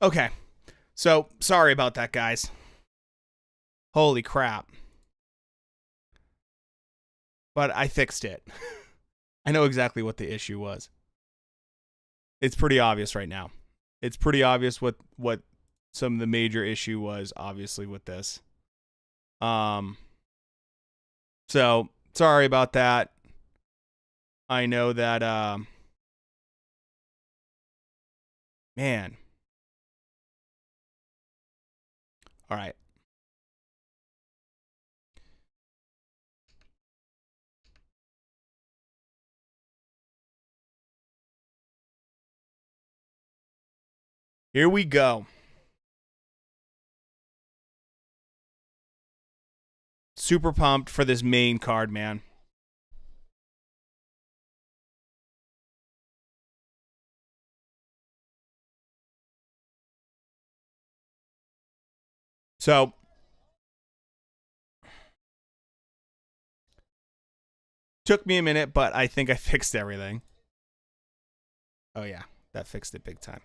Okay. So, sorry about that, guys. Holy crap. But I fixed it. I know exactly what the issue was. It's pretty obvious right now. It's pretty obvious what some of the major issue was, obviously, with this. So sorry about that. I know that man. All right. Here we go. Super pumped for this main card, man. So, took me a minute, but I think I fixed everything. Oh, yeah. That fixed it big time.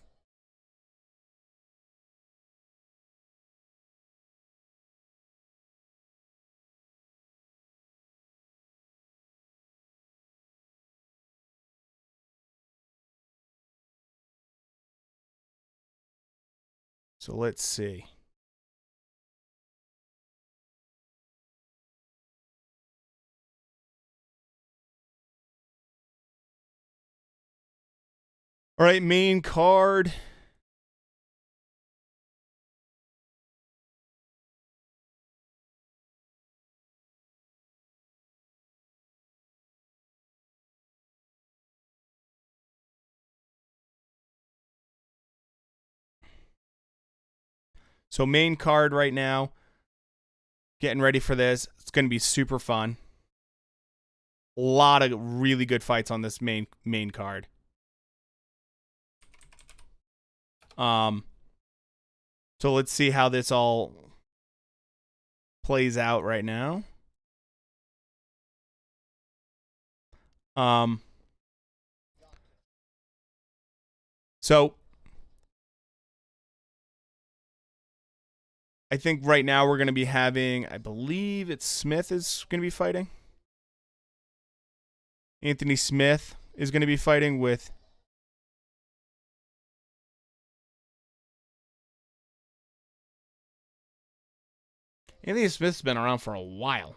So, let's see. All right, main card. So, main card right now. Getting ready for this. It's going to be super fun. A lot of really good fights on this main card. So let's see how this all plays out right now. So I think right now we're going to be having, I believe it's Smith is going to be fighting. Anthony Smith is going to be fighting with Anthony Smith's been around for a while.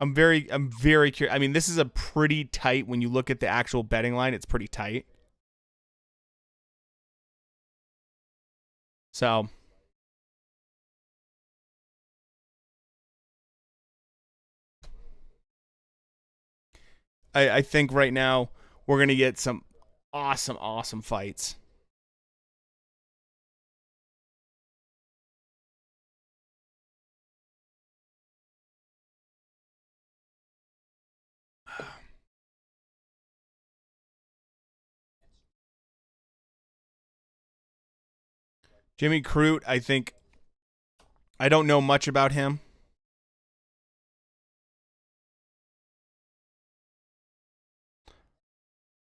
I'm very curious. I mean, this is a pretty tight, when you look at the actual betting line, it's pretty tight. So I think right now we're going to get some awesome fights. Jimmy Crute, I think, I don't know much about him.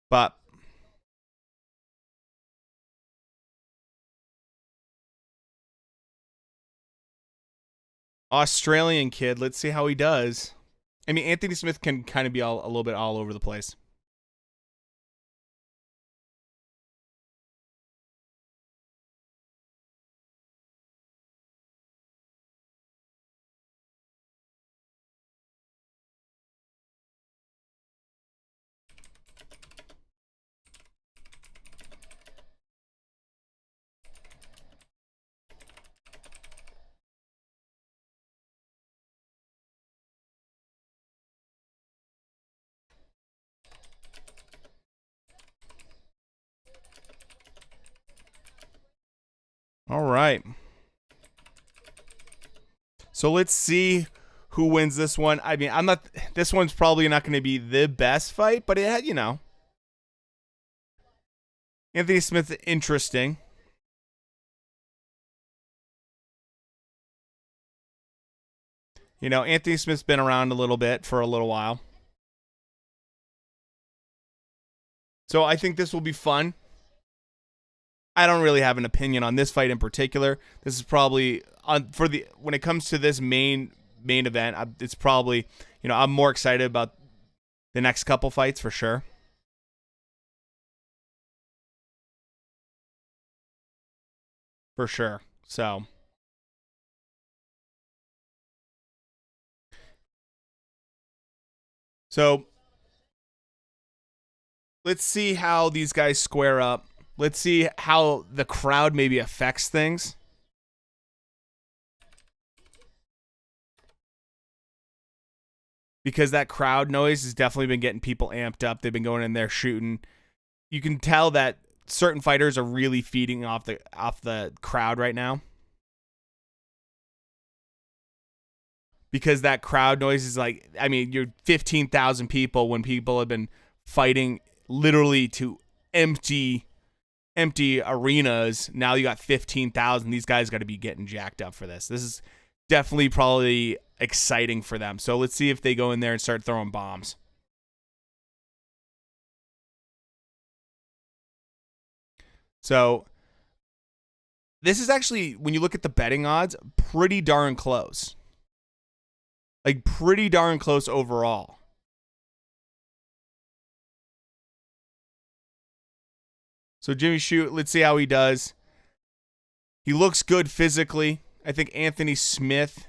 But Australian kid, let's see how he does. I mean, Anthony Smith can kind of be a little bit all over the place. All right. So let's see who wins this one. I mean, this one's probably not going to be the best fight, but it had, Anthony Smith's interesting. You know, Anthony Smith's been around a little bit for a little while. So I think this will be fun. I don't really have an opinion on this fight in particular. This is probably when it comes to this main event, it's probably, I'm more excited about the next couple fights for sure. For sure. So let's see how these guys square up. Let's see how the crowd maybe affects things. Because that crowd noise has definitely been getting people amped up. They've been going in there shooting. You can tell that certain fighters are really feeding off the crowd right now. Because that crowd noise is like, I mean, you're 15,000 people when people have been fighting literally to empty arenas. Now you got 15,000. These guys got to be getting jacked up for this. This is definitely probably exciting for them. So let's see if they go in there and start throwing bombs. So this is actually, when you look at the betting odds, pretty darn close. Like, pretty darn close overall. So Jimmy Shoot, let's see how he does. He looks good physically. I think Anthony Smith,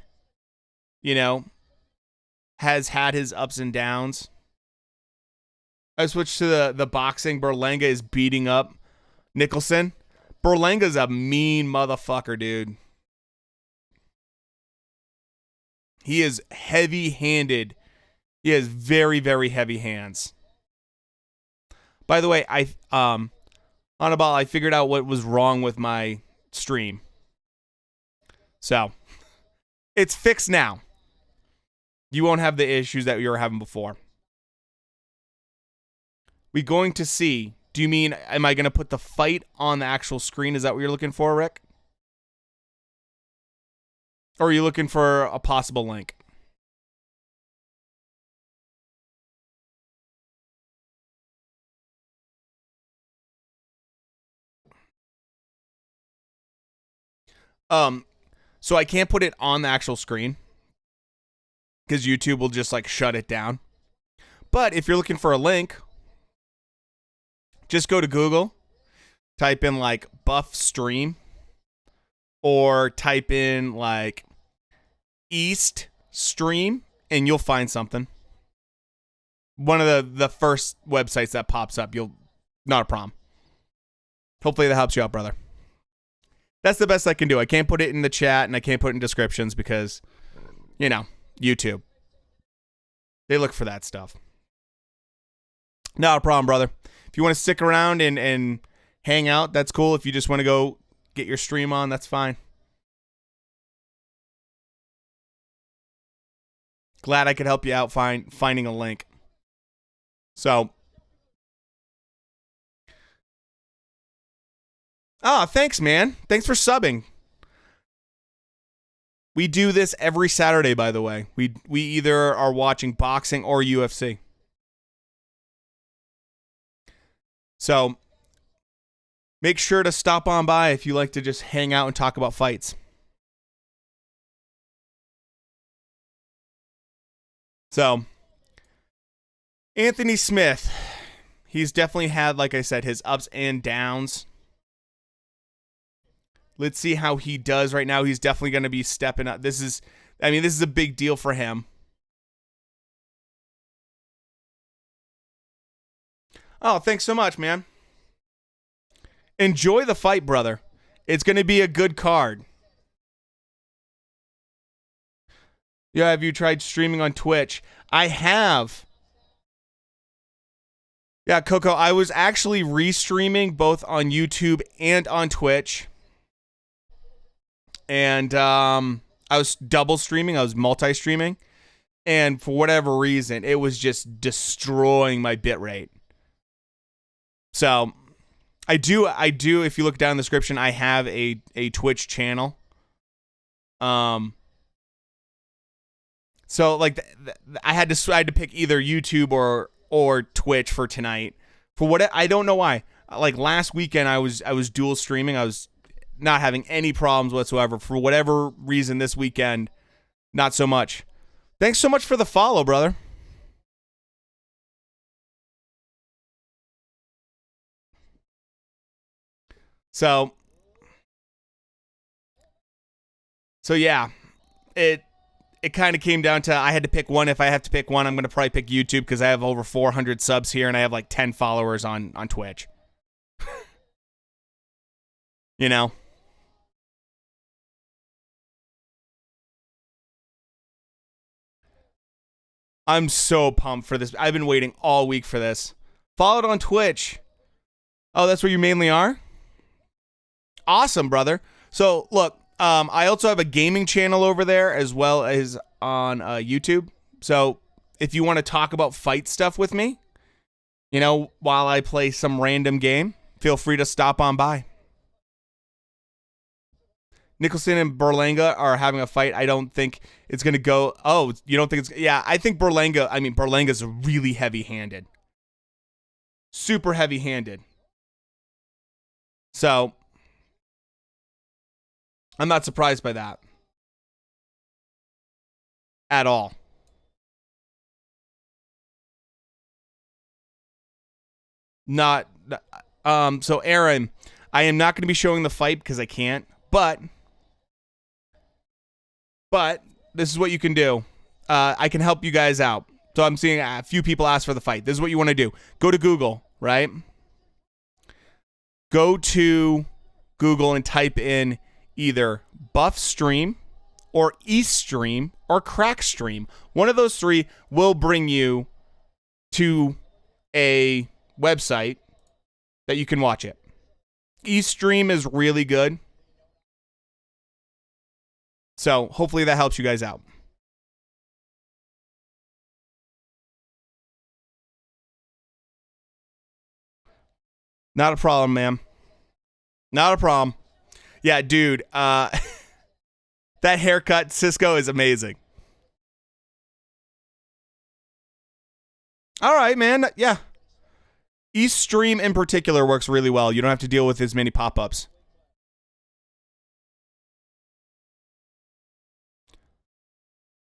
has had his ups and downs. I switched to the boxing. Berlanga is beating up Nicholson. Berlanga's a mean motherfucker, dude. He is heavy-handed. He has very, very heavy hands. By the way, Anibal, I figured out what was wrong with my stream. So, it's fixed now. You won't have the issues that you were having before. We going to see. Do you mean, am I going to put the fight on the actual screen? Is that what you're looking for, Rick? Or are you looking for a possible link? So I can't put it on the actual screen because YouTube will just like shut it down. But if you're looking for a link, just go to Google, type in like buff stream, or type in like East stream, and you'll find something. One of the first websites that pops up, not a problem. Hopefully that helps you out, brother. That's the best I can do. I can't put it in the chat and I can't put it in descriptions because, YouTube. They look for that stuff. Not a problem, brother. If you want to stick around and hang out, that's cool. If you just want to go get your stream on, that's fine. Glad I could help you out finding a link. So. Thanks, man. Thanks for subbing. We do this every Saturday, by the way. We either are watching boxing or UFC. So, make sure to stop on by if you like to just hang out and talk about fights. So, Anthony Smith. He's definitely had, like I said, his ups and downs. Let's see how he does right now. He's definitely going to be stepping up. This is a big deal for him. Oh, thanks so much, man. Enjoy the fight, brother. It's going to be a good card. Yeah, have you tried streaming on Twitch? I have. Yeah, Coco, I was actually restreaming both on YouTube and on Twitch. And I was double streaming. I was multi-streaming. And for whatever reason, it was just destroying my bitrate. So I do. If you look down in the description, I have a Twitch channel. So like I had to pick either YouTube or Twitch for tonight. For what I don't know why. Like last weekend I was dual streaming. I was not having any problems whatsoever. For whatever reason this weekend, not so much. Thanks so much for the follow, brother. So yeah, it kind of came down to I had to pick one. If I have to pick one, I'm going to probably pick YouTube because I have over 400 subs here and I have like 10 followers on Twitch. You know? I'm so pumped for this. I've been waiting all week for this. Followed on Twitch. Oh, that's where you mainly are? Awesome, brother. So, look, I also have a gaming channel over there as well as on YouTube. So, if you want to talk about fight stuff with me, you know, while I play some random game, feel free to stop on by. Nicholson and Berlanga are having a fight. I don't think it's going to go. Oh, you don't think it's. Yeah, I think Berlanga's really heavy handed. Super heavy handed. So, I'm not surprised by that. At all. Not. So, Aaron, I am not going to be showing the fight because I can't. But this is what you can do. I can help you guys out. So I'm seeing a few people ask for the fight. This is what you want to do. Go to Google, right? Go to Google and type in either Buff Stream or East Stream or Crack Stream. One of those three will bring you to a website that you can watch it. East Stream is really good. So hopefully that helps you guys out. Not a problem, ma'am. Not a problem. Yeah, dude. That haircut, Cisco, is amazing. All right, man. Yeah. East Stream in particular works really well. You don't have to deal with as many pop-ups.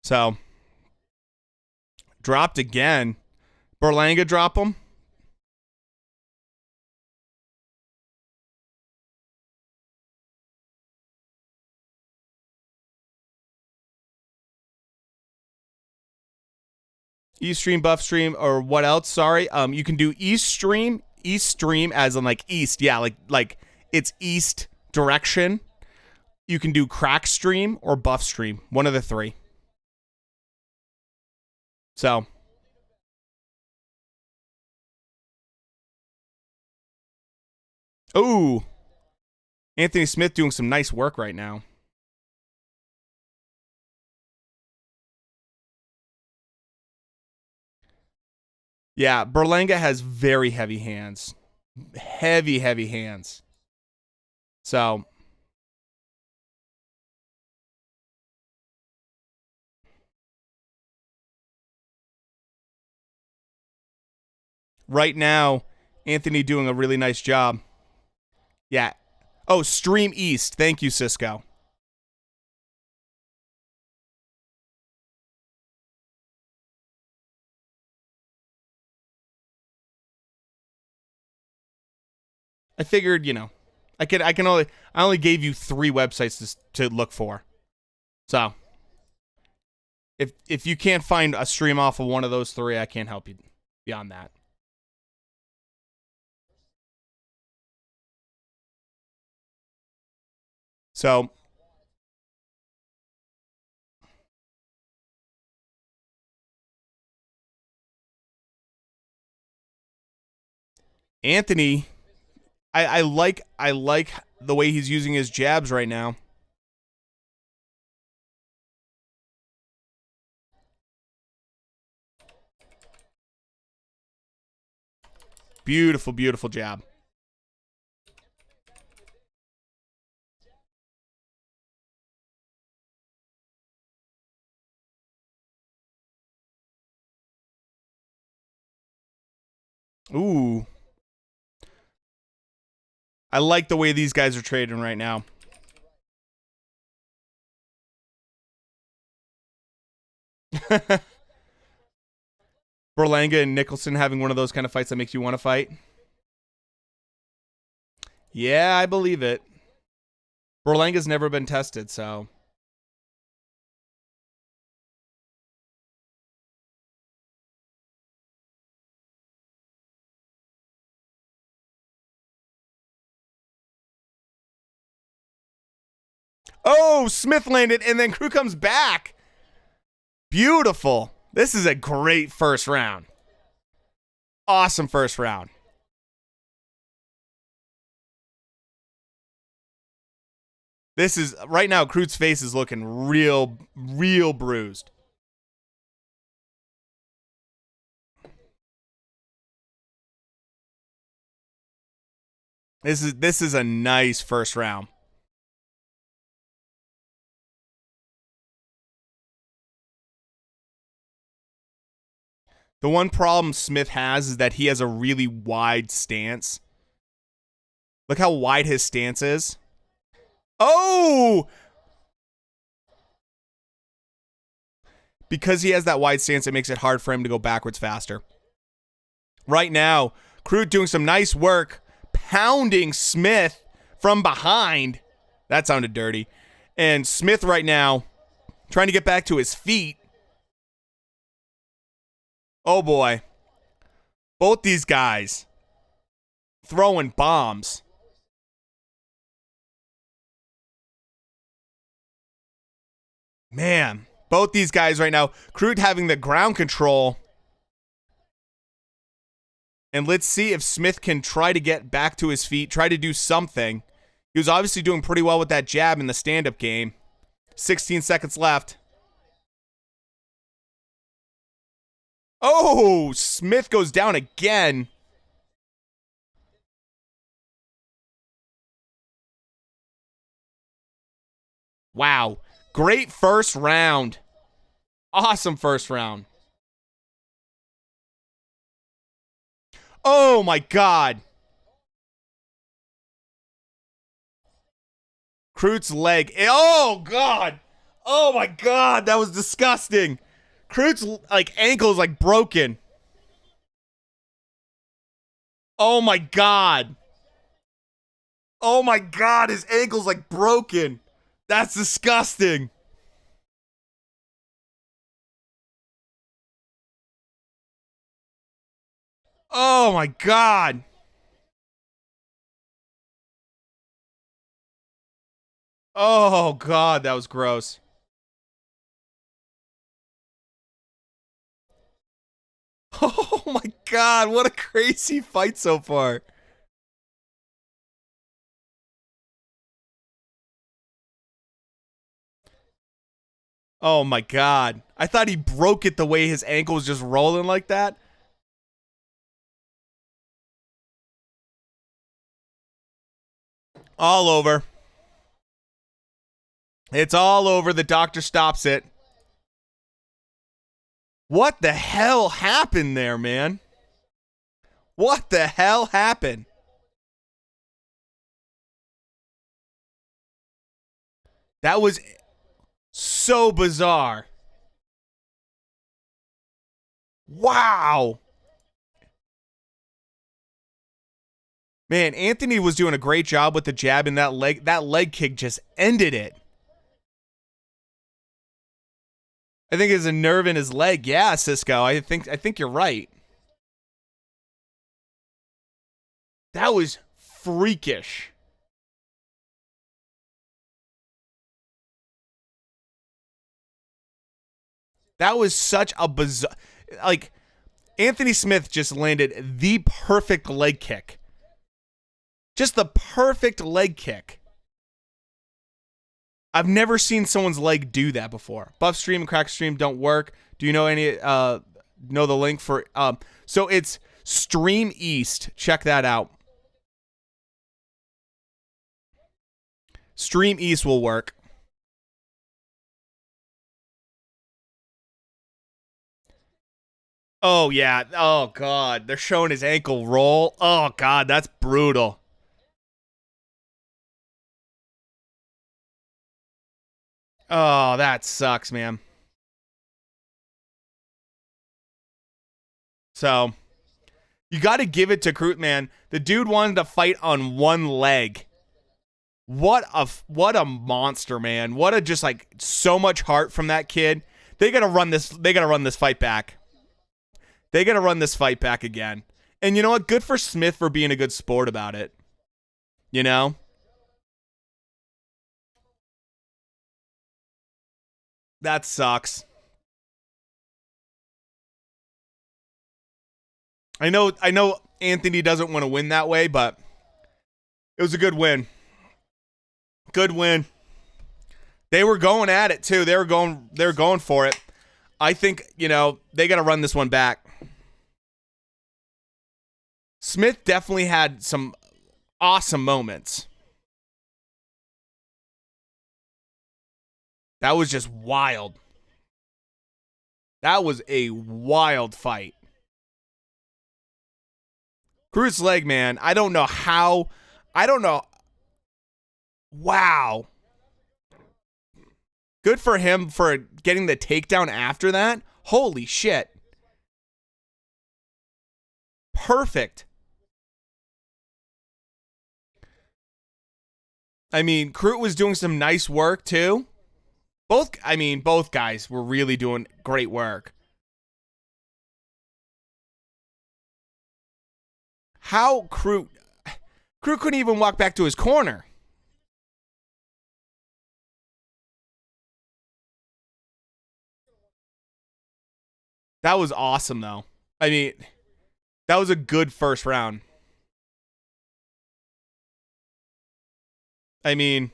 So, dropped again. Berlanga drop him. East Stream, Buff Stream, or what else? Sorry. You can do East Stream as in like east. Yeah, like it's east direction. You can do Crack Stream or Buff Stream. One of the three. So. Ooh. Anthony Smith doing some nice work right now. Yeah, Berlanga has very heavy hands. Heavy hands. So. Right now, Anthony doing a really nice job. Yeah. Oh, Stream East. Thank you, Cisco. I figured, you know, I only gave you 3 websites to look for. So, if you can't find a stream off of one of those 3, I can't help you beyond that. So, Anthony, I like the way he's using his jabs right now. Beautiful, beautiful jab. Ooh. I like the way these guys are trading right now. Berlanga and Nicholson having one of those kind of fights that makes you want to fight. Yeah, I believe it. Berlanga's never been tested, so. Oh, Smith landed, and then Crew comes back. Beautiful. This is a great first round. Awesome first round. This is, right now, Crew's face is looking real bruised. This is a nice first round. The one problem Smith has is that he has a really wide stance. Look how wide his stance is. Oh! Because he has that wide stance, it makes it hard for him to go backwards faster. Right now, Crew doing some nice work, pounding Smith from behind. That sounded dirty. And Smith right now trying to get back to his feet. Oh boy. Both these guys throwing bombs. Man, both these guys right now, Crew having the ground control. And let's see if Smith can try to get back to his feet, try to do something. He was obviously doing pretty well with that jab in the stand-up game. 16 seconds left. Oh, Smith goes down again. Wow. Great first round. Awesome first round. Oh, my God. Crew's leg. Oh, God. Oh, my God. That was disgusting. Crew's, like, ankle is, like, broken. Oh, my God. Oh, my God. His ankle's, like, broken. That's disgusting. Oh, my God. Oh, God. That was gross. Oh, my God. What a crazy fight so far. Oh, my God. I thought he broke it the way his ankle was just rolling like that. All over. It's all over. The doctor stops it. What the hell happened there, man? What the hell happened? That was so bizarre. Wow. Man, Anthony was doing a great job with the jab, and that leg kick just ended it. I think it's a nerve in his leg. Yeah, Cisco. I think you're right. That was freakish. That was such a bizarre, like, Anthony Smith just landed the perfect leg kick. Just the perfect leg kick. I've never seen someone's leg do that before. Buff Stream and Crack Stream don't work. Do you know know the link for so it's Stream East. Check that out. Stream East will work. Oh, yeah. Oh, God. They're showing his ankle roll. Oh, God. That's brutal. Oh, that sucks, man. So, you got to give it to Crute, man. The dude wanted to fight on one leg. What a monster, man. What a just like so much heart from that kid. They got to run this fight back. They got to run this fight back again. And you know what? Good for Smith for being a good sport about it. You know? That sucks. I know Anthony doesn't want to win that way, but it was a good win. Good win. They were going at it too. They were going for it. I think, they got to run this one back. Smith definitely had some awesome moments. That was just wild. That was a wild fight. Crute's leg, man. I don't know how. I don't know. Wow. Good for him for getting the takedown after that. Holy shit. Perfect. I mean, Crute was doing some nice work too. Both guys were really doing great work. How Crute couldn't even walk back to his corner. That was awesome though. I mean, that was a good first round. I mean,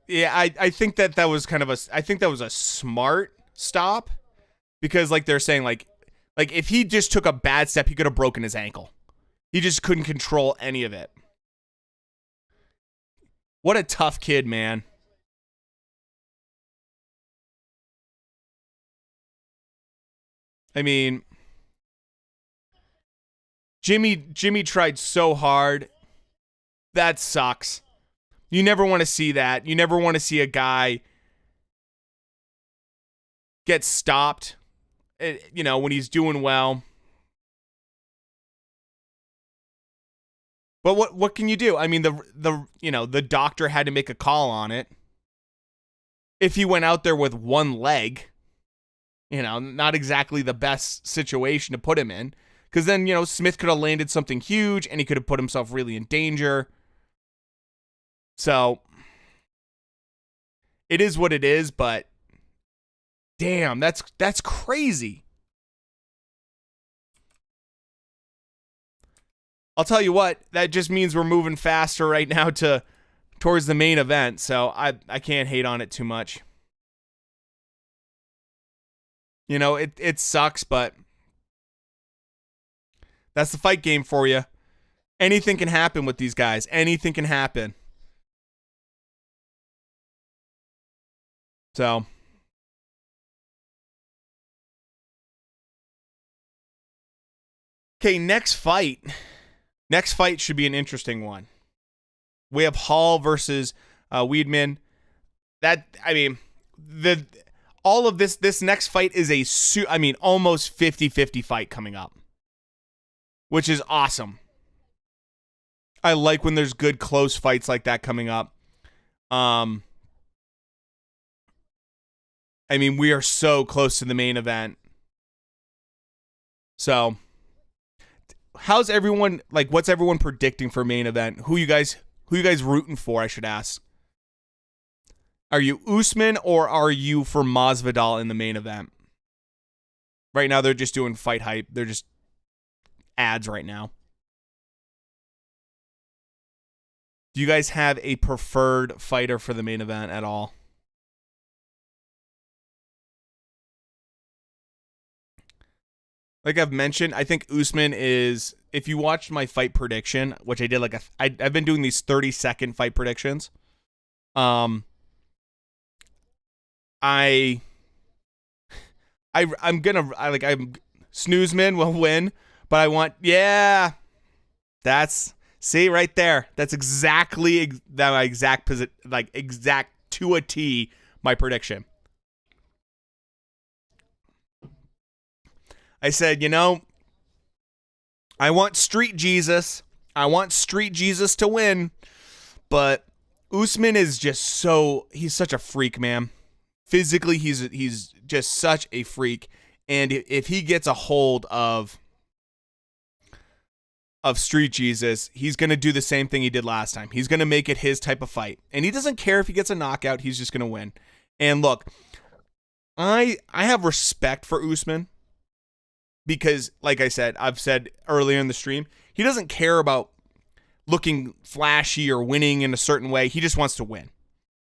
yeah, I think that was kind of I think that was a smart stop because like they're saying like if he just took a bad step, he could have broken his ankle. He just couldn't control any of it. What a tough kid, man. I mean, Jimmy tried so hard. That sucks. You never want to see that. You never want to see a guy get stopped, when he's doing well. But what can you do? I mean, the doctor had to make a call on it. If he went out there with one leg, not exactly the best situation to put him in. Because then, Smith could have landed something huge and he could have put himself really in danger. So, it is what it is, but damn, that's crazy. I'll tell you what, that just means we're moving faster right now towards the main event, so I can't hate on it too much. It sucks, but that's the fight game for you. Anything can happen with these guys. Anything can happen. So, okay, next fight. Next fight should be an interesting one. We have Hall versus Weidman. The all of this next fight is almost 50-50 fight coming up, which is awesome. I like when there's good close fights like that coming up. We are so close to the main event. So, how's everyone what's everyone predicting for main event? Who you guys rooting for, I should ask? Are you USMAN or are you for MASVIDAL in the main event? Right now they're just doing fight hype. They're just ads right now. Do you guys have a preferred fighter for the main event at all? Like I've mentioned, I think USMAN is, if you watched my fight prediction, which I did I've been doing these 30-second fight predictions. I'm Snoozeman will win, but I want, see right there. That's exactly that exact to a T my prediction. I said, I want Street Jesus. I want Street Jesus to win, but Usman is just he's such a freak, man. Physically, he's just such a freak. And if he gets a hold of Street Jesus, he's going to do the same thing he did last time. He's going to make it his type of fight. And he doesn't care if he gets a knockout. He's just going to win. And look, I have respect for Usman because, like I said, I've said earlier in the stream, he doesn't care about looking flashy or winning in a certain way. He just wants to win.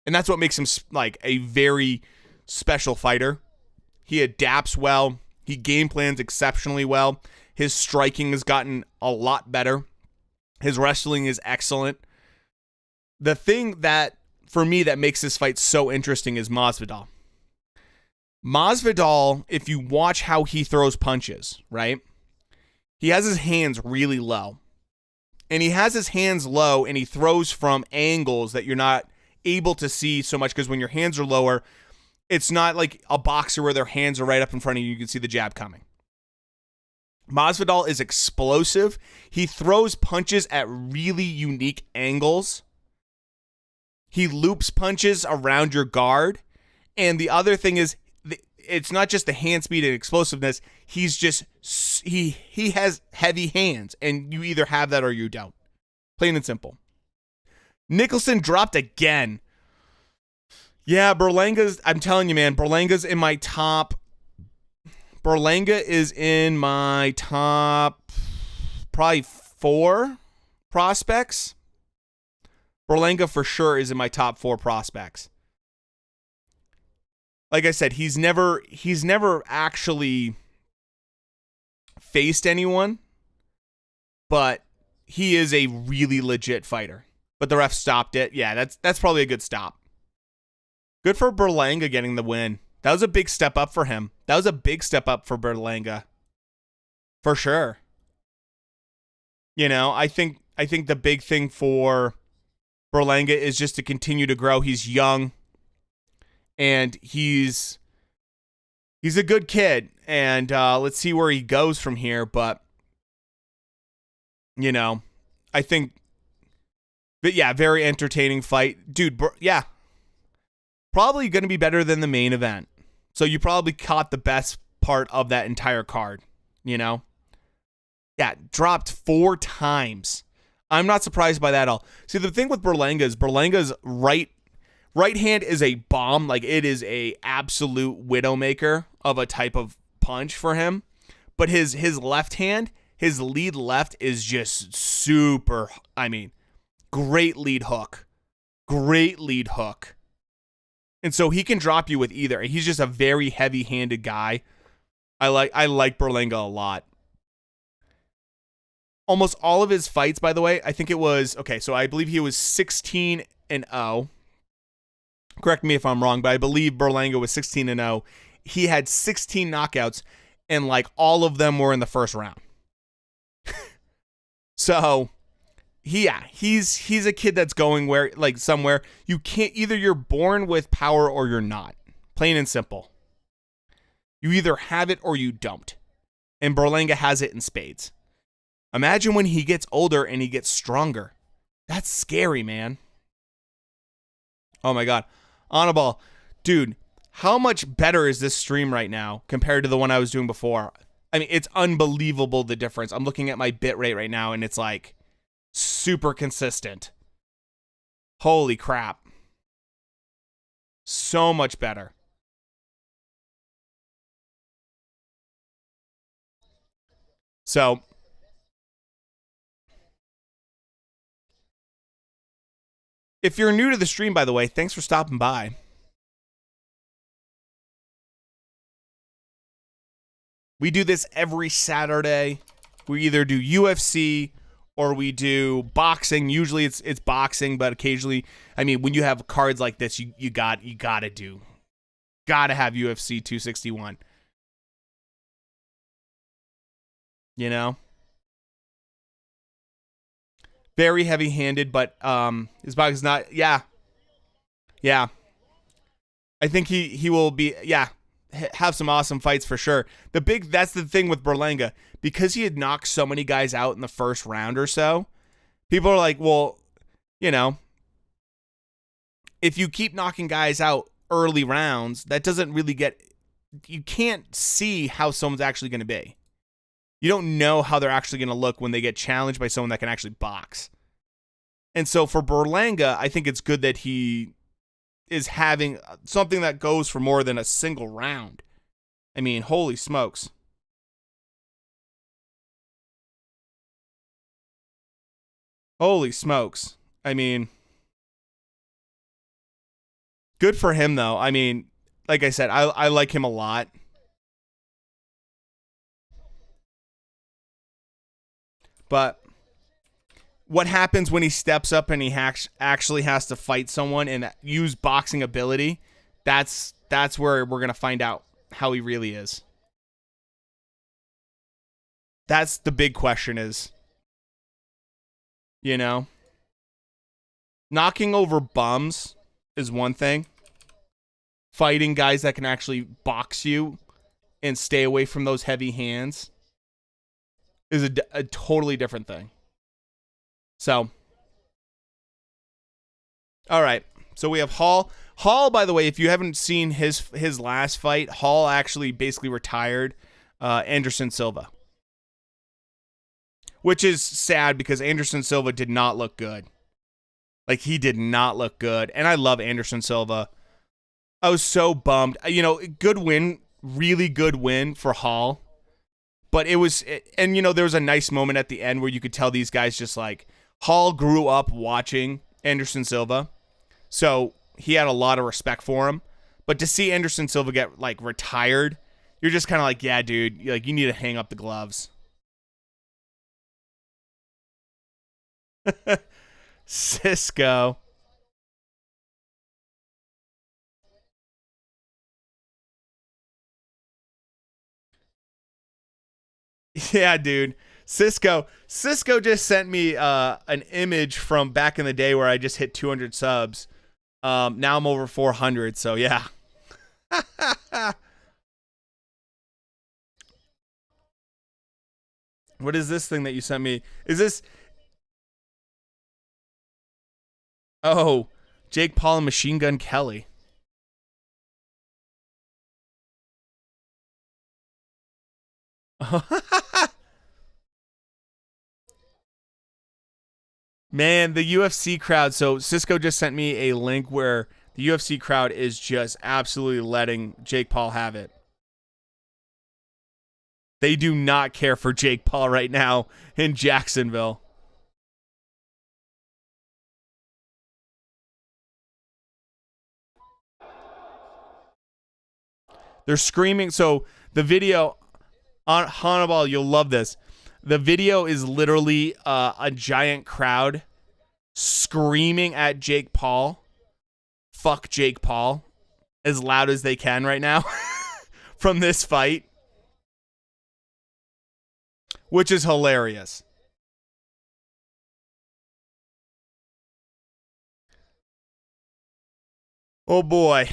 And that's what makes him like a very special fighter. He adapts well. He game plans exceptionally well. His striking has gotten a lot better. His wrestling is excellent. The thing that, for me, that makes this fight so interesting is Masvidal. Masvidal, if you watch how he throws punches, right? He has his hands really low. And he has his hands low and he throws from angles that you're not able to see so much because when your hands are lower, it's not like a boxer where their hands are right up in front of you. You can see the jab coming. Masvidal is explosive. He throws punches at really unique angles. He loops punches around your guard. And the other thing is, it's not just the hand speed and explosiveness. He's just, he has heavy hands. And you either have that or you don't. Plain and simple. Nicholson dropped again. Yeah, I'm telling you, man, Berlanga's in my top. Berlanga is in my top probably 4 prospects. Berlanga for sure is in my top 4 prospects. Like I said, he's never actually faced anyone, but he is a really legit fighter. But the ref stopped it. Yeah, that's probably a good stop. Good for Berlanga getting the win. That was a big step up for him. That was a big step up for Berlanga. For sure. I think the big thing for Berlanga is just to continue to grow. He's young. And he's a good kid. And let's see where he goes from here. But, I think, but yeah, very entertaining fight. Dude, yeah. Probably going to be better than the main event. So you probably caught the best part of that entire card, Yeah, dropped 4 times. I'm not surprised by that at all. See, the thing with Berlanga's right hand is a bomb. Like, it is a absolute widowmaker of a type of punch for him. But his left hand, his lead left is just super, great lead hook. Great lead hook. And so he can drop you with either. He's just a very heavy-handed guy. I like Berlanga a lot. Almost all of his fights, by the way, I think it was, so I believe he was 16-0. Correct me if I'm wrong, but I believe Berlanga was 16-0. He had 16 knockouts, and all of them were in the first round. So, he's a kid that's going somewhere. You can't, either you're born with power or you're not. Plain and simple. You either have it or you don't. And Berlanga has it in spades. Imagine when he gets older and he gets stronger. That's scary, man. Oh my God. Honorable. Dude, how much better is this stream right now compared to the one I was doing before? It's unbelievable, the difference. I'm looking at my bit rate right now and it's super consistent. Holy crap. So much better. So, if you're new to the stream, by the way, thanks for stopping by. We do this every Saturday. We either do UFC or we do boxing. Usually it's boxing, but occasionally, when you have cards like this, you got to do gotta have UFC 261. You know? Very heavy-handed, but his body's not. Yeah. Yeah. I think he will be, yeah, have some awesome fights for sure. That's the thing with Berlanga. Because he had knocked so many guys out in the first round or so, people are like, well, you know, if you keep knocking guys out early rounds, that doesn't really you can't see how someone's actually going to be. You don't know how they're actually going to look when they get challenged by someone that can actually box. And so for Berlanga, I think it's good that he is having something that goes for more than a single round. I mean, holy smokes. Holy smokes. I mean, good for him, though. I mean, like I said, I like him a lot. But what happens when he steps up and he actually has to fight someone and use boxing ability, that's where we're going to find out how he really is. That's the big question is, you know, knocking over bums is one thing. Fighting guys that can actually box you and stay away from those heavy hands is a totally different thing. So, all right. So we have Hall. Hall, by the way, if you haven't seen his last fight, Hall actually basically retired Anderson Silva, which is sad because Anderson Silva did not look good. Like, he did not look good. And I love Anderson Silva. I was so bummed. You know, good win, really good win for Hall. But it was, and you know, there was a nice moment at the end where you could tell these guys just like, Hall grew up watching Anderson Silva. So he had a lot of respect for him. But to see Anderson Silva get like retired, you're just kind of like, yeah, dude, like you need to hang up the gloves. Cisco. Yeah, dude. Cisco just sent me an image from back in the day where I just hit 200 subs. Now I'm over 400, so yeah. What is this thing that you sent me? Is this Oh, Jake Paul and Machine Gun Kelly. Man, the UFC crowd. So Cisco just sent me a link where the UFC crowd is just absolutely letting Jake Paul have it. They do not care for Jake Paul right now in Jacksonville. They're screaming. So the video on Hannibal, you'll love this. The video is literally a giant crowd screaming at Jake Paul. Fuck Jake Paul as loud as they can right now from this fight, which is hilarious. Oh boy.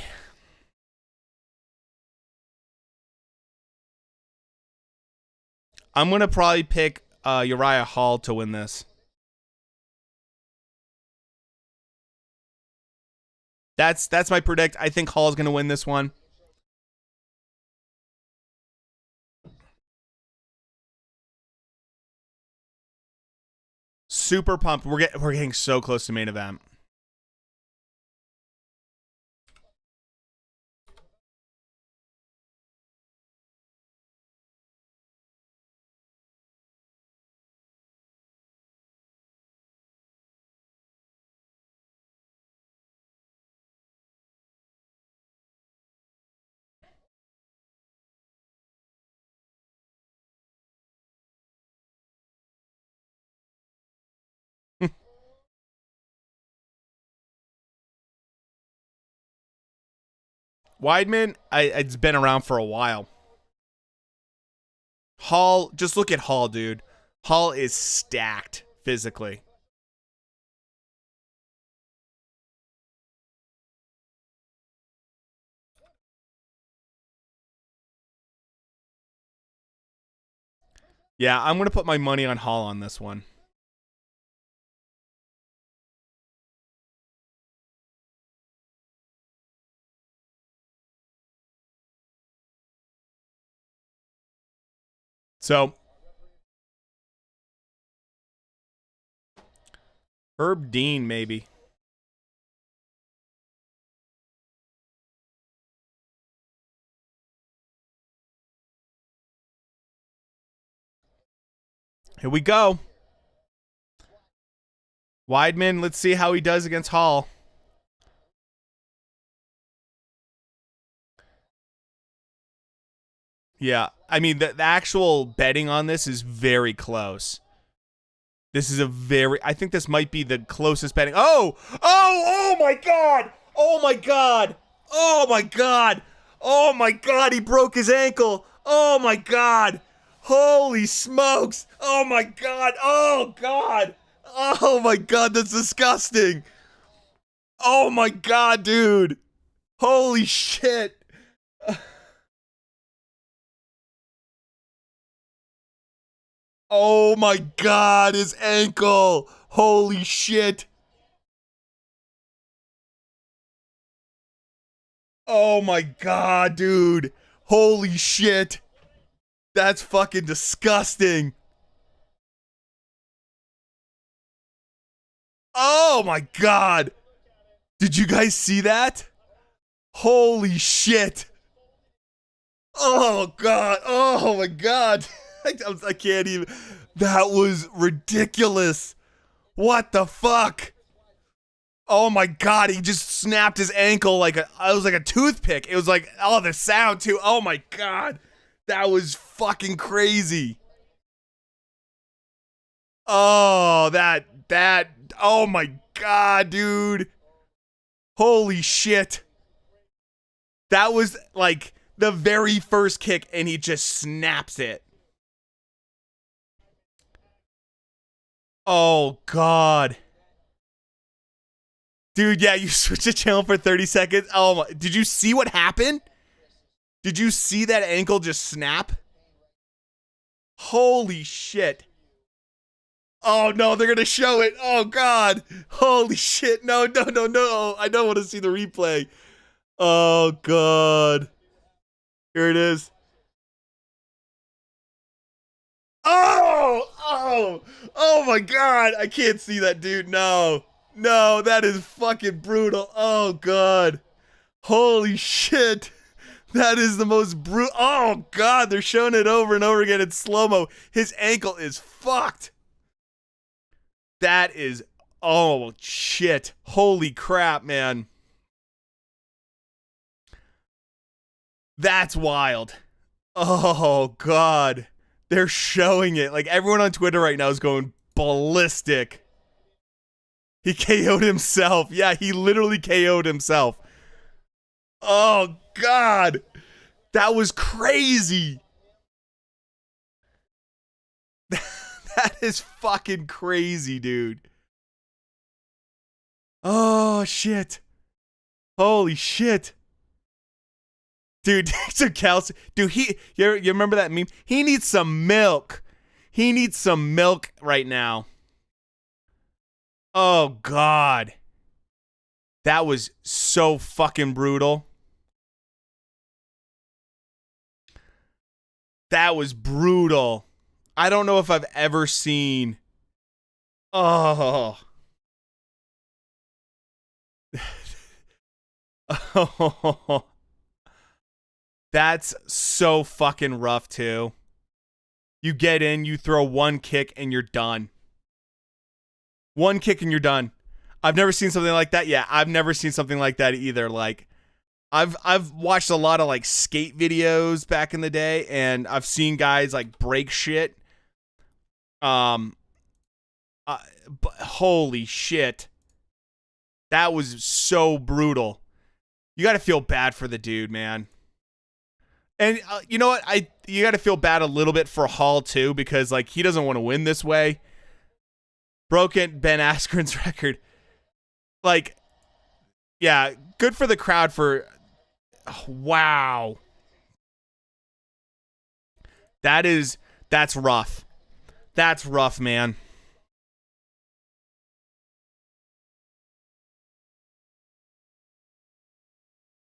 I'm going to probably pick Uriah Hall to win this. That's my predict. I think Hall's going to win this one. Super pumped. We're getting so close to main event. Weidman, it's been around for a while. Hall, just look at Hall, dude. Hall is stacked physically. Yeah, I'm going to put my money on Hall on this one. So, Herb Dean, maybe. Here we go. Weidman, let's see how he does against Hall. Yeah, I mean, the actual betting on this is very close. This is I think this might be the closest betting. Oh my God. Oh my God. Oh my God. Oh my God. He broke his ankle. Oh my God. Holy smokes. Oh my God. Oh God. Oh my God. That's disgusting. Oh my God, dude. Holy shit. Oh my God, his ankle. Holy shit. Oh my God, dude. Holy shit. That's fucking disgusting. Oh my God. Did you guys see that? Holy shit. Oh God. Oh my God. I can't even. That was ridiculous. What the fuck? Oh my God, he just snapped his ankle like it was like a toothpick. It was like, oh, the sound too. Oh my God. That was fucking crazy. Oh, oh my God, dude. Holy shit. That was like the very first kick and he just snaps it. Oh God. Dude, yeah, you switched the channel for 30 seconds. Oh my, did you see what happened? Did you see that ankle just snap? Holy shit. Oh no, they're gonna show it. Oh God. Holy shit. No. I don't want to see the replay. Oh God. Here it is. Oh my God. I can't see that, dude. No, that is fucking brutal. Oh God. Holy shit. That is the most brutal. Oh God, they're showing it over and over again in slow-mo. His ankle is fucked. That is, oh shit. Holy crap, man. That's wild. Oh God. They're showing it. Like everyone on Twitter right now is going ballistic. He KO'd himself. Yeah, he literally KO'd himself. Oh God. That was crazy. That is fucking crazy, dude. Oh shit. Holy shit. Dude, some calcium. Dude, you remember that meme? He needs some milk. He needs some milk right now. Oh God. That was so fucking brutal. That was brutal. I don't know if I've ever seen. Oh. Oh. That's so fucking rough too. You get in, you throw one kick and you're done. One kick and you're done. I've never seen something like that. Yeah, I've never seen something like that either. Like I've watched a lot of like skate videos back in the day and I've seen guys like break shit. But holy shit. That was so brutal. You got to feel bad for the dude, man. And you know what? You got to feel bad a little bit for Hall too, because like he doesn't want to win this way. Broken Ben Askren's record. Like, yeah, good for the crowd for. Oh, wow. That's rough. That's rough, man.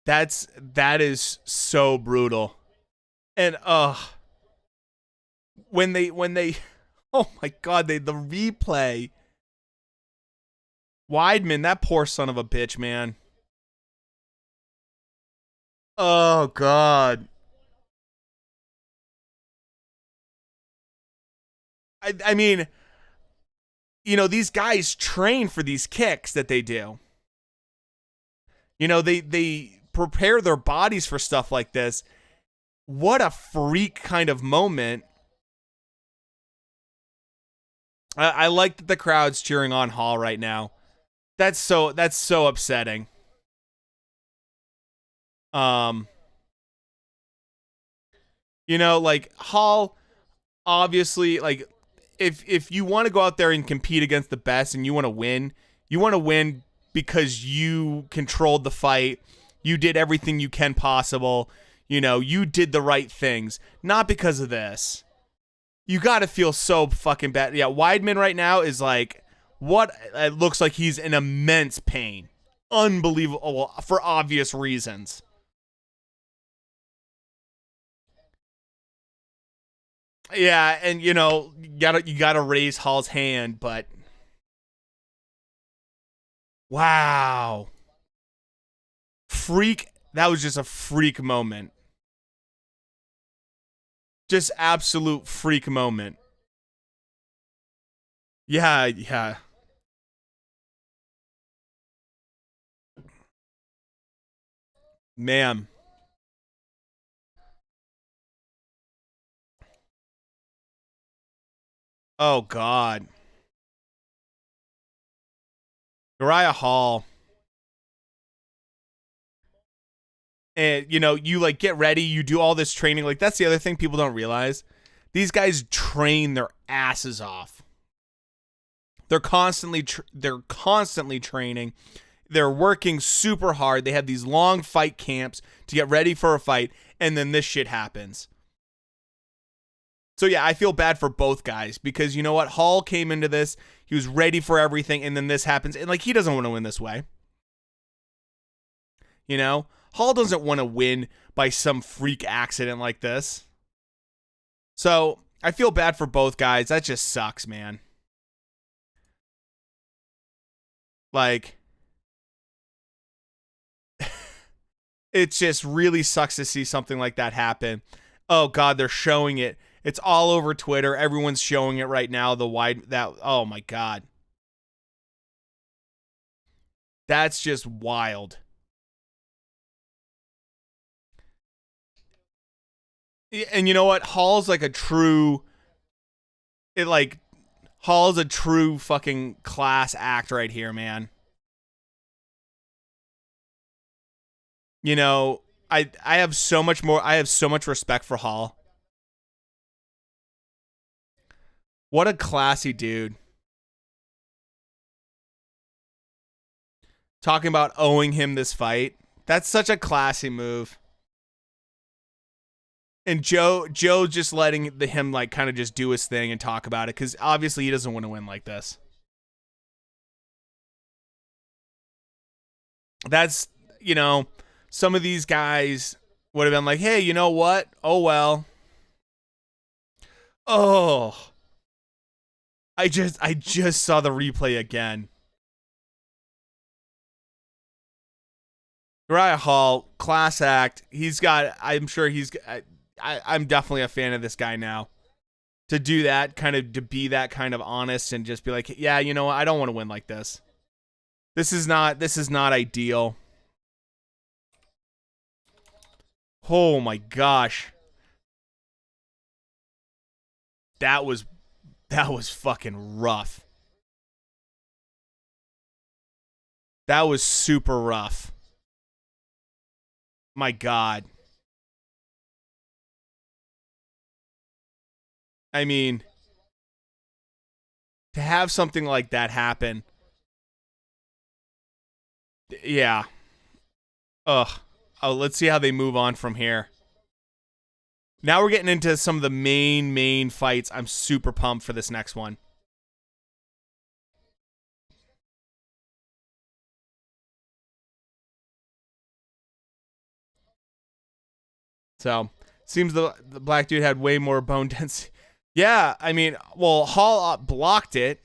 That is so brutal. And when they oh my god, the replay. Weidman, that poor son of a bitch, man. Oh god. I mean, these guys train for these kicks that they do. They prepare their bodies for stuff like this. What a freak kind of moment. I like that the crowd's cheering on Hall right now. That's so upsetting. Like Hall, obviously, like if you want to go out there and compete against the best and you want to win because you controlled the fight, you did everything you can possible, you did the right things, not because of this. You got to feel so fucking bad. Yeah, Weidman right now is like, what? It looks like he's in immense pain. Unbelievable, for obvious reasons. Yeah, and you gotta raise Hall's hand, but wow, freak! That was just a freak moment. Just absolute freak moment. Yeah, yeah. Man. Oh god. Uriah Hall. And you like get ready, you do all this training. Like that's the other thing people don't realize. These guys train their asses off. They're constantly training. They're working super hard. They have these long fight camps to get ready for a fight, and then this shit happens. So yeah, I feel bad for both guys because you know what? Hall came into this, he was ready for everything, and then this happens, and like he doesn't want to win this way. Hall doesn't want to win by some freak accident like this. So I feel bad for both guys. That just sucks, man. Like, it just really sucks to see something like that happen. Oh god, they're showing it. It's all over Twitter. Everyone's showing it right now. Oh my god. That's just wild. And you know what? Hall's a true fucking class act right here, man. I have so much respect for Hall. What a classy dude. Talking about owing him this fight. That's such a classy move. And Joe just letting him like kind of just do his thing and talk about it because obviously he doesn't want to win like this. That's some of these guys would have been like, hey, you know what? Oh well. Oh, I just saw the replay again. Uriah Hall, class act. I'm sure I'm definitely a fan of this guy now. To do that, to be that kind of honest and just be like, yeah, you know what? I don't want to win like this. This is not ideal. Oh my gosh. That was fucking rough. That was super rough. My God. I mean, to have something like that happen. Yeah. Ugh. Oh, let's see how they move on from here. Now we're getting into some of the main fights. I'm super pumped for this next one. So, seems the black dude had way more bone density. Yeah, I mean, well, Hall blocked it,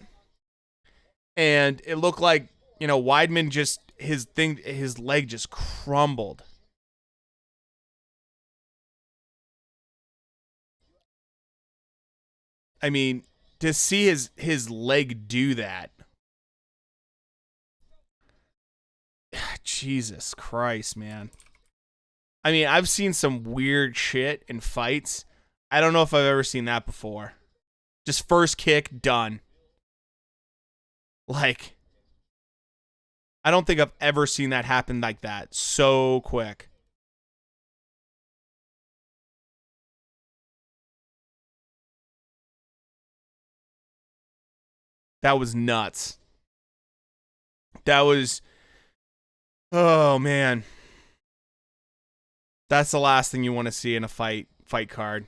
and it looked like, Weidman just, his leg just crumbled. I mean, to see his leg do that. Jesus Christ, man. I mean, I've seen some weird shit in fights. I don't know if I've ever seen that before. Just first kick, done. Like, I don't think I've ever seen that happen like that so quick. That was nuts. That was, oh man. That's the last thing you want to see in a fight card.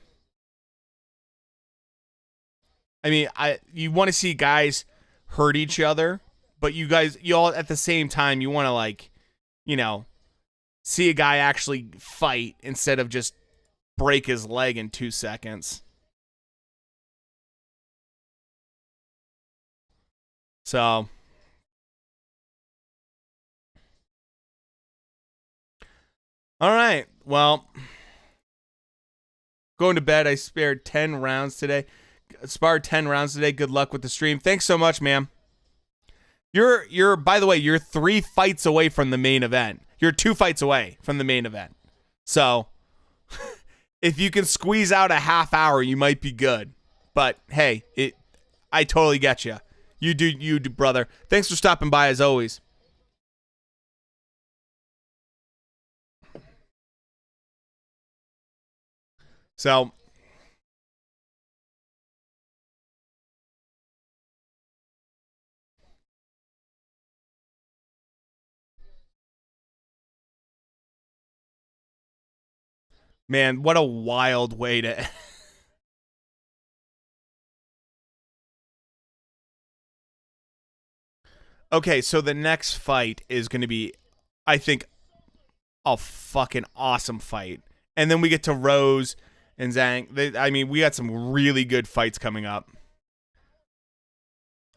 I mean, you want to see guys hurt each other, but you all at the same time, you want to, like, see a guy actually fight instead of just break his leg in 2 seconds. So, all right. Well, going to bed. I sparred 10 rounds today. Good luck with the stream. Thanks so much, ma'am. You're by the way, you're 3 fights away from the main event. You're 2 fights away from the main event. So, if you can squeeze out a half hour, you might be good. But hey, I totally get you. You do, brother. Thanks for stopping by as always. So, man, what a wild way to. Okay, so the next fight is going to be, I think, a fucking awesome fight. And then we get to Rose and Zhang. I mean, we got some really good fights coming up.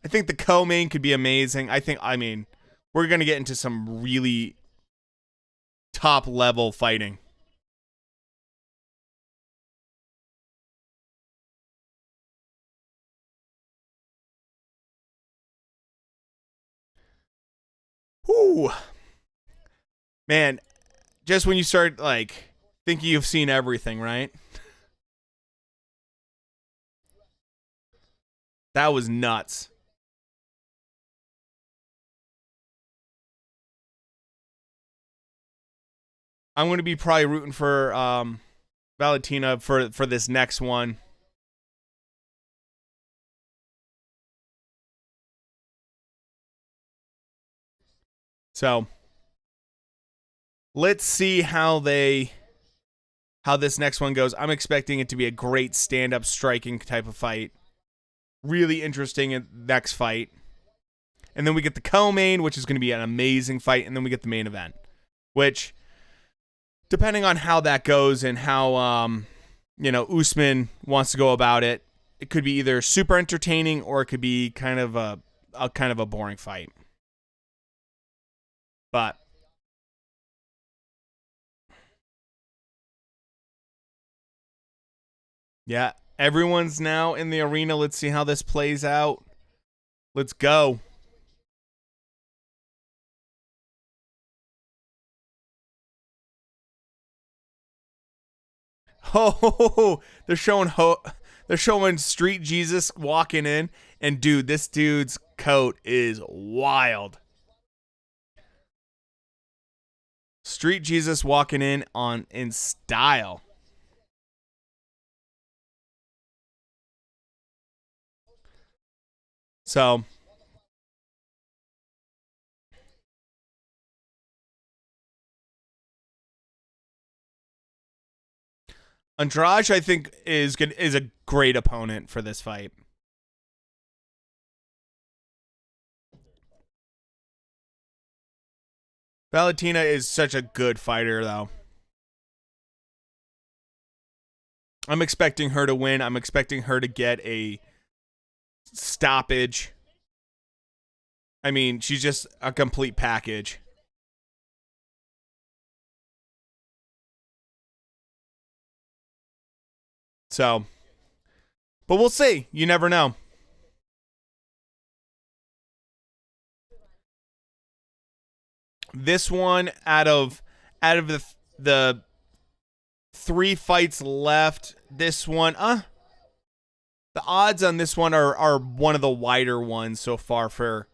I think the co-main could be amazing. I mean, we're going to get into some really top level fighting. Whoo. Man, just when you start, like, thinking you've seen everything, right? That was nuts. I'm going to be probably rooting for Valentina for this next one. So, let's see how this next one goes. I'm expecting it to be a great stand-up striking type of fight. Really interesting in next fight. And then we get the co-main, which is going to be an amazing fight, and then we get the main event, which, depending on how that goes and how USMAN wants to go about it, it could be either super entertaining or it could be kind of a boring fight. But yeah, everyone's now in the arena. Let's see how this plays out. Let's go. Oh, they're showing Street Jesus walking in, and dude, this dude's coat is wild. Street Jesus walking in style. So Andrade, I think, is a great opponent for this fight. Valentina is such a good fighter, though. I'm expecting her to win. I'm expecting her to get a stoppage. I mean, she's just a complete package. So, but we'll see. You never know. This one, out of the 3 fights left, this one, the odds on this one are one of the wider ones so far for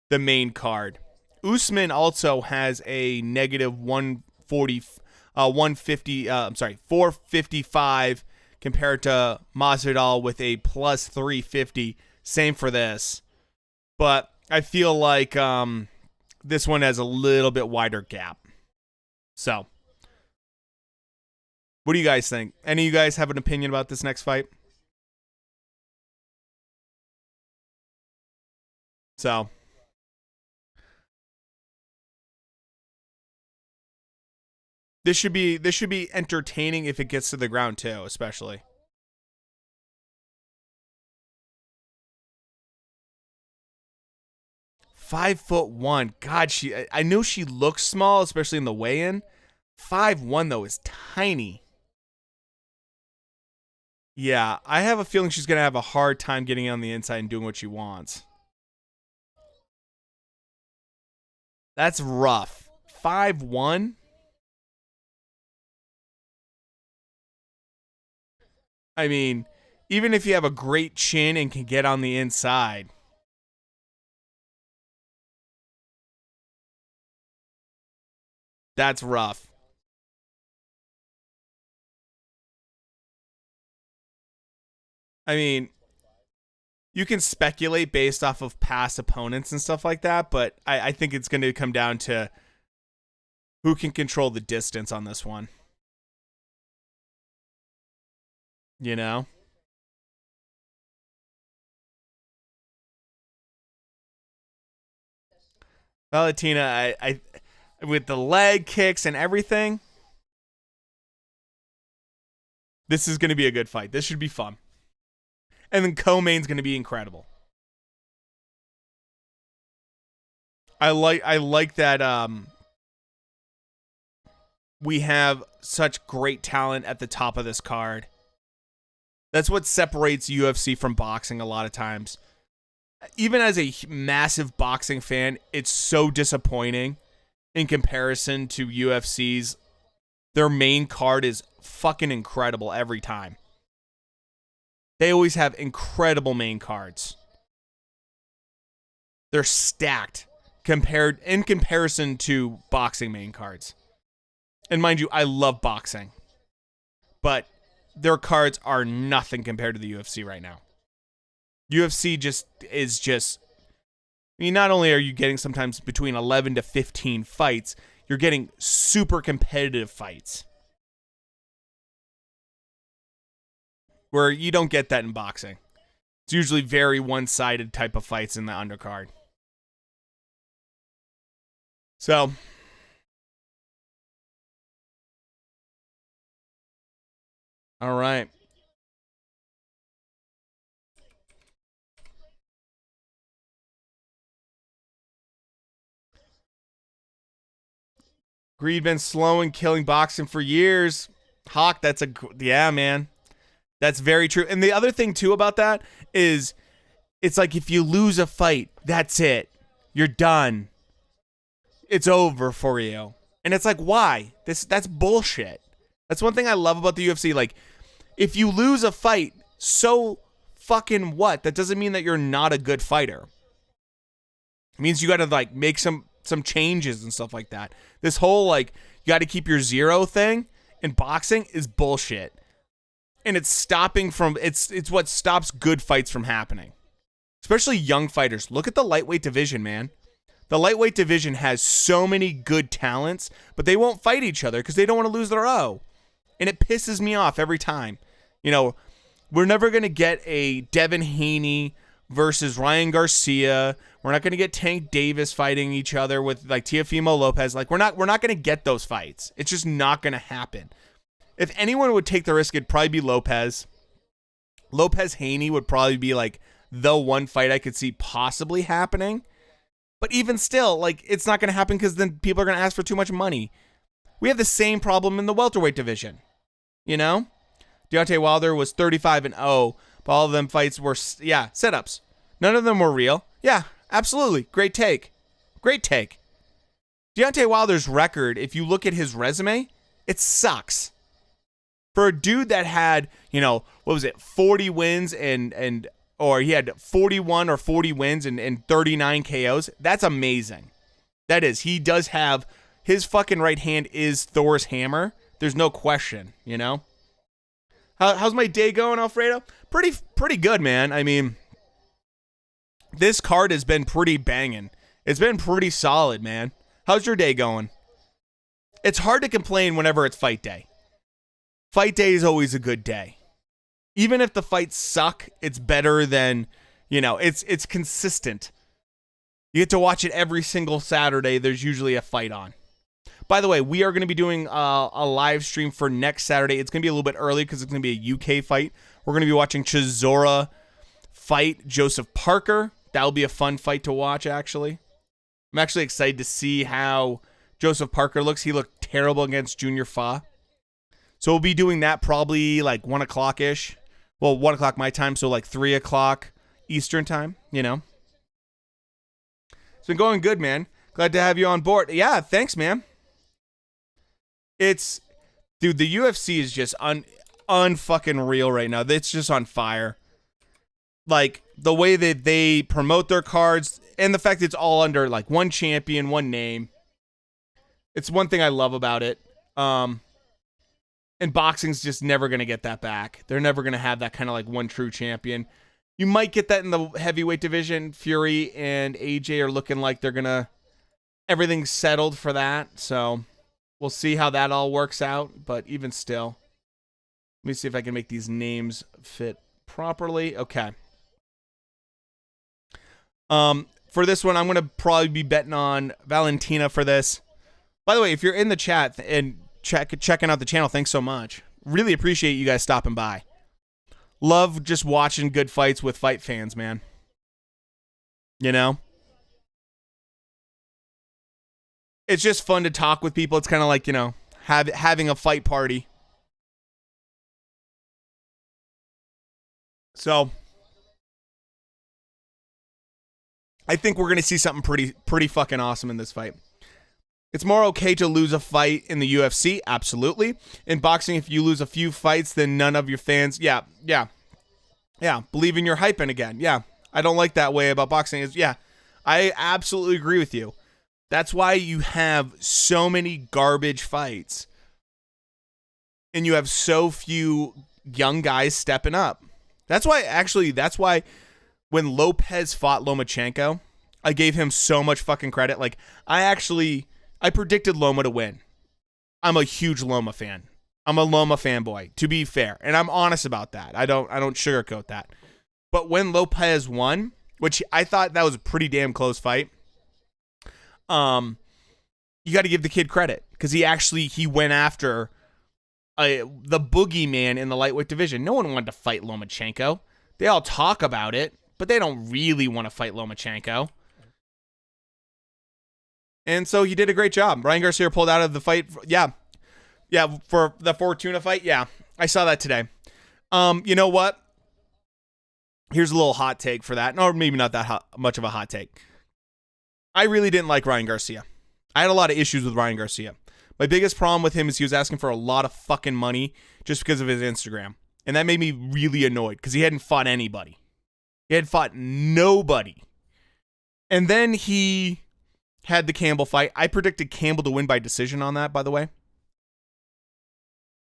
the main card. USMAN also has a negative 455 compared to MASVIDAL with a plus 350. Same for this. But I feel like this one has a little bit wider gap. So, what do you guys think? Any of you guys have an opinion about this next fight? So, this should be entertaining if it gets to the ground too, especially. .5'1". God, I knew she looked small, especially in the weigh-in. 5'1" though is tiny. Yeah, I have a feeling she's gonna have a hard time getting on the inside and doing what she wants. That's rough. 5'1". I mean, even if you have a great chin and can get on the inside. That's rough. I mean, you can speculate based off of past opponents and stuff like that, but I think it's going to come down to who can control the distance on this one. You know? Valentina, I with the leg kicks and everything, this is going to be a good fight. This should be fun. And then co-main's going to be incredible. I like that we have such great talent at the top of this card. That's what separates UFC from boxing a lot of times. Even as a massive boxing fan, it's so disappointing in comparison to UFC's. Their main card is fucking incredible every time. They always have incredible main cards. They're stacked in comparison to boxing main cards. And mind you, I love boxing. But their cards are nothing compared to the UFC right now. UFC is I mean, not only are you getting sometimes between 11 to 15 fights, you're getting super competitive fights. Where you don't get that in boxing. It's usually very one-sided type of fights in the undercard. So, all right. Greed been slow and killing boxing for years. Hawk, yeah, man. That's very true. And the other thing too about that is it's like if you lose a fight, that's it. You're done. It's over for you. And it's like, why? That's bullshit. That's one thing I love about the UFC. Like, if you lose a fight, so fucking what? That doesn't mean that you're not a good fighter. It means you got to like make some some changes and stuff like that. This whole, like, you got to keep your zero thing in boxing is bullshit. And it's what stops good fights from happening. Especially young fighters. Look at the lightweight division, man. The lightweight division has so many good talents, but they won't fight each other because they don't want to lose their O. And it pisses me off every time. You know, we're never going to get a Devin Haney versus Ryan Garcia. We're not going to get Tank Davis fighting each other with, like, Teofimo Lopez. Like, we're not going to get those fights. It's just not going to happen. If anyone would take the risk, it'd probably be Lopez. Lopez Haney would probably be, like, the one fight I could see possibly happening. But even still, like, it's not going to happen because then people are going to ask for too much money. We have the same problem in the welterweight division. You know? Deontay Wilder was 35-0, but all of them fights were, setups. None of them were real. Yeah, absolutely. Great take. Great take. Deontay Wilder's record, if you look at his resume, it sucks. For a dude that had, 40 wins or he had 41 or 40 wins and 39 KOs. That's amazing. That is. He does have, his fucking right hand is Thor's hammer. There's no question, you know? How's my day going, Alfredo? Pretty good, man. I mean, this card has been pretty banging. It's been pretty solid, man. How's your day going? It's hard to complain whenever it's fight day. Fight day is always a good day. Even if the fights suck, it's better than, it's consistent. You get to watch it every single Saturday. There's usually a fight on. By the way, we are going to be doing a live stream for next Saturday. It's going to be a little bit early because it's going to be a UK fight. We're going to be watching Chisora fight Joseph Parker. That'll be a fun fight to watch, actually. I'm actually excited to see how Joseph Parker looks. He looked terrible against Junior Fa. So we'll be doing that probably like 1 o'clock-ish. Well, 1 o'clock my time, so like 3 o'clock Eastern time, It's been going good, man. Glad to have you on board. Yeah, thanks, man. Dude, the UFC is just unfucking real right now. It's just on fire. Like, the way that they promote their cards and the fact that it's all under, like, one champion, one name. It's one thing I love about it. And boxing's just never going to get that back. They're never going to have that kind of, like, one true champion. You might get that in the heavyweight division. Fury and AJ are looking like they're going to... Everything's settled for that, so... We'll see how that all works out, but even still. Let me see if I can make these names fit properly. Okay. For this one, I'm going to probably be betting on Valentina for this. By the way, if you're in the chat and checking out the channel, thanks so much. Really appreciate you guys stopping by. Love just watching good fights with fight fans, man. It's just fun to talk with people. It's kind of like, having a fight party. So, I think we're going to see something pretty fucking awesome in this fight. It's more okay to lose a fight in the UFC, absolutely. In boxing, if you lose a few fights, then none of your fans, yeah, believe in your hyping again. Yeah, I don't like that way about boxing. I absolutely agree with you. That's why you have so many garbage fights. And you have so few young guys stepping up. That's why when Lopez fought Lomachenko, I gave him so much fucking credit. Like, I predicted Loma to win. I'm a huge Loma fan. I'm a Loma fanboy, to be fair. And I'm honest about that. I don't sugarcoat that. But when Lopez won, which I thought that was a pretty damn close fight, you got to give the kid credit because he went after the boogeyman in the lightweight division. No one wanted to fight Lomachenko. They all talk about it, but they don't really want to fight Lomachenko. And so he did a great job. Ryan Garcia pulled out of the fight. Yeah, for the Fortuna fight. Yeah, I saw that today. You know what? Here's a little hot take for that. Or maybe not that much of a hot take. I really didn't like Ryan Garcia. I had a lot of issues with Ryan Garcia. My biggest problem with him is he was asking for a lot of fucking money just because of his Instagram. And that made me really annoyed because he hadn't fought anybody. He had fought nobody. And then he had the Campbell fight. I predicted Campbell to win by decision on that, by the way.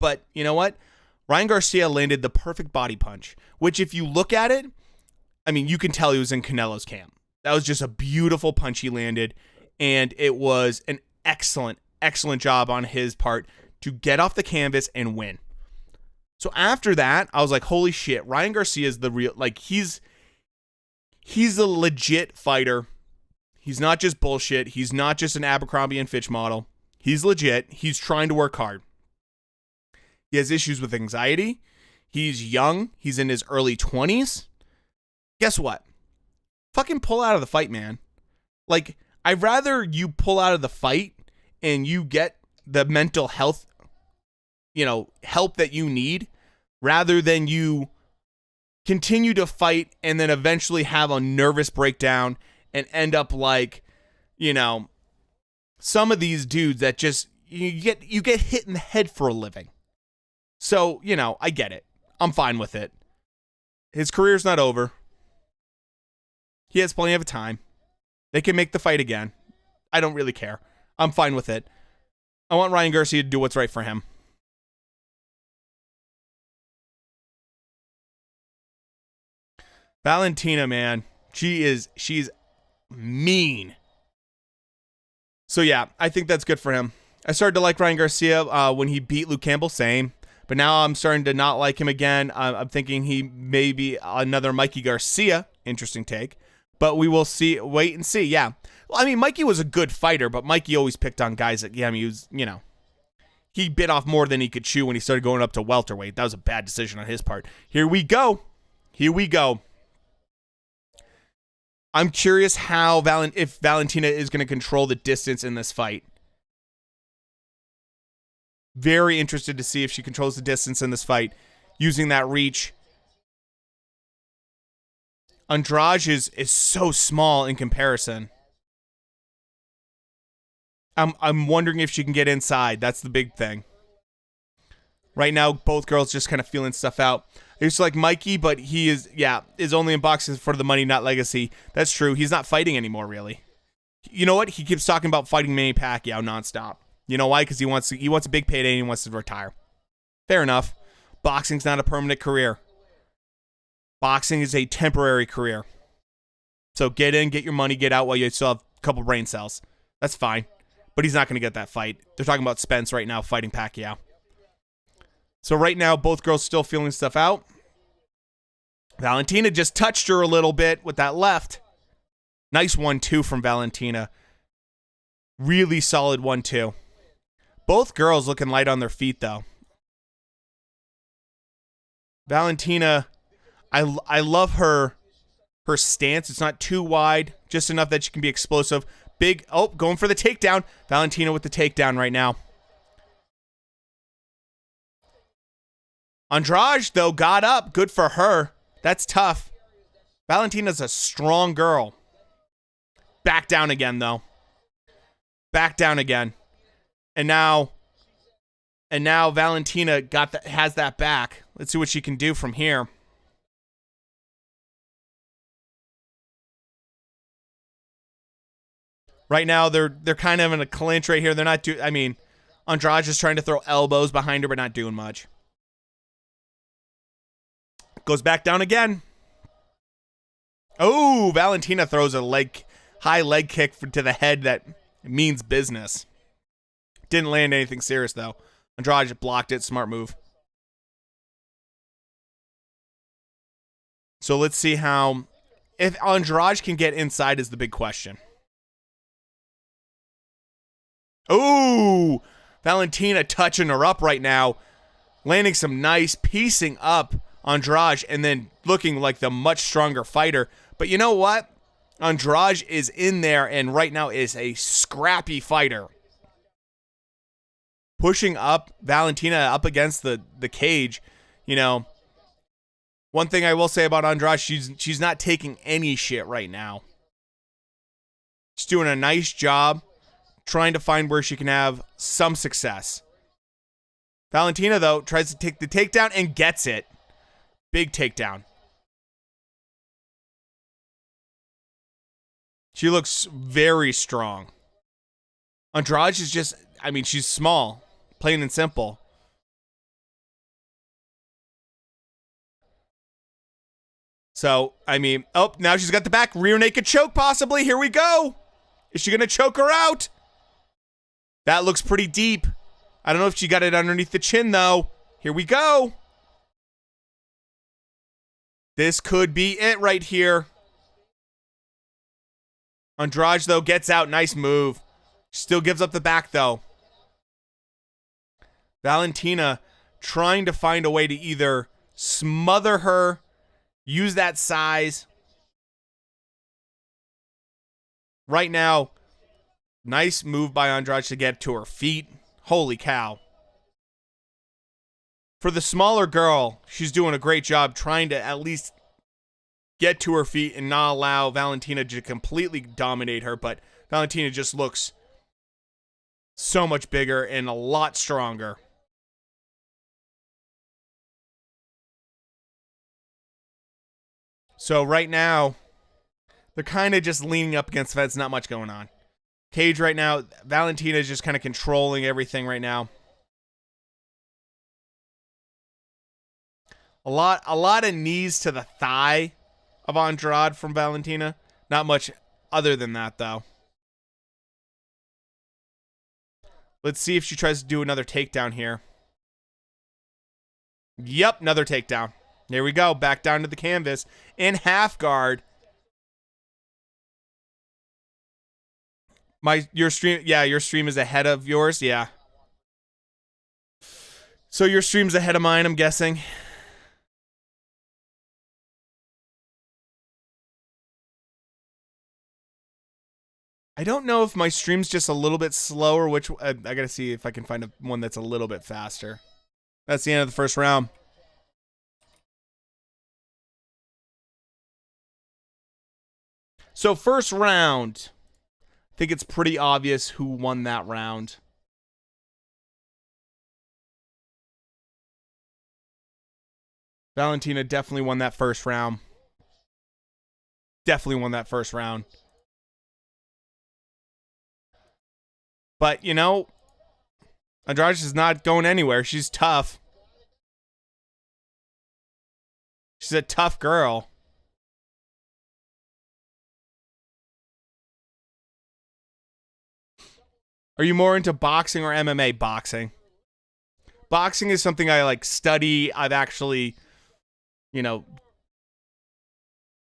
But you know what? Ryan Garcia landed the perfect body punch, which if you look at it, I mean, you can tell he was in Canelo's camp. That was just a beautiful punch he landed, and it was an excellent, excellent job on his part to get off the canvas and win. So after that, I was like, holy shit, Ryan Garcia is the real, like, he's a legit fighter. He's not just bullshit. He's not just an Abercrombie and Fitch model. He's legit. He's trying to work hard. He has issues with anxiety. He's young. He's in his early 20s. Guess what? Fucking pull out of the fight, man. Like, I'd rather you pull out of the fight and you get the mental health, help that you need, rather than you continue to fight and then eventually have a nervous breakdown and end up like, some of these dudes that just, you get hit in the head for a living. So, I get it. I'm fine with it. His career's not over. He has plenty of time. They can make the fight again. I don't really care. I'm fine with it. I want Ryan Garcia to do what's right for him. Valentina, man. She's mean. So yeah, I think that's good for him. I started to like Ryan Garcia when he beat Luke Campbell, same. But now I'm starting to not like him again. I'm thinking he may be another Mikey Garcia. Interesting take. But we will see. Wait and see. Yeah. Well, I mean, Mikey was a good fighter, but Mikey always picked on guys that, he was, he bit off more than he could chew when he started going up to welterweight. That was a bad decision on his part. Here we go. I'm curious if Valentina is going to control the distance in this fight. Very interested to see if she controls the distance in this fight using that reach. Andrade is so small in comparison. I'm wondering if she can get inside. That's the big thing. Right now, both girls just kind of feeling stuff out. I used to like Mikey, but he is only in boxing for the money, not legacy. That's true. He's not fighting anymore, really. You know what? He keeps talking about fighting Manny Pacquiao nonstop. You know why? Because he wants a big payday and he wants to retire. Fair enough. Boxing's not a permanent career. Boxing is a temporary career. So get in, get your money, get out while you still have a couple brain cells. That's fine. But he's not going to get that fight. They're talking about Spence right now fighting Pacquiao. So right now, both girls still feeling stuff out. Valentina just touched her a little bit with that left. Nice 1-2 from Valentina. Really solid 1-2. Both girls looking light on their feet, though. Valentina, I love her stance. It's not too wide, just enough that she can be explosive. Big, going for the takedown. Valentina with the takedown right now. Andrade, though, got up. Good for her. That's tough. Valentina's a strong girl. Back down again, though. Back down again. And now Valentina has that back. Let's see what she can do from here. Right now, they're kind of in a clinch right here. They're not Andrade is trying to throw elbows behind her, but not doing much. Goes back down again. Oh, Valentina throws a high leg kick to the head that means business. Didn't land anything serious, though. Andrade blocked it. Smart move. So let's see if Andrade can get inside is the big question. Oh, Valentina touching her up right now. Landing some nice piecing up Andrade and then looking like the much stronger fighter. But you know what? Andrade is in there and right now is a scrappy fighter. Pushing up Valentina up against the cage. One thing I will say about Andrade, she's not taking any shit right now. She's doing a nice job trying to find where she can have some success. Valentina, though, tries to take the takedown and gets it. Big takedown. She looks very strong. Andrade is just, I mean, she's small, plain and simple. So, I mean, oh, now she's got the back. Rear naked choke, possibly. Here we go. Is she going to choke her out? That looks pretty deep. I don't know if she got it underneath the chin, though. Here we go. This could be it right here. Andrade, though, gets out. Nice move. Still gives up the back, though. Valentina trying to find a way to either smother her, use that size. Right now, nice move by Andrade to get to her feet. Holy cow. For the smaller girl, she's doing a great job trying to at least get to her feet and not allow Valentina to completely dominate her. But Valentina just looks so much bigger and a lot stronger. So right now, they're kind of just leaning up against the fence. Not much going on. Cage right now, Valentina is just kind of controlling everything right now. A lot of knees to the thigh of Andrade from Valentina. Not much other than that, though. Let's see if she tries to do another takedown here. Yep, another takedown. There we go. Back down to the canvas. In half guard. Your stream is ahead of yours. Yeah. So your stream's ahead of mine, I'm guessing. I don't know if my stream's just a little bit slower, which I gotta see if I can find one that's a little bit faster. That's the end of the first round. So first round, I think it's pretty obvious who won that round. Valentina definitely won that first round. Definitely won that first round. But, you know, Andrade is not going anywhere. She's tough. She's a tough girl. Are you more into boxing or MMA? Boxing. Boxing is something I like study. I've actually, you know,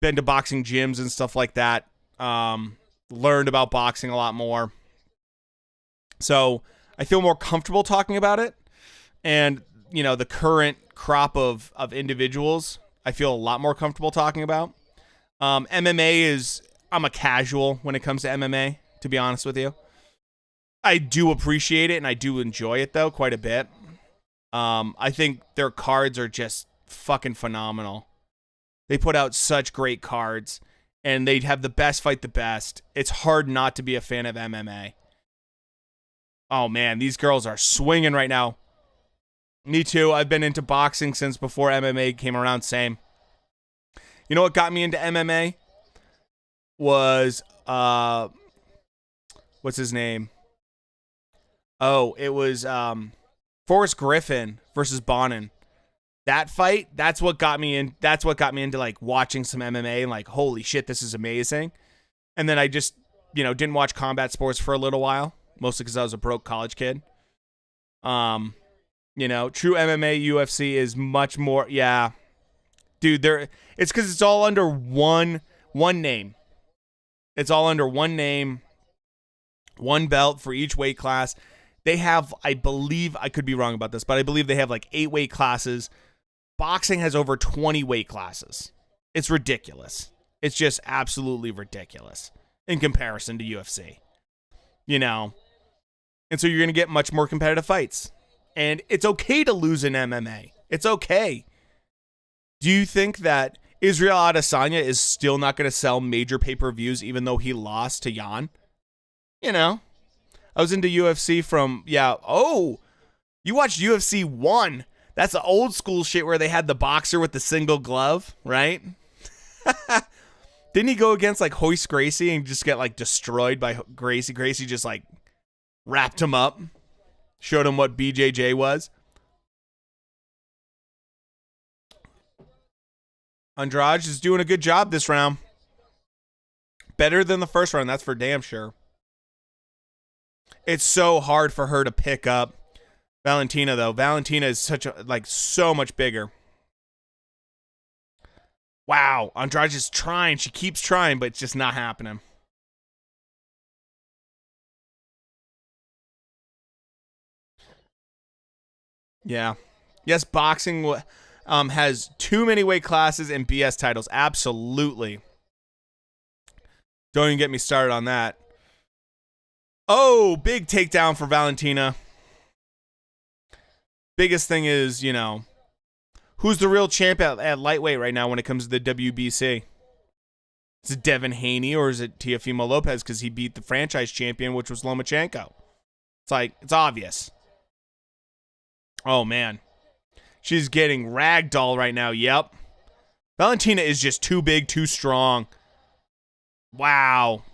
been to boxing gyms and stuff like that. Learned about boxing a lot more. So I feel more comfortable talking about it. And, you know, the current crop of individuals, I feel a lot more comfortable talking about. MMA is, I'm a casual when it comes to MMA, to be honest with you. I do appreciate it and I do enjoy it, though, quite a bit. I think their cards are just fucking phenomenal. They put out such great cards and they have the best fight the best. It's hard not to be a fan of MMA. Oh, man, these girls are swinging right now. Me too. I've been into boxing since before MMA came around. Same. You know what got me into MMA? Was, what's his name? Oh, it was Forrest Griffin versus Bonin. That fight, that's what got me in. That's what got me into like watching some MMA and like, holy shit, this is amazing. And then I just, you know, didn't watch combat sports for a little while, mostly because I was a broke college kid. You know, true MMA UFC is much more. Yeah, dude, it's because it's all under one name. It's all under one name, one belt for each weight class. They have, I believe, I could be wrong about this, but I believe they have like 8 weight classes. Boxing has over 20 weight classes. It's ridiculous. It's just absolutely ridiculous in comparison to UFC. You know? And so you're going to get much more competitive fights. And it's okay to lose in MMA. It's okay. Do you think that Israel Adesanya is still not going to sell major pay-per-views even though he lost to Jan? You know? I was into UFC from, oh, you watched UFC 1. That's the old school shit where they had the boxer with the single glove, right? Didn't he go against like Hoist Gracie and just get like destroyed by Gracie? Gracie just like Wrapped him up. Showed him what BJJ was. Andrade is doing a good job this round. Better than the first round, that's for damn sure. It's so hard for her to pick up Valentina, though. Valentina is so much bigger. Wow, Andrade is trying. She keeps trying, but it's just not happening. Yeah. Yes, boxing has too many weight classes and BS titles. Absolutely. Don't even get me started on that. Oh, big takedown for Valentina. Biggest thing is, who's the real champ at lightweight right now when it comes to the WBC? Is it Devin Haney or is it Teofimo Lopez because he beat the franchise champion, which was Lomachenko? It's obvious. Oh, man. She's getting ragdoll right now. Yep. Valentina is just too big, too strong. Wow.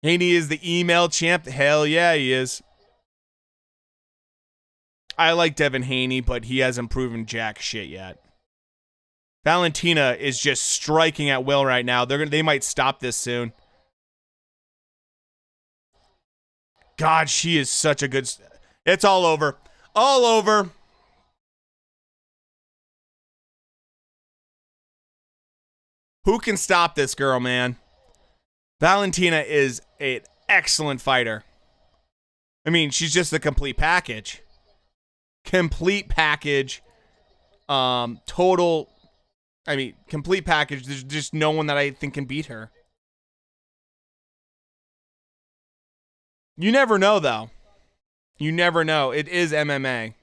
Haney is the email champ. Hell yeah, he is. I like Devin Haney, but he hasn't proven jack shit yet. Valentina is just striking at will right now. They might stop this soon. God, she is such a good... It's all over. All over. Who can stop this girl, man? Valentina is an excellent fighter. I mean, she's just a complete package. Complete package. Complete package. There's just no one that I think can beat her. You never know, though. You never know. It is MMA.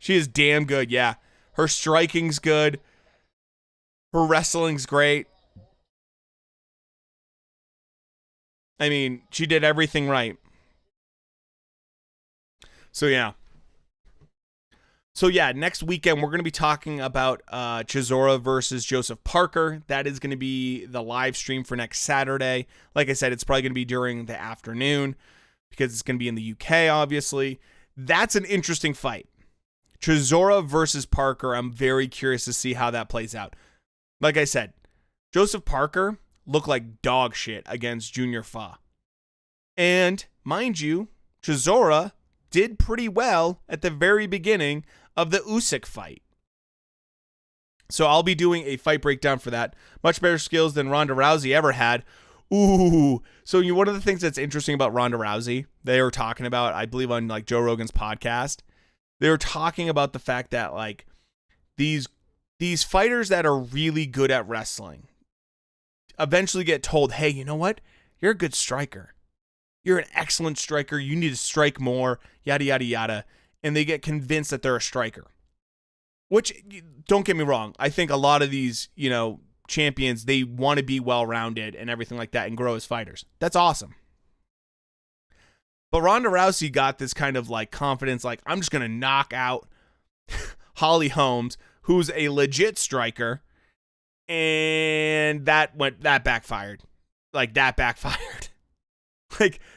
She is damn good, yeah. Her striking's good. Her wrestling's great. I mean, she did everything right. So, yeah. Next weekend, we're going to be talking about Chisora versus Joseph Parker. That is going to be the live stream for next Saturday. Like I said, it's probably going to be during the afternoon because it's going to be in the UK, obviously. That's an interesting fight. Chisora versus Parker, I'm very curious to see how that plays out. Like I said, Joseph Parker looked like dog shit against Junior Fa. And, mind you, Chisora did pretty well at the very beginning of the Usyk fight. So I'll be doing a fight breakdown for that. Much better skills than Ronda Rousey ever had. Ooh. So one of the things that's interesting about Ronda Rousey, they were talking about, I believe on Joe Rogan's podcast, they were talking about the fact that these fighters that are really good at wrestling eventually get told, hey, you know what? You're a good striker. You're an excellent striker. You need to strike more, yada, yada, yada. And they get convinced that they're a striker. Which, don't get me wrong, I think a lot of these, champions, they want to be well-rounded and everything like that and grow as fighters. That's awesome. But Ronda Rousey got this kind of confidence, I'm just going to knock out Holly Holmes, who's a legit striker, and that backfired. That backfired.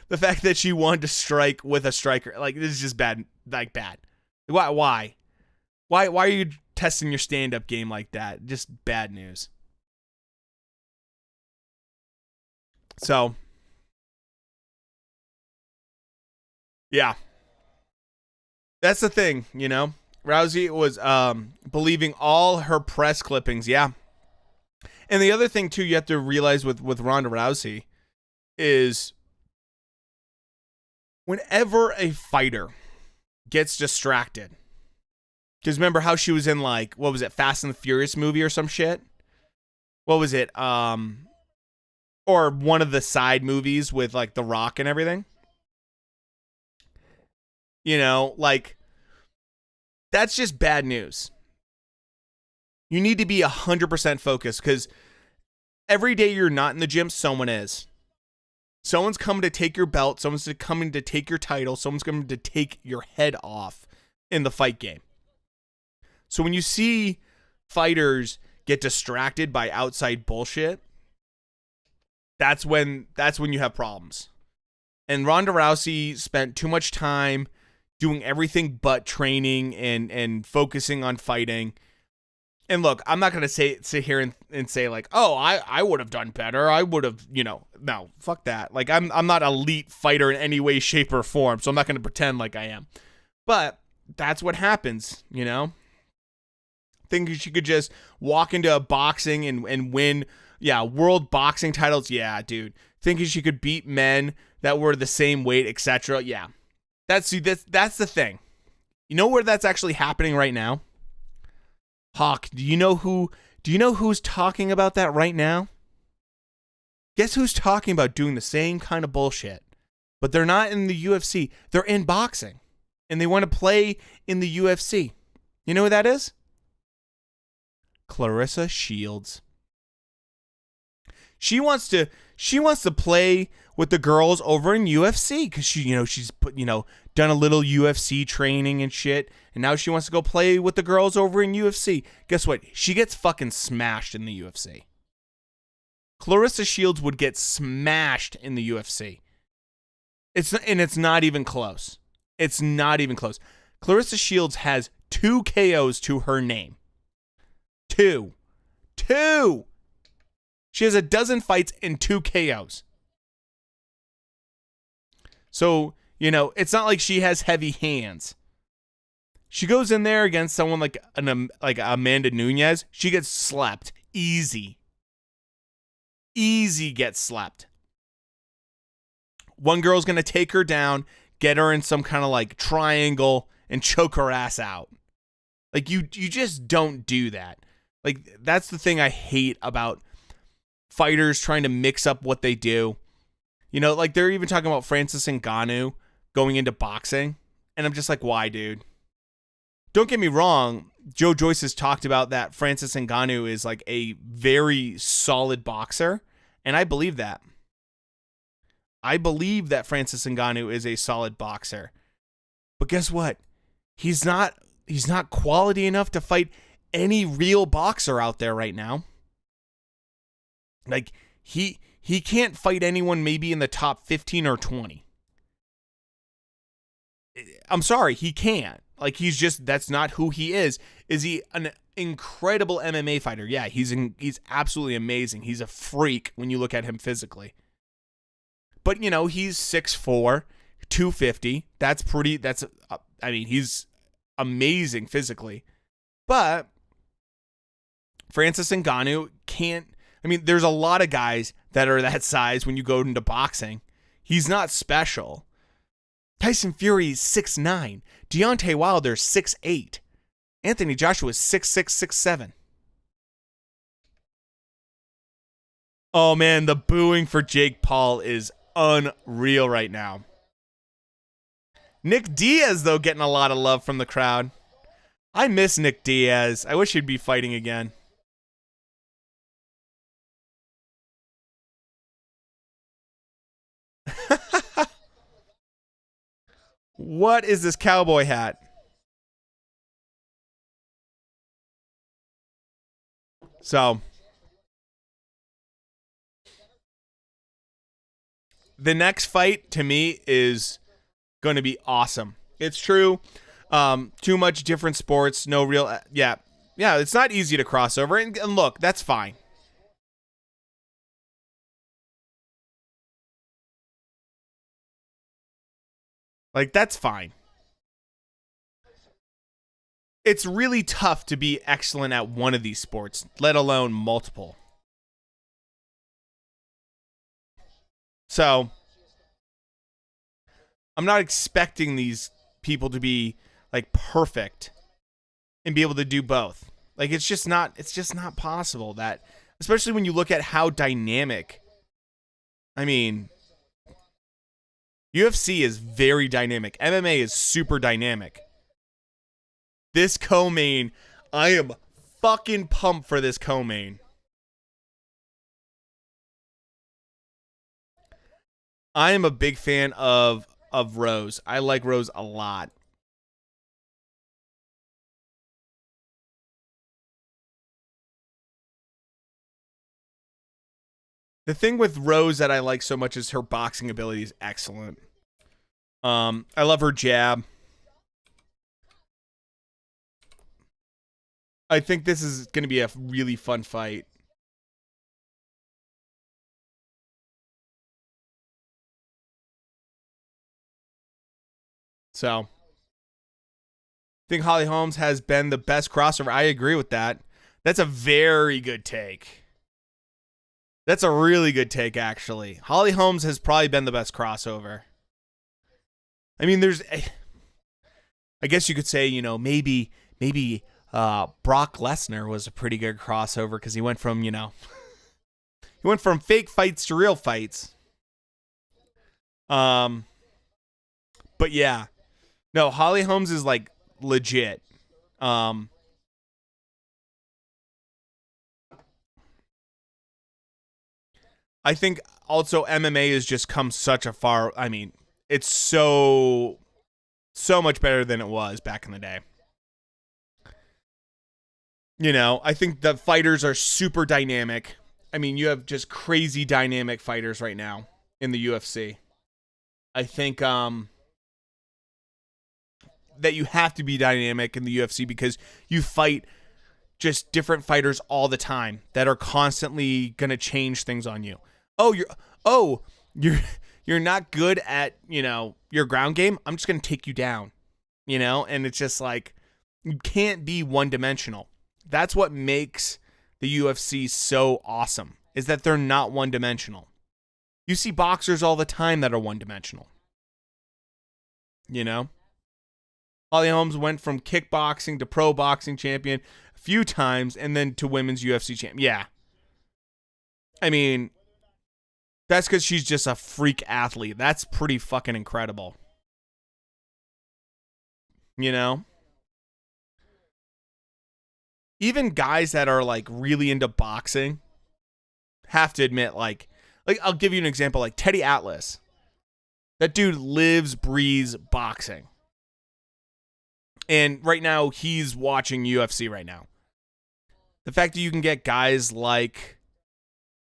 The fact that she wanted to strike with a striker, this is just bad, bad. Why? Why are you testing your stand-up game like that? Just bad news. So, yeah. That's the thing, Rousey was believing all her press clippings, yeah. And the other thing, too, you have to realize with Ronda Rousey is whenever a fighter gets distracted, because remember how she was in what was it, Fast and the Furious movie or some shit? What was it? Or one of the side movies with The Rock and everything. That's just bad news. You need to be 100% focused because every day you're not in the gym, someone is. Someone's coming to take your belt. Someone's coming to take your title. Someone's coming to take your head off in the fight game. So when you see fighters get distracted by outside bullshit, that's when you have problems. And Ronda Rousey spent too much time doing everything but training and focusing on fighting. And look, I'm not going to sit here and say like, oh, I would have done better. I would have, no, fuck that. Like, I'm not an elite fighter in any way, shape, or form, so I'm not going to pretend like I am. But that's what happens, Think she could just walk into boxing and win, world boxing titles? Yeah, dude. Thinking she could beat men that were the same weight, etc. Yeah. That's the thing. You know where that's actually happening right now? Hawk, do you know who's talking about that right now? Guess who's talking about doing the same kind of bullshit? But they're not in the UFC. They're in boxing. And they want to play in the UFC. You know who that is? Clarissa Shields. She wants to play with the girls over in UFC because she's done a little UFC training and shit, and now she wants to go play with the girls over in UFC. Guess what? She gets fucking smashed in the UFC. Clarissa Shields would get smashed in the UFC. It's not even close. It's not even close. Clarissa Shields has 2 KOs to her name. 2. She has a dozen fights and 2 KOs. So, it's not like she has heavy hands. She goes in there against someone like Amanda Nunes. She gets slapped. Easy gets slapped. One girl's going to take her down, get her in some kind of like triangle, and choke her ass out. Like, you just don't do that. Like, that's the thing I hate about fighters trying to mix up what they do. Like they're even talking about Francis Ngannou going into boxing. And I'm just like, why, dude? Don't get me wrong. Joe Joyce has talked about that Francis Ngannou is like a very solid boxer. And I believe that. I believe that Francis Ngannou is a solid boxer. But guess what? He's not quality enough to fight any real boxer out there right now. Like, he can't fight anyone maybe in the top 15 or 20. I'm sorry, he can't. Like, that's not who he is. Is he an incredible MMA fighter? Yeah, he's absolutely amazing. He's a freak when you look at him physically. But, he's 6'4", 250. He's amazing physically. But Francis Ngannou can't. There's a lot of guys that are that size when you go into boxing. He's not special. Tyson Fury is 6'9". Deontay Wilder's 6'8". Anthony Joshua is 6'6", 6'7". Oh, man, the booing for Jake Paul is unreal right now. Nick Diaz, though, getting a lot of love from the crowd. I miss Nick Diaz. I wish he'd be fighting again. What is this cowboy hat? So, the next fight to me is going to be awesome. It's true. Too much different sports. No real. Yeah. It's not easy to cross over. And look, that's fine. Like, that's fine. It's really tough to be excellent at one of these sports, let alone multiple. So, I'm not expecting these people to be like perfect and be able to do both. Like, it's just not possible. That, especially when you look at how dynamic. UFC is very dynamic. MMA is super dynamic. This co-main, I am fucking pumped for this co-main. I am a big fan of Rose. I like Rose a lot. The thing with Rose that I like so much is her boxing ability is excellent. I love her jab. I think this is going to be a really fun fight. So, I think Holly Holmes has been the best crossover. I agree with that. That's a very good take. That's a really good take, actually. Holly Holmes has probably been the best crossover. I mean, I guess you could say, maybe Brock Lesnar was a pretty good crossover because he went from, he went from fake fights to real fights. But yeah. No, Holly Holmes is like legit. I think also MMA has just come such a far, it's so much better than it was back in the day. I think the fighters are super dynamic. I mean, you have just crazy dynamic fighters right now in the UFC. I think that you have to be dynamic in the UFC because you fight just different fighters all the time that are constantly going to change things on you. You're not good at, your ground game. I'm just going to take you down, and it's just like, you can't be one-dimensional. That's what makes the UFC so awesome, is that they're not one-dimensional. You see boxers all the time that are one-dimensional. Holly Holmes went from kickboxing to pro boxing champion a few times and then to women's UFC champion. Yeah. I mean, that's because she's just a freak athlete. That's pretty fucking incredible. Even guys that are like really into boxing have to admit, like I'll give you an example, like Teddy Atlas. That dude lives, breathes boxing. And right now he's watching UFC right now. The fact that you can get guys like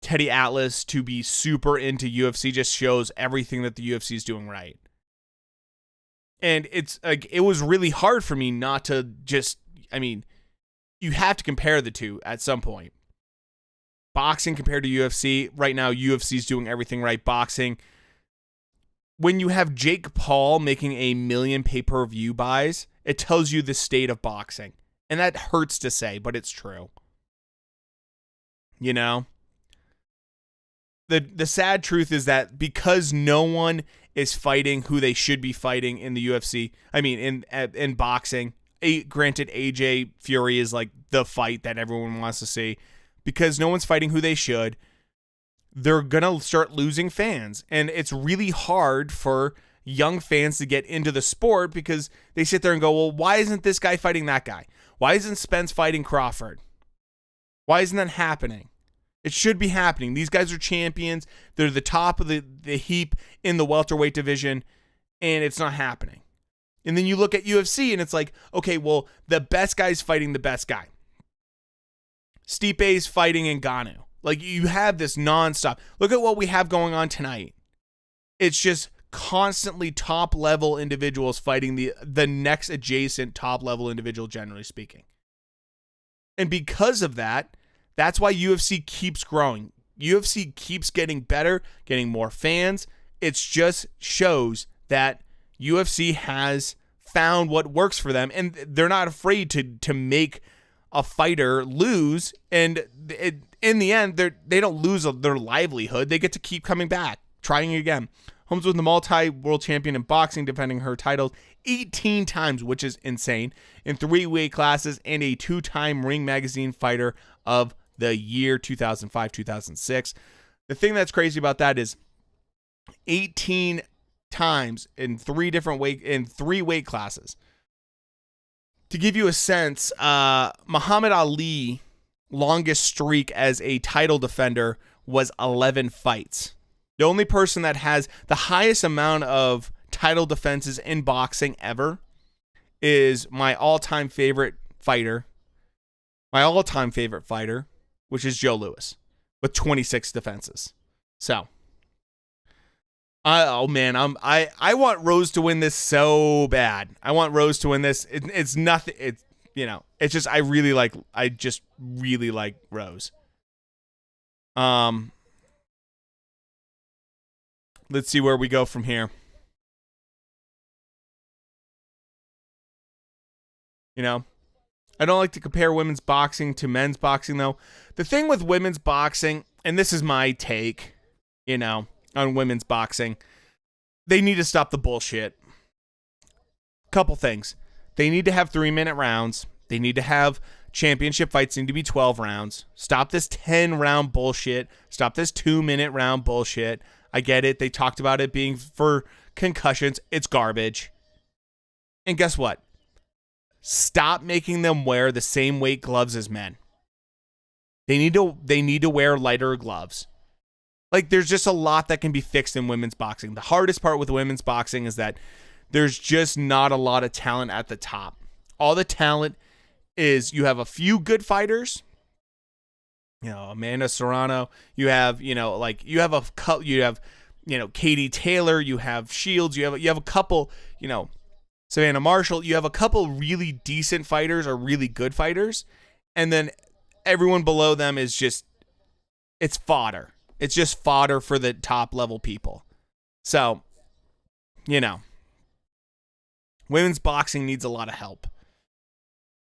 Teddy Atlas to be super into UFC just shows everything that the UFC is doing right. And it's like, it was really hard for me not to just, you have to compare the two at some point. Boxing compared to UFC, right now UFC's doing everything right. Boxing, when you have Jake Paul making 1 million pay-per-view buys, it tells you the state of boxing. And that hurts to say, but it's true. The sad truth is that because no one is fighting who they should be fighting in the UFC, in boxing, granted AJ Fury is like the fight that everyone wants to see, because no one's fighting who they should, they're going to start losing fans. And it's really hard for young fans to get into the sport because they sit there and go, well, why isn't this guy fighting that guy? Why isn't Spence fighting Crawford? Why isn't that happening? It should be happening. These guys are champions. They're the top of the heap in the welterweight division, and it's not happening. And then you look at UFC, and it's like, okay, well, the best guy's fighting the best guy. Stipe's fighting Ngannou. Like, you have this nonstop. Look at what we have going on tonight. It's just constantly top-level individuals fighting the next adjacent top-level individual, generally speaking. And because of that, that's why UFC keeps growing. UFC keeps getting better, getting more fans. It just shows that UFC has found what works for them, and they're not afraid to make a fighter lose. And in the end, they don't lose their livelihood. They get to keep coming back, trying again. Holmes was the multi-world champion in boxing, defending her title 18 times, which is insane, in 3 weight classes, and a 2-time Ring Magazine Fighter of the Year 2005-2006. The thing that's crazy about that is 18 times in 3 weight classes. To give you a sense, Muhammad Ali longest streak as a title defender was 11 fights. The only person that has the highest amount of title defenses in boxing ever is my all-time favorite fighter, which is Joe Louis, with 26 defenses. So, oh man, I want Rose to win this so bad. I want Rose to win this. It's nothing. It's it's just I just really like Rose. Let's see where we go from here. I don't like to compare women's boxing to men's boxing, though. The thing with women's boxing, and this is my take, on women's boxing, they need to stop the bullshit. Couple things. They need to have 3-minute rounds. They need to have championship fights need to be 12 rounds. Stop this 10-round bullshit. Stop this 2-minute round bullshit. I get it. They talked about it being for concussions. It's garbage. And guess what? Stop making them wear the same weight gloves as men. They need to wear lighter gloves. Like, there's just a lot that can be fixed in women's boxing. The hardest part with women's boxing is that there's just not a lot of talent at the top. All the talent is you have a few good fighters. Amanda Serrano. You have, Katie Taylor. You have Shields. You have a couple, Savannah Marshall. You have a couple really decent fighters or really good fighters. And then everyone below them is just, it's fodder. It's just fodder for the top level people. So, women's boxing needs a lot of help.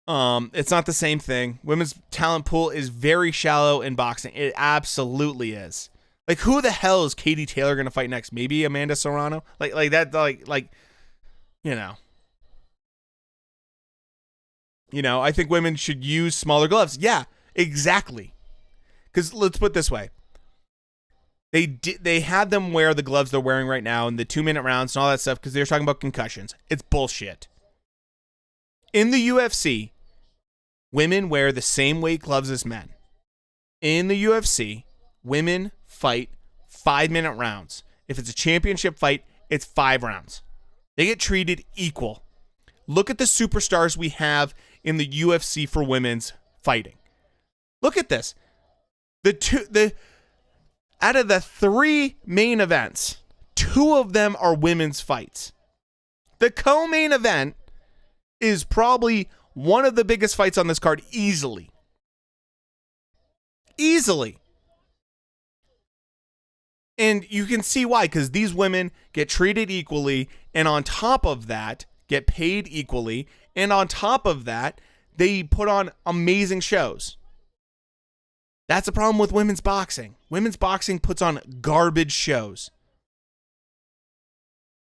It's not the same thing. Women's talent pool is very shallow in boxing. It absolutely is. Like, who the hell is Katie Taylor going to fight next? Maybe Amanda Serrano? Like that, I think women should use smaller gloves. Yeah, exactly. Because let's put it this way. They had them wear the gloves they're wearing right now in the 2-minute rounds and all that stuff because they were talking about concussions. It's bullshit. In the UFC, women wear the same weight gloves as men. In the UFC, women fight 5-minute rounds. If it's a championship fight, it's 5 rounds. They get treated equal. Look at the superstars we have in the UFC for women's fighting. Look at this. Out of the 3 main events, 2 of them are women's fights. The co-main event is probably one of the biggest fights on this card easily. Easily. And you can see why, because these women get treated equally, and on top of that, get paid equally, and on top of that, they put on amazing shows. That's the problem with women's boxing. Women's boxing puts on garbage shows.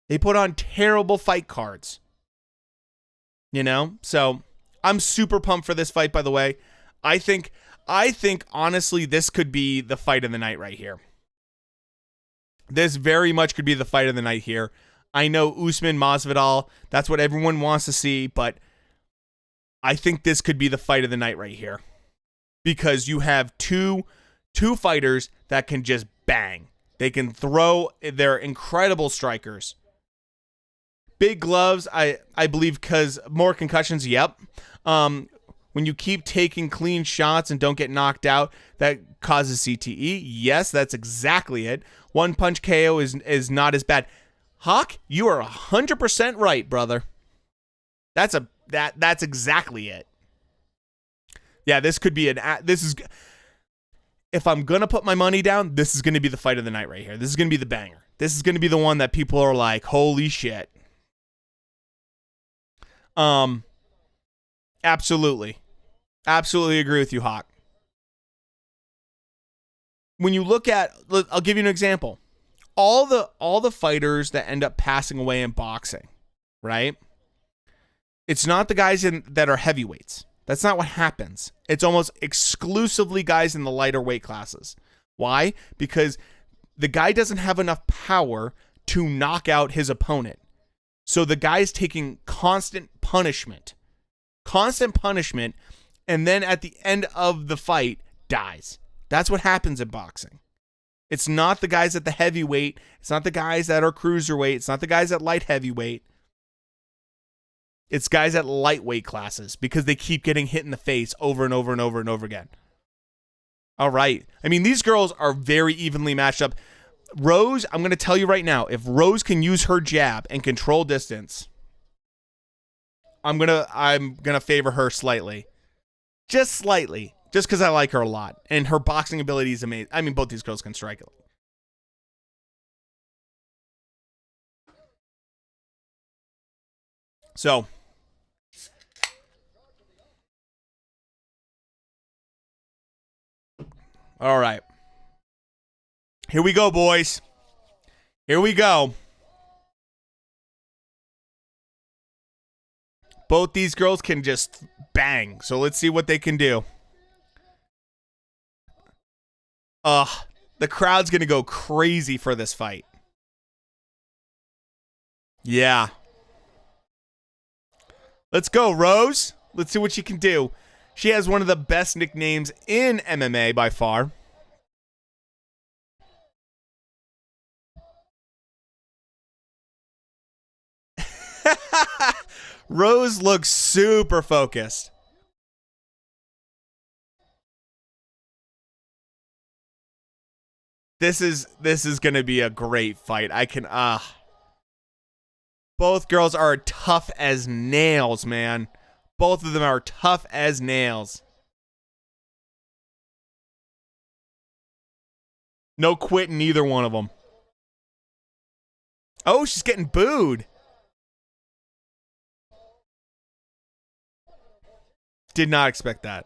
They put on terrible fight cards. So I'm super pumped for this fight, by the way. I think honestly, this could be the fight of the night right here. This very much could be the fight of the night here. I know USMAN, MASVIDAL, that's what everyone wants to see, but I think this could be the fight of the night right here. Because you have two fighters that can just bang. They can throw. They're incredible strikers. Big gloves, I believe, because more concussions, yep. When you keep taking clean shots and don't get knocked out, that causes CTE. Yes, that's exactly it. One punch KO is not as bad. Hawk, you are 100% right, brother. That's exactly it. Yeah, this could be if I'm going to put my money down, this is going to be the fight of the night right here. This is going to be the banger. This is going to be the one that people are like, holy shit. Absolutely. Absolutely agree with you, Hawk. When you look at, I'll give you an example. All the fighters that end up passing away in boxing, right? It's not the guys that are heavyweights. That's not what happens. It's almost exclusively guys in the lighter weight classes. Why? Because the guy doesn't have enough power to knock out his opponent. So the guy's taking constant punishment, and then at the end of the fight, dies. That's what happens in boxing. It's not the guys at the heavyweight. It's not the guys that are cruiserweight. It's not the guys at light heavyweight. It's guys at lightweight classes because they keep getting hit in the face over and over and over and over again. All right. I mean, these girls are very evenly matched up. Rose, I'm going to tell you right now, if Rose can use her jab and control distance, I'm gonna favor her slightly. Just slightly. Just because I like her a lot. And her boxing ability is amazing. I mean, both these girls can strike it. So, all right. Here we go, boys. Here we go. Both these girls can just bang. So let's see what they can do. The crowd's going to go crazy for this fight. Yeah. Let's go, Rose. Let's see what she can do. She has one of the best nicknames in MMA by far. Rose looks super focused. This is going to be a great fight. I can both girls are tough as nails, man. Both of them are tough as nails. No quitting either one of them. Oh, she's getting booed. Did not expect that.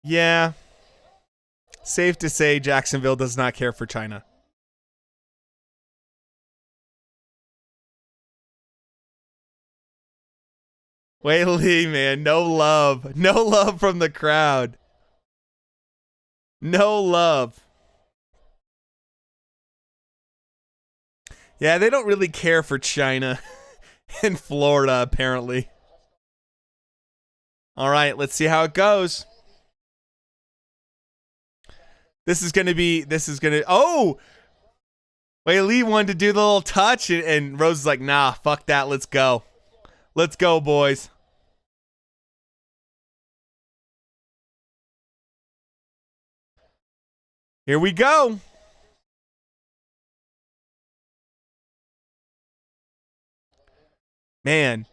Yeah. Safe to say Jacksonville does not care for China. Wei Li, man, no love. No love from the crowd. No love. Yeah, they don't really care for China in Florida, apparently. All right, let's see how it goes. This is going to, oh! Wei Li wanted to do the little touch, and Rose is like, nah, fuck that, let's go. Let's go, boys. Here we go. Man,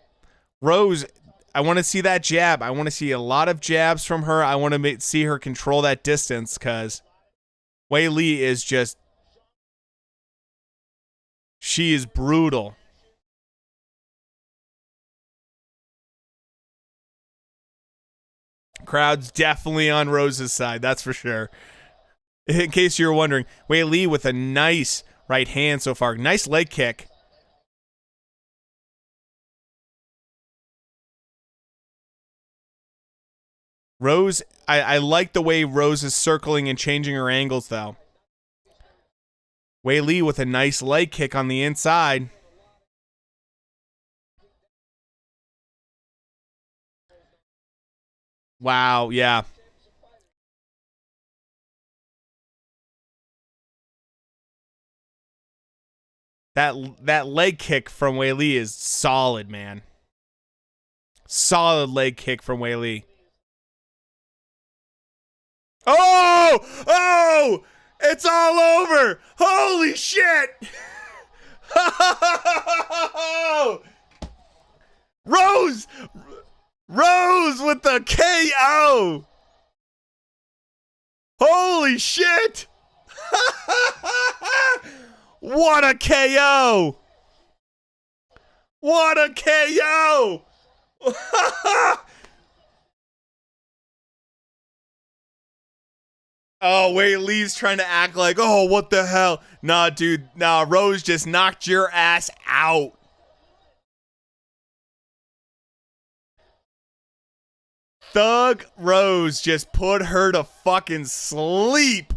Rose, I want to see that jab. I want to see a lot of jabs from her. I want to see her control that distance because Wei Li is just, she is brutal. Crowd's definitely on Rose's side, that's for sure. In case you're wondering, Wei Li with a nice right hand so far. Nice leg kick. Rose, I like the way Rose is circling and changing her angles, though. Wei Li with a nice leg kick on the inside. Wow, yeah. That leg kick from Wei Li is solid, man. Solid leg kick from Wei Li. Oh! Oh! It's all over! Holy shit! Rose! Rose with the KO! Holy shit! What a KO! What a KO! Oh, wait, Lee's trying to act like, oh, what the hell? Nah, dude, nah, Rose just knocked your ass out. Thug Rose just put her to fucking sleep.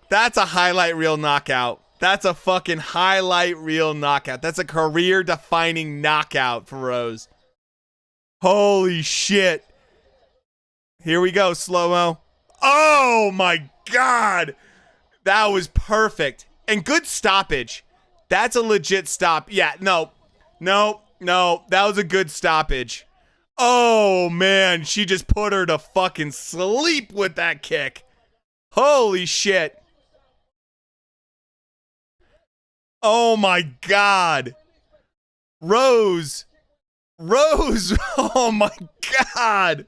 That's a highlight reel knockout. That's a fucking highlight reel knockout. That's a career-defining knockout for Rose. Holy shit. Here we go, slow-mo. Oh, my God. That was perfect. And good stoppage. That's a legit stop. Yeah, no. That was a good stoppage. Oh, man. She just put her to fucking sleep with that kick. Holy shit. Oh, my God. Rose. Oh, my God.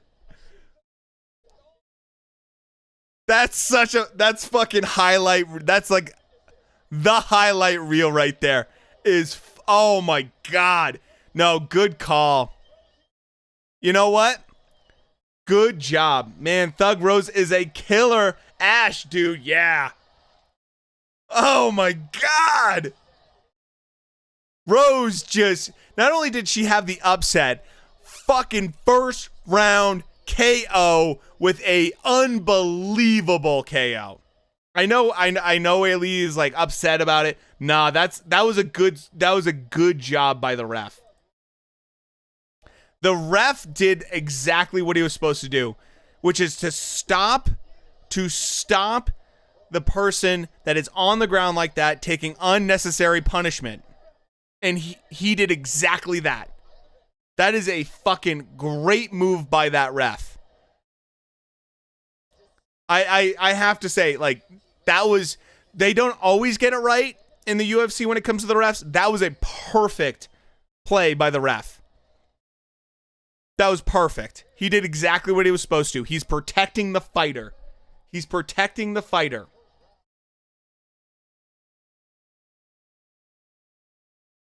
That's fucking highlight. That's like the highlight reel right there. Oh, my God. No, good call. You know what? Good job. Man, Thug Rose is a killer. Ash, dude, yeah. Oh, my God. Rose just, not only did she have the upset, fucking first round KO with a unbelievable KO. I know Ali is like upset about it. Nah, that was a good job by the ref. The ref did exactly what he was supposed to do, which is to stop the person that is on the ground like that taking unnecessary punishment. And he did exactly that. That is a fucking great move by that ref. I have to say, like, that was, they don't always get it right in the UFC when it comes to the refs. That was a perfect play by the ref. That was perfect. He did exactly what he was supposed to. He's protecting the fighter.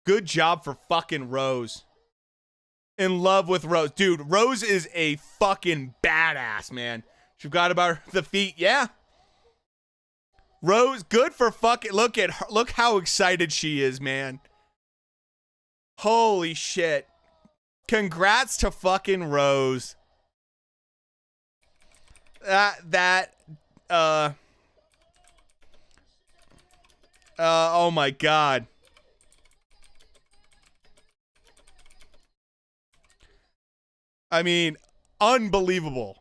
Good job for fucking Rose. In love with Rose. Dude, Rose is a fucking badass, man. She forgot about the feet. Yeah. Rose, good for fucking, look at her. Look how excited she is, man. Holy shit. Congrats to fucking Rose. Oh my God. I mean, unbelievable.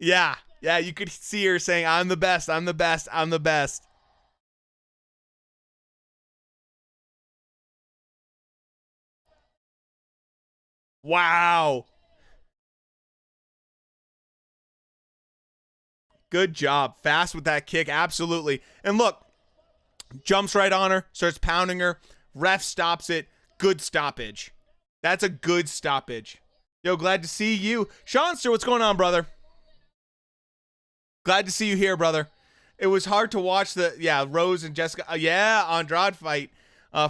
Yeah, you could see her saying, I'm the best. Wow. Good job. Fast with that kick, absolutely. And look, jumps right on her, starts pounding her. Ref stops it. Good stoppage. That's a good stoppage. Yo, glad to see you. Seanster, what's going on, brother? Glad to see you here, brother. It was hard to watch the, Rose and Jessica, Andrade fight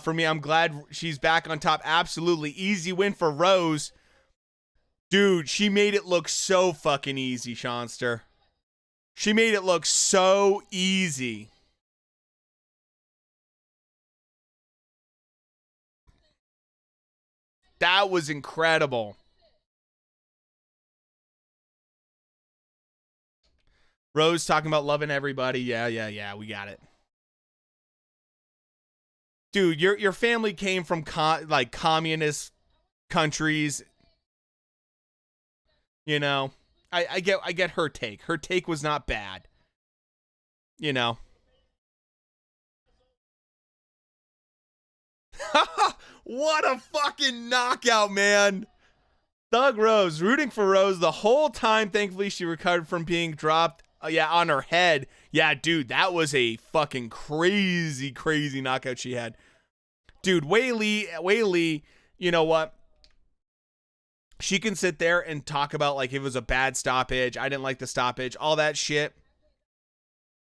for me. I'm glad she's back on top. Absolutely. Easy win for Rose. Dude, she made it look so fucking easy, Seanster. She made it look so easy. That was incredible. Rose talking about loving everybody. Yeah, we got it. Dude, your family came from communist countries. You know, I get her take. Her take was not bad. You know. What a fucking knockout, man. Thug Rose, rooting for Rose the whole time. Thankfully, she recovered from being dropped. On her head. Yeah, dude, that was a fucking crazy knockout she had. Dude, Wei Li, you know what? She can sit there and talk about like it was a bad stoppage. I didn't like the stoppage, all that shit.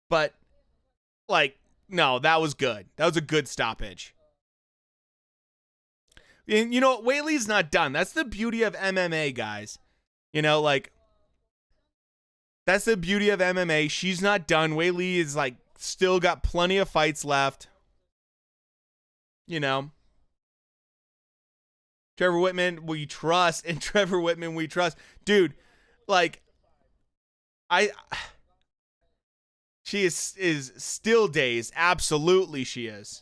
But, like, no, that was good. That was a good stoppage. And, you know, Wei Li's not done. That's the beauty of MMA, guys. You know, like, that's the beauty of MMA. She's not done. Wei Li is like still got plenty of fights left. You know. Trevor Whitman, we trust. And Trevor Whitman, we trust. Dude, like, she is still dazed. Absolutely she is.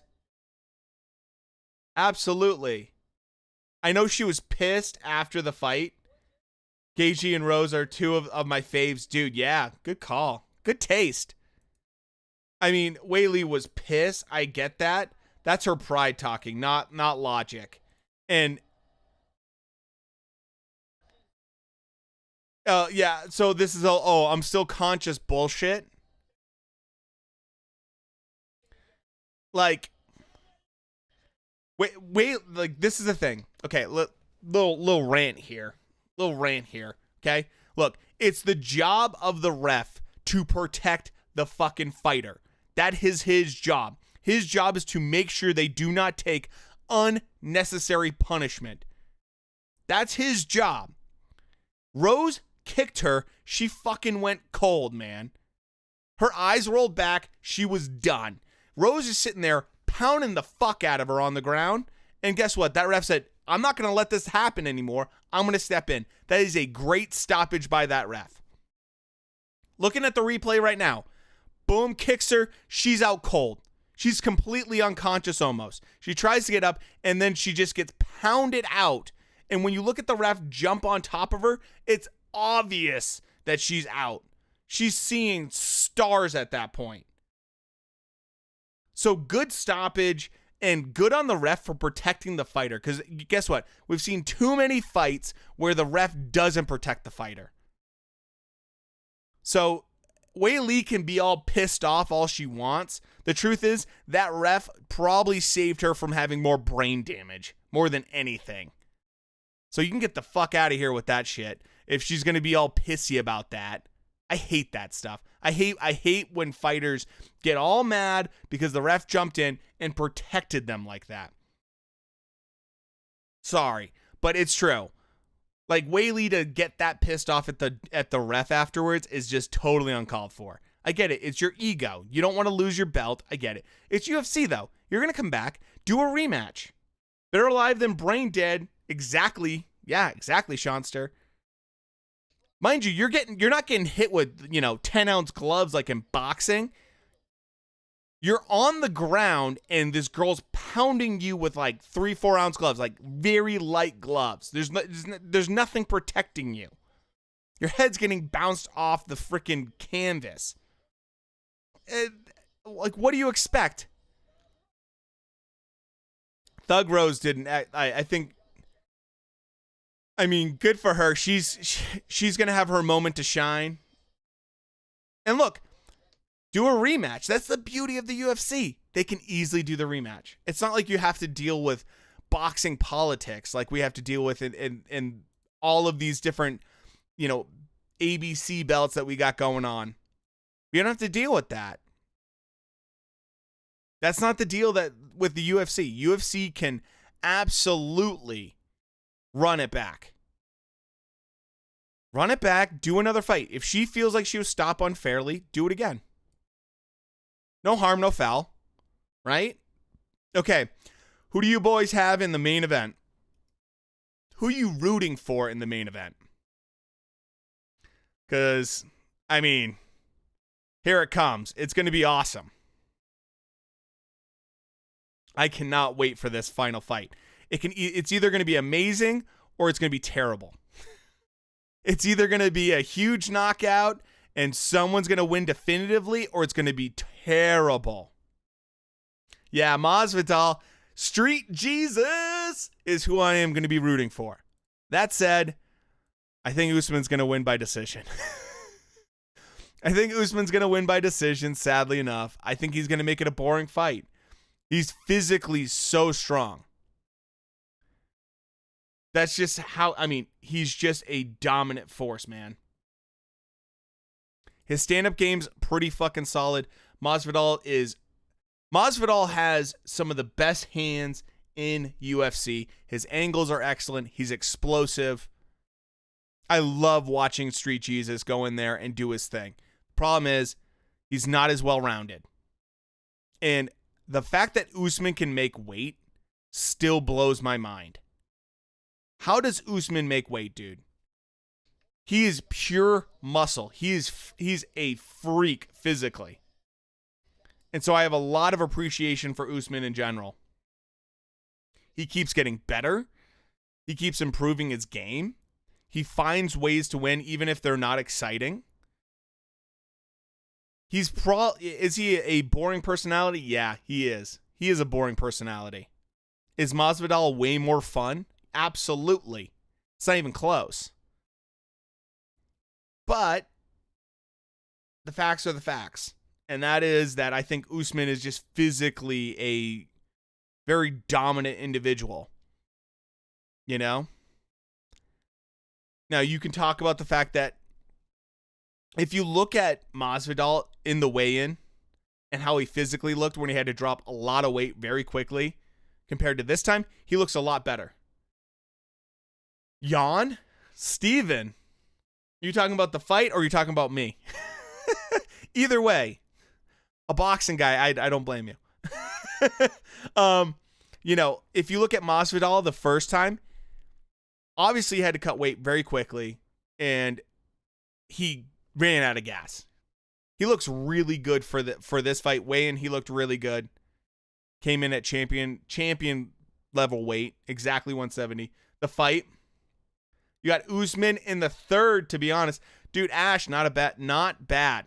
Absolutely. I know she was pissed after the fight. Gaethje and Rose are two of my faves. Dude, yeah, good call. Good taste. I mean, Weili was pissed. I get that. That's her pride talking, not logic. And yeah, so this is all, I'm still conscious bullshit. Like, wait, like, this is the thing. Okay, little rant here. Okay? Look, it's the job of the ref to protect the fucking fighter. That is his job. His job is to make sure they do not take unnecessary punishment. That's his job. Rose kicked her. She fucking went cold, man. Her eyes rolled back. She was done. Rose is sitting there pounding the fuck out of her on the ground. And guess what? That ref said, I'm not going to let this happen anymore. I'm going to step in. That is a great stoppage by that ref. Looking at the replay right now. Boom, kicks her. She's out cold. She's completely unconscious almost. She tries to get up, and then she just gets pounded out. And when you look at the ref jump on top of her, it's obvious that she's out. She's seeing stars at that point. So good stoppage and good on the ref for protecting the fighter. Because guess what? We've seen too many fights where the ref doesn't protect the fighter. So Weili can be all pissed off all she wants. The truth is that ref probably saved her from having more brain damage more than anything. So you can get the fuck out of here with that shit if she's going to be all pissy about that. I hate that stuff. I hate when fighters get all mad because the ref jumped in and protected them like that. Sorry, but it's true. Like, Weili to get that pissed off at the ref afterwards is just totally uncalled for. I get it. It's your ego. You don't want to lose your belt. I get it. It's UFC, though. You're going to come back, do a rematch. Better alive than brain dead. Exactly. Yeah, exactly, Seanster. Mind you, you're not getting hit with, 10-ounce gloves like in boxing. You're on the ground and this girl's pounding you with like 3-4 ounce gloves, like very light gloves. There's nothing protecting you. Your head's getting bounced off the freaking canvas. Like, what do you expect? Thug Rose didn't. I think. I mean, good for her. She's gonna have her moment to shine. And look, do a rematch. That's the beauty of the UFC. They can easily do the rematch. It's not like you have to deal with boxing politics like we have to deal with in all of these different, ABC belts that we got going on. You don't have to deal with that. That's not the deal that with the UFC. UFC can absolutely run it back. Run it back, do another fight. If she feels like she was stopped unfairly, do it again. No harm, no foul. Right? Okay. Who do you boys have in the main event? Who are you rooting for in the main event? Because, I mean, here it comes. It's going to be awesome. I cannot wait for this final fight. It's either going to be amazing or it's going to be terrible. It's either going to be a huge knockout and someone's going to win definitively, or it's going to be terrible. Yeah, MASVIDAL, Street Jesus, is who I am going to be rooting for. That said, I think Usman's going to win by decision. I think Usman's going to win by decision, sadly enough. I think he's going to make it a boring fight. He's physically so strong. That's just how, he's just a dominant force, man. His stand-up game's pretty fucking solid. Masvidal has some of the best hands in UFC. His angles are excellent. He's explosive. I love watching Street Jesus go in there and do his thing. Problem is, he's not as well-rounded. And the fact that Usman can make weight still blows my mind. How does Usman make weight, dude? He is pure muscle. He's a freak physically. And so I have a lot of appreciation for Usman in general. He keeps getting better. He keeps improving his game. He finds ways to win, even if they're not exciting. Is he a boring personality? Yeah, he is. He is a boring personality. Is Masvidal way more fun? Absolutely. It's not even close. But the facts are the facts. And that is that I think Usman is just physically a very dominant individual. You know? Now, you can talk about the fact that if you look at Masvidal in the weigh-in and how he physically looked when he had to drop a lot of weight very quickly compared to this time, he looks a lot better. Jan? Steven? Are you talking about the fight or are you talking about me? Either way, a boxing guy, I don't blame you. You know, if you look at Masvidal the first time, obviously he had to cut weight very quickly and he ran out of gas. He looks really good for this fight. Weigh-in, he looked really good. Came in at champion level weight, exactly 170. The fight, you got Usman in the third, to be honest. Dude, Ash, not bad.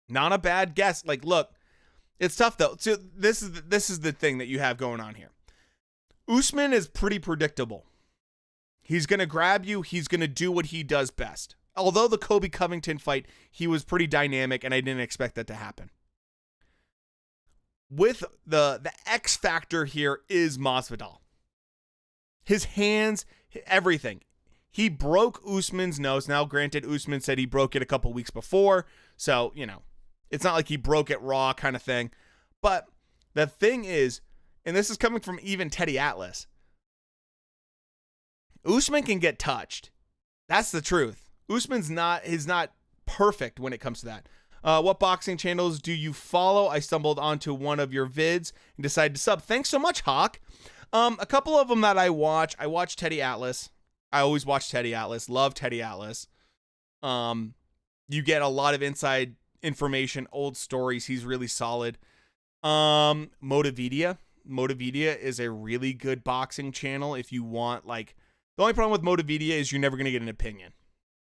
Not a bad guess. Like, look, it's tough though. So this is the thing that you have going on here. Usman is pretty predictable. He's going to grab you. He's going to do what he does best. Although the Kobe Covington fight, he was pretty dynamic, and I didn't expect that to happen. With the X factor here is Masvidal. His hands, everything. He broke Usman's nose. Now, granted, Usman said he broke it a couple weeks before, so, you know, it's not like he broke it raw kind of thing. But the thing is, and this is coming from even Teddy Atlas, Usman can get touched. That's the truth. Usman's not perfect when it comes to that. What boxing channels do you follow? I stumbled onto one of your vids and decided to sub. Thanks so much, Hawk. A couple of them that I watch Teddy Atlas. I always watch Teddy Atlas. Love Teddy Atlas. You get a lot of inside information, old stories. He's really solid. Motivedia is a really good boxing channel if you want, like, the only problem with Motivedia is you're never going to get an opinion.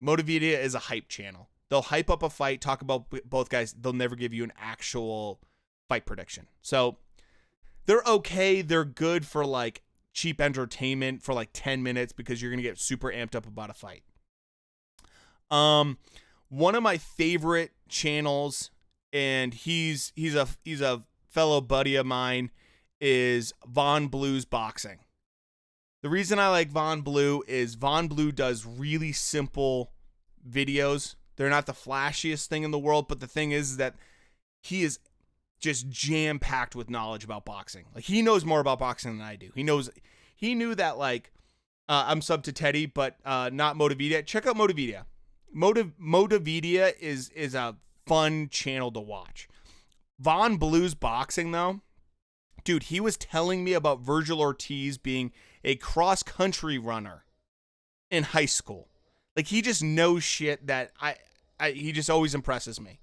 Motivedia is a hype channel. They'll hype up a fight, talk about both guys. They'll never give you an actual fight prediction. So they're okay. They're good for like cheap entertainment for like 10 minutes because you're going to get super amped up about a fight. One of my favorite channels, and he's a fellow buddy of mine, is Von Blue's Boxing. The reason I like Von Blue is Von Blue does really simple videos. They're not the flashiest thing in the world, but the thing is that he is just jam-packed with knowledge about boxing. Like, he knows more about boxing than I do. He knew that, like, I'm sub to Teddy, but not Motivedia. Check out Motivedia. Motivedia is a fun channel to watch. Von Blue's Boxing, though, dude, he was telling me about Virgil Ortiz being a cross-country runner in high school. Like, he just knows shit that he just always impresses me.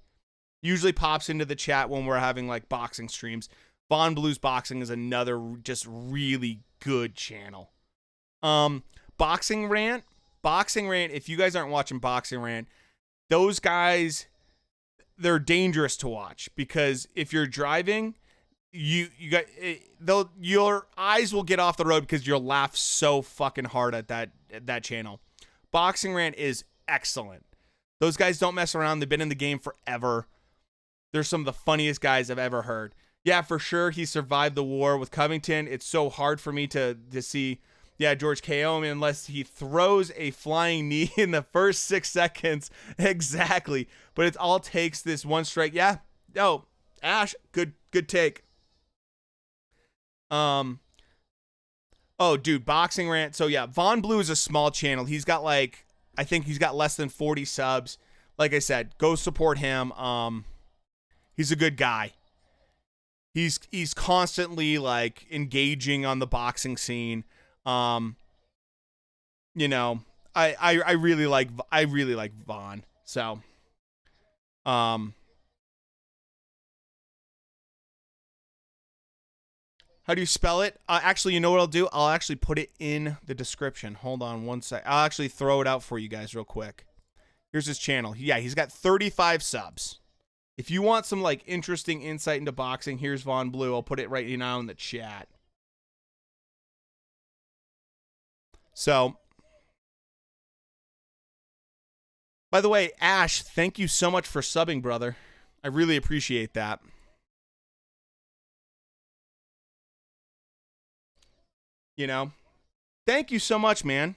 Usually pops into the chat when we're having, like, boxing streams. Von Blue's Boxing is another just really good channel. Boxing Rant, if you guys aren't watching Boxing Rant, those guys, they're dangerous to watch because if you're driving, your eyes will get off the road because you'll laugh so fucking hard at that channel. Boxing Rant is excellent. Those guys don't mess around. They've been in the game forever. They're some of the funniest guys I've ever heard. Yeah, for sure, he survived the war with Covington. It's so hard for me to see, George KO him unless he throws a flying knee in the first 6 seconds. Exactly. But it all takes this one strike. Yeah. Oh, Ash, good take. Oh, dude, Boxing Rant. So yeah, Von Blue is a small channel. I think he's got less than 40 subs. Like I said, go support him. He's a good guy. He's constantly like engaging on the boxing scene. I really like Von. So, how How do you spell it? Actually, you know what I'll do? I'll actually put it in the description. Hold on one sec. I'll actually throw it out for you guys real quick. Here's his channel. Yeah, he's got 35 subs. If you want some like interesting insight into boxing, here's Von Blue. I'll put it right now in the chat. So, by the way, Ash, thank you so much for subbing, brother. I really appreciate that. You know, thank you so much, man.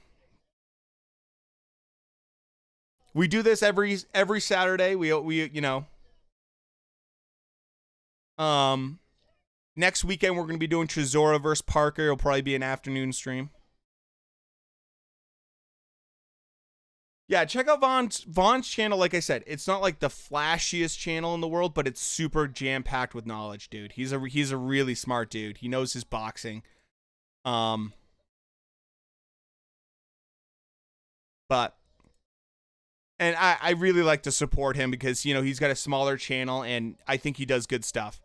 We do this every Saturday. We you know. Next weekend we're gonna be doing Chisora versus Parker. It'll probably be an afternoon stream. Yeah, check out Vaughn's channel. Like I said, it's not like the flashiest channel in the world, but it's super jam-packed with knowledge, dude. He's a really smart dude. He knows his boxing. But and I really like to support him because, you know, he's got a smaller channel and I think he does good stuff.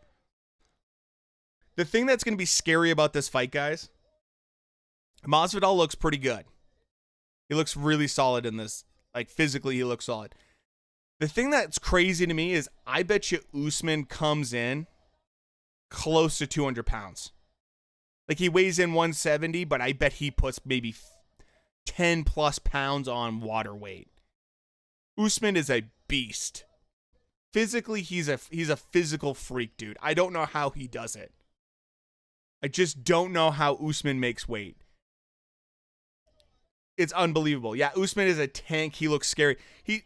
The thing that's going to be scary about this fight, guys, MASVIDAL looks pretty good. He looks really solid in this. Like, physically, he looks solid. The thing that's crazy to me is I bet you USMAN comes in close to 200 pounds. Like, he weighs in 170, but I bet he puts maybe 10 plus pounds on water weight. USMAN is a beast. Physically, he's a physical freak, dude. I don't know how he does it. I just don't know how USMAN makes weight. It's unbelievable. Yeah, USMAN is a tank. He looks scary.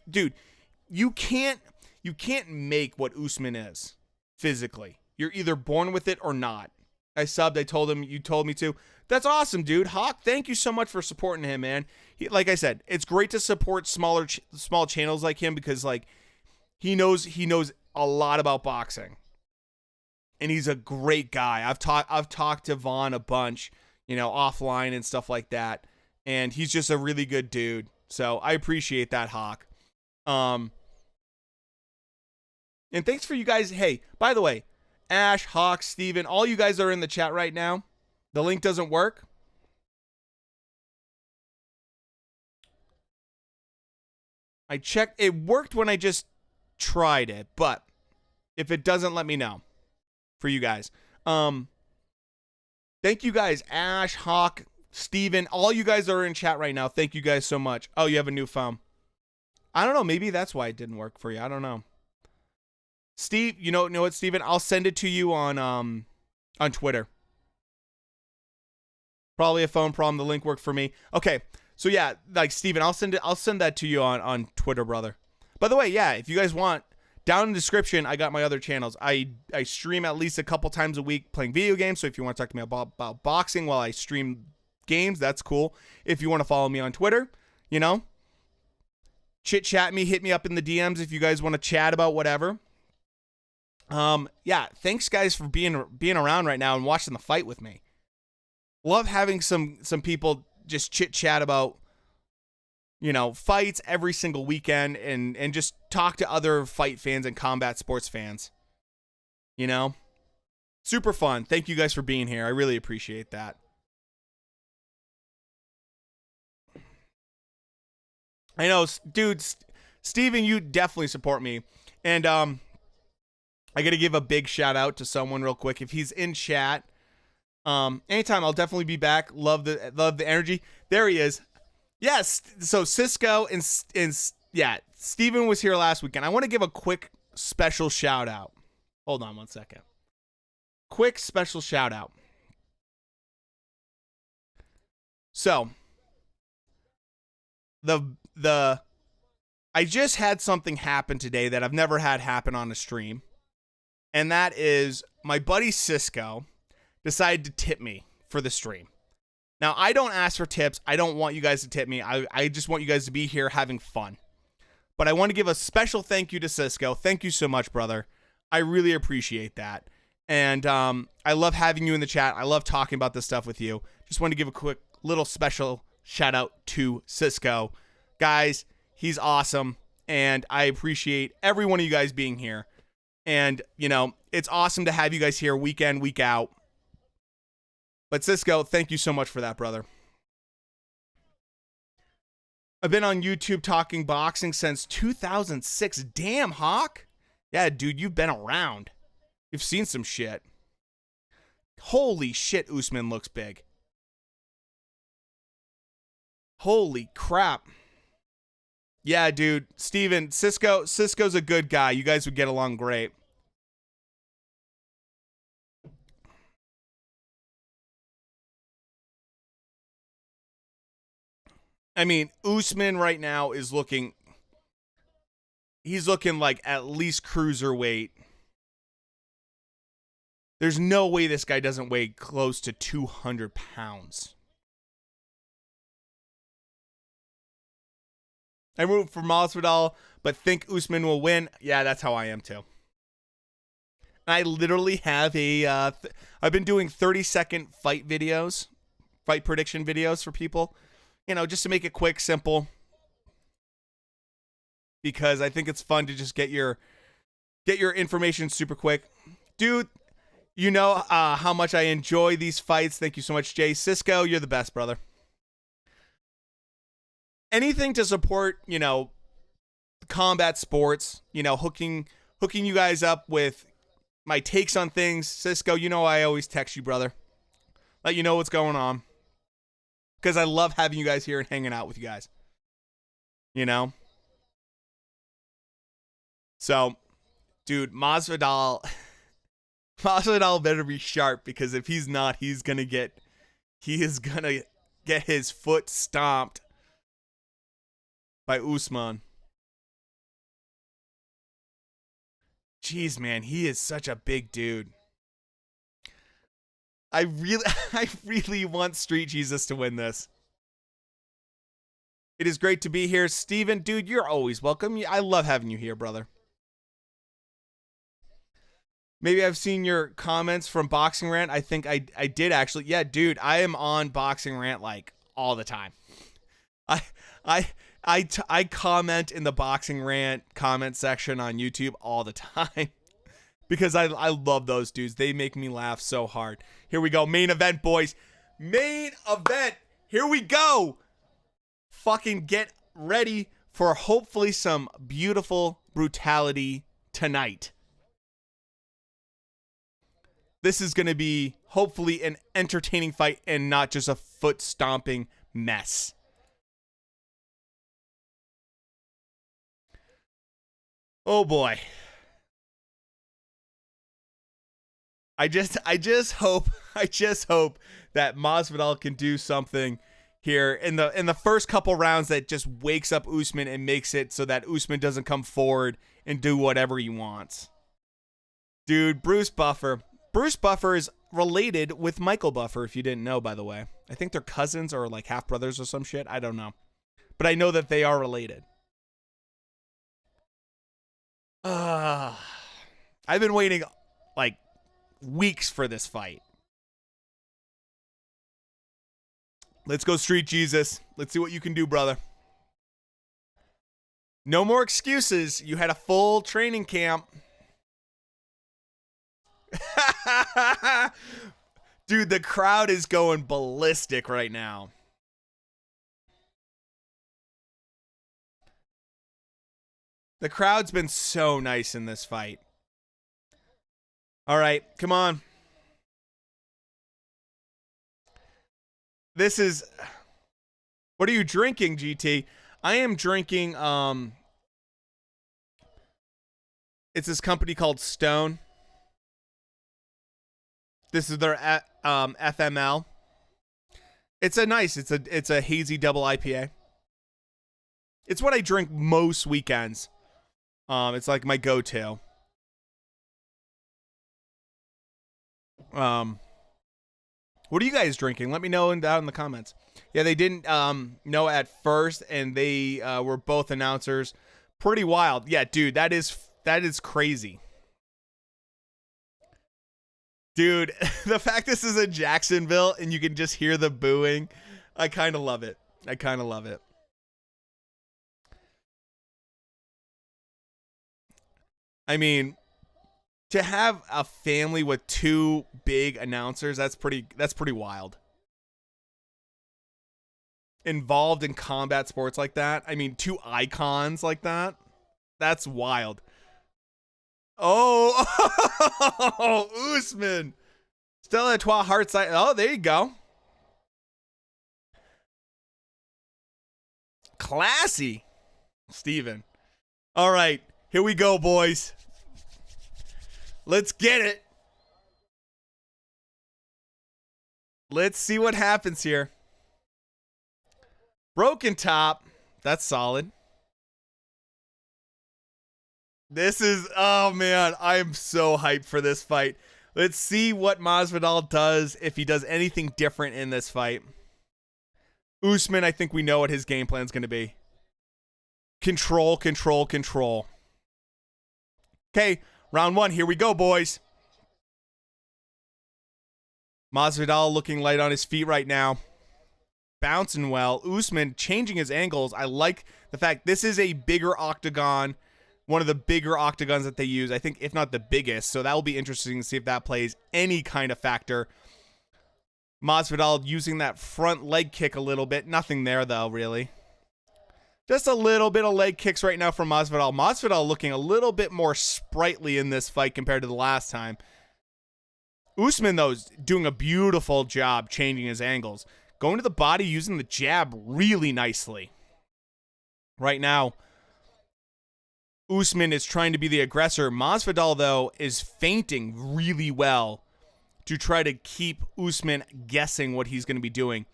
Dude, you can't make what USMAN is physically. You're either born with it or not. I subbed. I told him you told me to. That's awesome, dude. Hawk, thank you so much for supporting him, man. Like I said, it's great to support small channels like him because like he knows a lot about boxing, and he's a great guy. I've talked to Vaughn a bunch, you know, offline and stuff like that. And he's just a really good dude. So I appreciate that, Hawk. And thanks for you guys. Hey, by the way, Ash, Hawk, Steven, all you guys are in the chat right now. The link doesn't work. I checked. It worked when I just tried it. But if it doesn't, let me know for you guys. Thank you guys, Ash, Hawk, Steven, all you guys are in chat right now. Thank you guys so much. Oh, you have a new phone. I don't know. Maybe that's why it didn't work for you. I don't know. Steve, you know what, Steven? I'll send it to you on Twitter. Probably a phone problem. The link worked for me. Okay. So yeah, like Steven, I'll send that to you on Twitter, brother. By the way, yeah, if you guys want, down in the description, I got my other channels. I stream at least a couple times a week playing video games. So if you want to talk to me about boxing while I stream games, that's cool. If you want to follow me on Twitter, you know, chit chat me, hit me up in the DMs if you guys want to chat about whatever. Yeah, thanks guys for being around right now and watching the fight with me. Love having some people just chit chat about, you know, fights every single weekend and just talk to other fight fans and combat sports fans. You know, super fun. Thank you guys for being here. I really appreciate that. I know, dude, Steven, you definitely support me. And I got to give a big shout out to someone real quick. If he's in chat, anytime, I'll definitely be back. Love the energy. There he is. Yes. So Cisco and yeah, Steven was here last weekend. I want to give a quick special shout out. Hold on one second. Quick special shout out. So I just had something happen today that I've never had happen on a stream. And that is my buddy Cisco decided to tip me for the stream. Now, I don't ask for tips. I don't want you guys to tip me. I just want you guys to be here having fun. But I want to give a special thank you to Cisco. Thank you so much, brother. I really appreciate that. And I love having you in the chat. I love talking about this stuff with you. Just want to give a quick little special shout out to Cisco. Guys, he's awesome. And I appreciate every one of you guys being here. And, you know, it's awesome to have you guys here week in, week out. But Cisco, thank you so much for that, brother. I've been on YouTube talking boxing since 2006. Damn, Hawk. Yeah, dude, you've been around. You've seen some shit. Holy shit, Usman looks big. Holy crap. Yeah, dude. Steven, Cisco's a good guy. You guys would get along great. I mean, Usman right now is looking... He's looking like at least cruiserweight. There's no way this guy doesn't weigh close to 200 pounds. I root for Masvidal, but think Usman will win. Yeah, that's how I am too. I literally have a... I've been doing 30-second fight videos, fight prediction videos for people. You know, just to make it quick, simple. Because I think it's fun to just get your information super quick. Dude, you know how much I enjoy these fights. Thank you so much, Jay. Cisco, you're the best, brother. Anything to support, you know, combat sports, you know, hooking you guys up with my takes on things. Cisco, you know I always text you, brother. Let you know what's going on. Because I love having you guys here and hanging out with you guys. You know? So, dude, Masvidal better be sharp, because if he's not, he is gonna get his foot stomped by Usman. Jeez, man, he is such a big dude. I really want Street Jesus to win this. It is great to be here. Steven, dude, you're always welcome. I love having you here, brother. Maybe I've seen your comments from Boxing Rant. I think I did actually. Yeah, dude, I am on Boxing Rant like all the time. I comment in the Boxing Rant comment section on YouTube all the time. Because I love those dudes. They make me laugh so hard. Here we go. Main event, boys. Main event. Here we go. Fucking get ready for hopefully some beautiful brutality tonight. This is going to be hopefully an entertaining fight and not just a foot stomping mess. Oh boy. I just hope that Masvidal can do something here in the first couple rounds that just wakes up Usman and makes it so that Usman doesn't come forward and do whatever he wants. Dude, Bruce Buffer is related with Michael Buffer, if you didn't know, by the way. I think they're cousins or like half brothers or some shit. I don't know. But I know that they are related. I've been waiting like weeks for this fight. Let's go, Street Jesus. Let's see what you can do, brother. No more excuses. You had a full training camp. Dude, the crowd is going ballistic right now. The crowd's been so nice in this fight. All right, come on. This is... What are you drinking, GT? I am drinking, it's this company called Stone. This is their FML. It's a hazy double IPA. It's what I drink most weekends. It's like my go-to. What are you guys drinking? Let me know down in the comments. Yeah, they didn't know at first, and they were both announcers. Pretty wild. Yeah, dude, that is crazy. Dude, the fact this is in Jacksonville and you can just hear the booing, I kind of love it. I mean, To have a family with two big announcers, that's pretty wild. Involved in combat sports like that. I mean, two icons like that. That's wild. Oh, Usman. Stella Artois heart side. Oh, there you go. Classy, Steven. All right, here we go, boys. Let's get it. Let's see what happens here. Broken top. That's solid. This is, oh man, I am so hyped for this fight. Let's see what Masvidal does, if he does anything different in this fight. Usman, I think we know what his game plan is going to be. Control, control, control. Okay, round one, here we go, boys. Masvidal looking light on his feet right now. Bouncing well. Usman changing his angles. I like the fact this is a bigger octagon. One of the bigger octagons that they use. I think, if not the biggest. So that will be interesting to see if that plays any kind of factor. Masvidal using that front leg kick a little bit. Nothing there, though, really. Just a little bit of leg kicks right now from Masvidal. Masvidal looking a little bit more sprightly in this fight compared to the last time. Usman, though, is doing a beautiful job changing his angles. Going to the body, using the jab really nicely. Right now, Usman is trying to be the aggressor. Masvidal, though, is feinting really well to try to keep Usman guessing what he's going to be doing.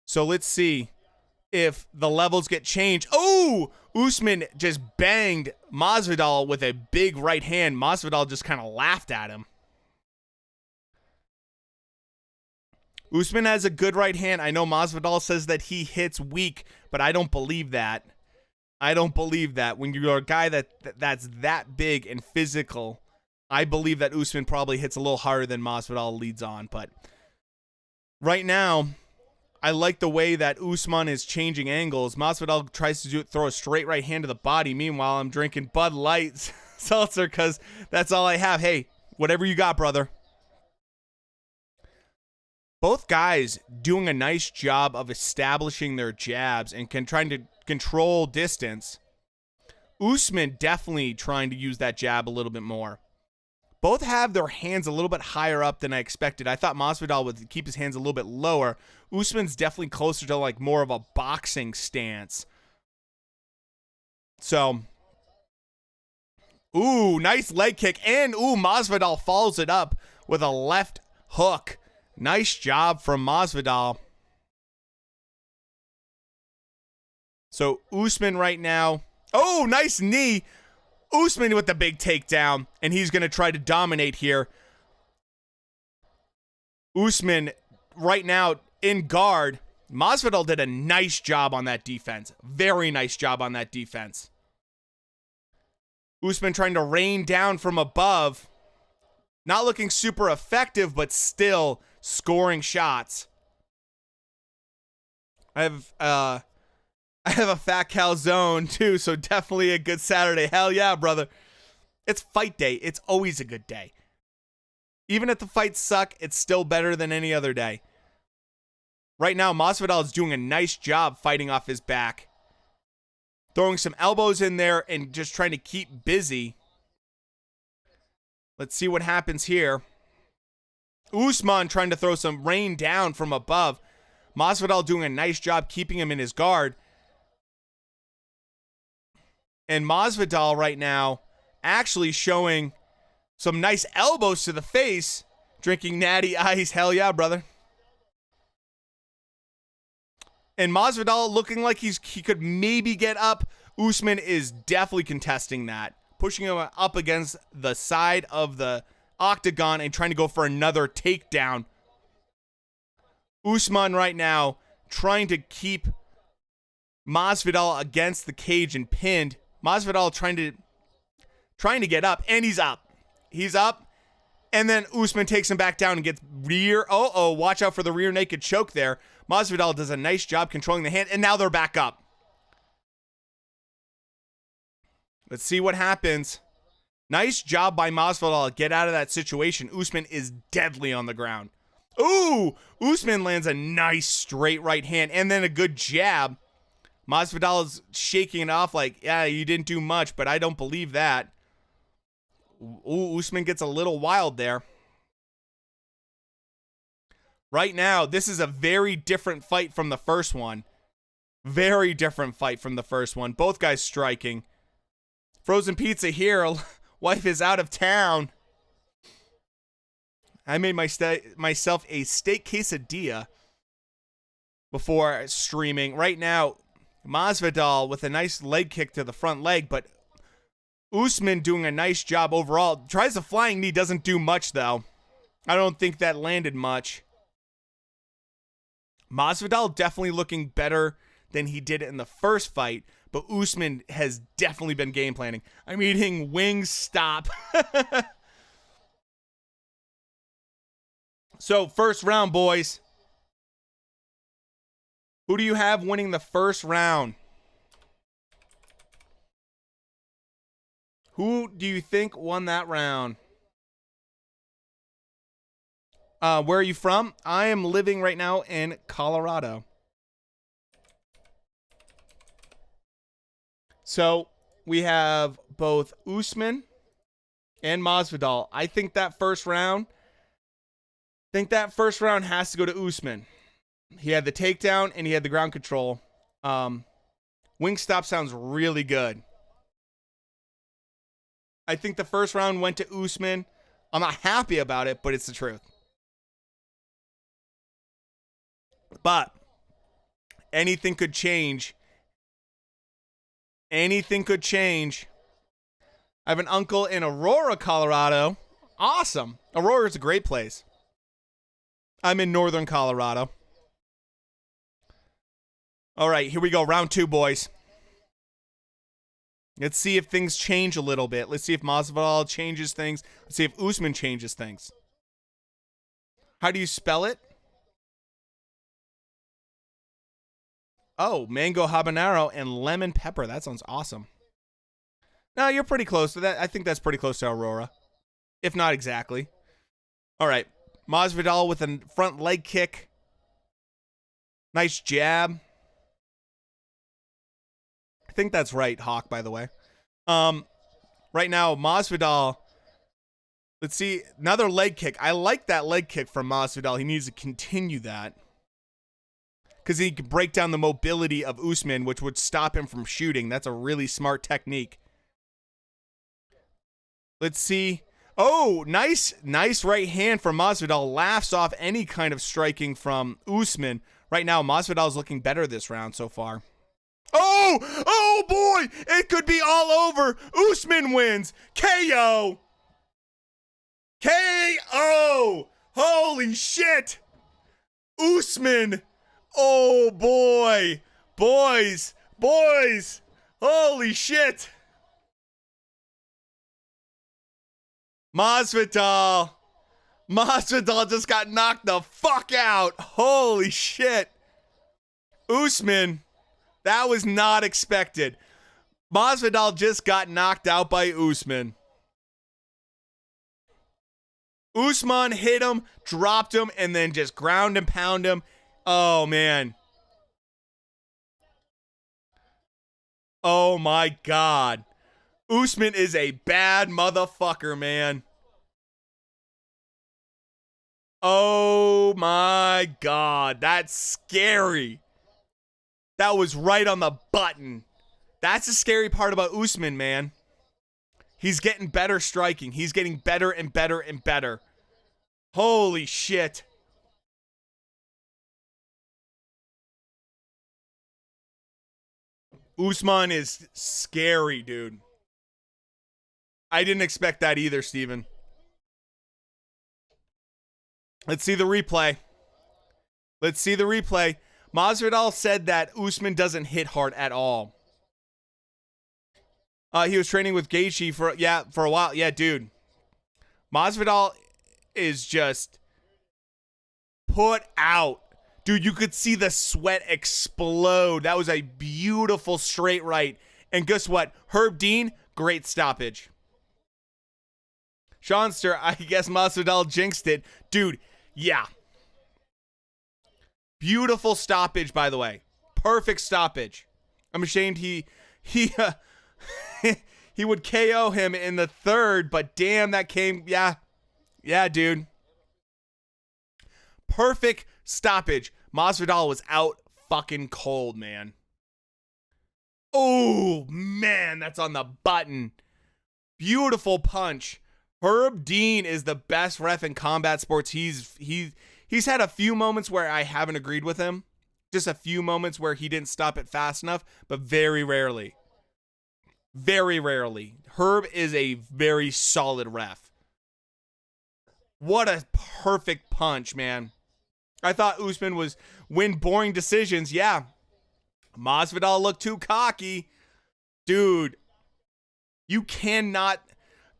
So let's see if the levels get changed. Oh! Usman just banged Masvidal with a big right hand. Masvidal just kind of laughed at him. Usman has a good right hand. I know Masvidal says that he hits weak, but I don't believe that. I don't believe that. When you're a guy that's that big and physical, I believe that Usman probably hits a little harder than Masvidal leads on. But right now, I like the way that Usman is changing angles. Masvidal tries to throw a straight right hand to the body. Meanwhile, I'm drinking Bud Light seltzer because that's all I have. Hey, whatever you got, brother. Both guys doing a nice job of establishing their jabs and trying to control distance. Usman definitely trying to use that jab a little bit more. Both have their hands a little bit higher up than I expected. I thought Masvidal would keep his hands a little bit lower. Usman's definitely closer to like more of a boxing stance. So, ooh, nice leg kick. And, ooh, Masvidal follows it up with a left hook. Nice job from Masvidal. So, Usman right now. Oh, nice knee. Usman with the big takedown. And he's going to try to dominate here. Usman right now in guard. Masvidal did a nice job on that defense. Very nice job on that defense. Usman trying to rain down from above. Not looking super effective, but still scoring shots. I have a Fat Cal Zone too, so definitely a good Saturday. Hell yeah, brother. It's fight day. It's always a good day. Even if the fights suck, it's still better than any other day. Right now, Masvidal is doing a nice job fighting off his back. Throwing some elbows in there and just trying to keep busy. Let's see what happens here. Usman trying to throw some rain down from above. Masvidal doing a nice job keeping him in his guard. And Masvidal right now actually showing some nice elbows to the face. Drinking Natty Ice. Hell yeah, brother. And Masvidal looking like he could maybe get up. Usman is definitely contesting that. Pushing him up against the side of the octagon and trying to go for another takedown. Usman right now trying to keep Masvidal against the cage and pinned. Masvidal trying to get up, and he's up. He's up, and then Usman takes him back down and gets rear. Oh, watch out for the rear naked choke there. Masvidal does a nice job controlling the hand, and now they're back up. Let's see what happens. Nice job by Masvidal to get out of that situation. Usman is deadly on the ground. Ooh, Usman lands a nice straight right hand and then a good jab. Masvidal is shaking it off like, yeah, you didn't do much, but I don't believe that. Ooh, Usman gets a little wild there. Right now, this is a very different fight from the first one. Very different fight from the first one. Both guys striking. Frozen pizza here. Wife is out of town. I made myself a steak quesadilla before streaming. Right now, Masvidal with a nice leg kick to the front leg, but Usman doing a nice job overall. Tries a flying knee, doesn't do much though. I don't think that landed much. Masvidal definitely looking better than he did in the first fight, but Usman has definitely been game planning. I'm eating wings, stop. So, first round, boys. Who do you have winning the first round? Who do you think won that round? Where are you from? I am living right now in Colorado. So, we have both Usman and Masvidal. I think that first round has to go to Usman. He had the takedown and he had the ground control. Wingstop sounds really good. I think the first round went to Usman. I'm not happy about it, but it's the truth. But anything could change. Anything could change. I have an uncle in Aurora, Colorado. Awesome. Aurora is a great place. I'm in northern Colorado. All right, here we go. Round 2, boys. Let's see if things change a little bit. Let's see if Masvidal changes things. Let's see if Usman changes things. How do you spell it? Oh, mango habanero and lemon pepper. That sounds awesome. No, you're pretty close to that. I think that's pretty close to Aurora, if not exactly. All right. Masvidal with a front leg kick. Nice jab. I think that's right, Hawk, by the way. Right now, Masvidal. Let's see. Another leg kick. I like that leg kick from Masvidal. He needs to continue that. Because he can break down the mobility of Usman, which would stop him from shooting. That's a really smart technique. Let's see. Oh, nice right hand from Masvidal. Laughs off any kind of striking from Usman. Right now, Masvidal is looking better this round so far. Oh boy, it could be all over. Usman wins. KO. KO. Holy shit. Usman. Oh boy. Boys. Holy shit. Masvidal just got knocked the fuck out. Holy shit. Usman, that was not expected. Masvidal just got knocked out by Usman. Usman hit him, dropped him, and then just ground and pound him. Oh, man. Oh, my God. Usman is a bad motherfucker, man. Oh, my God. That's scary. That was right on the button. That's the scary part about Usman, man. He's getting better striking. He's getting better and better and better. Holy shit. Usman is scary, dude. I didn't expect that either, Steven. Let's see the replay. Masvidal said that Usman doesn't hit hard at all. He was training with Gaethje for a while. Yeah, dude. Masvidal is just put out. Dude, you could see the sweat explode. That was a beautiful straight right. And guess what? Herb Dean, great stoppage. Seanster, I guess Masvidal jinxed it. Dude, yeah. Beautiful stoppage, by the way. Perfect stoppage. I'm ashamed he he would KO him in the third, but damn, that came, yeah, dude. Perfect stoppage. Masvidal was out fucking cold, man. Oh, man, that's on the button. Beautiful punch. Herb Dean is the best ref in combat sports. He's had a few moments where I haven't agreed with him. Just a few moments where he didn't stop it fast enough, but very rarely. Very rarely. Herb is a very solid ref. What a perfect punch, man. I thought Usman was win boring decisions. Yeah. Masvidal looked too cocky. Dude, you cannot.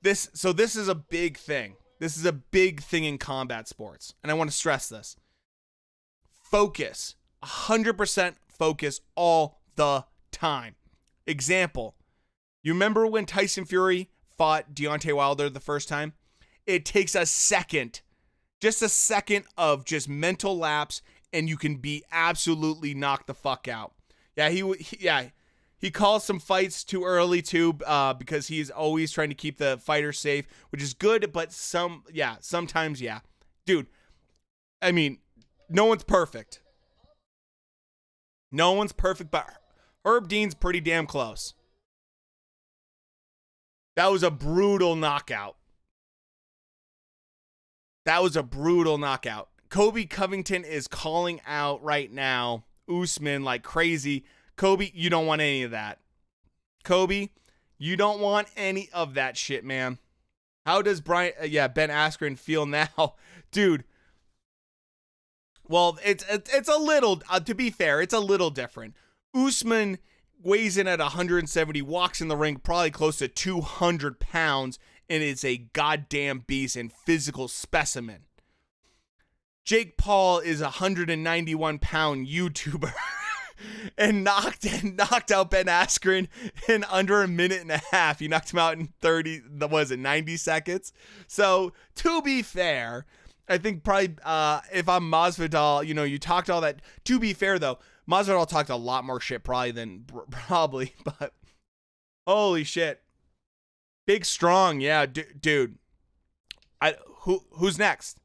This is a big thing. This is a big thing in combat sports. And I want to stress this. Focus. 100% focus all the time. Example. You remember when Tyson Fury fought Deontay Wilder the first time? It takes a second. Just a second of just mental lapse, and you can be absolutely knocked the fuck out. Yeah, he calls some fights too early too, because he's always trying to keep the fighter safe, which is good, but sometimes, yeah. Dude, I mean, no one's perfect. No one's perfect, but Herb Dean's pretty damn close. That was a brutal knockout. Kobe Covington is calling out right now Usman like crazy. Kobe, you don't want any of that. Kobe, you don't want any of that shit, man. How does Ben Askren feel now? Dude. Well, it's a little, to be fair, it's a little different. Usman weighs in at 170, walks in the ring probably close to 200 pounds, and is a goddamn beast and physical specimen. Jake Paul is a 191-pound YouTuber and knocked out Ben Askren in under a minute and a half. He knocked him out in 90 seconds? So, to be fair, I think probably if I'm Masvidal, you talked all that. To be fair, though, Masvidal talked a lot more shit but holy shit. Big strong, yeah, dude. Who's next?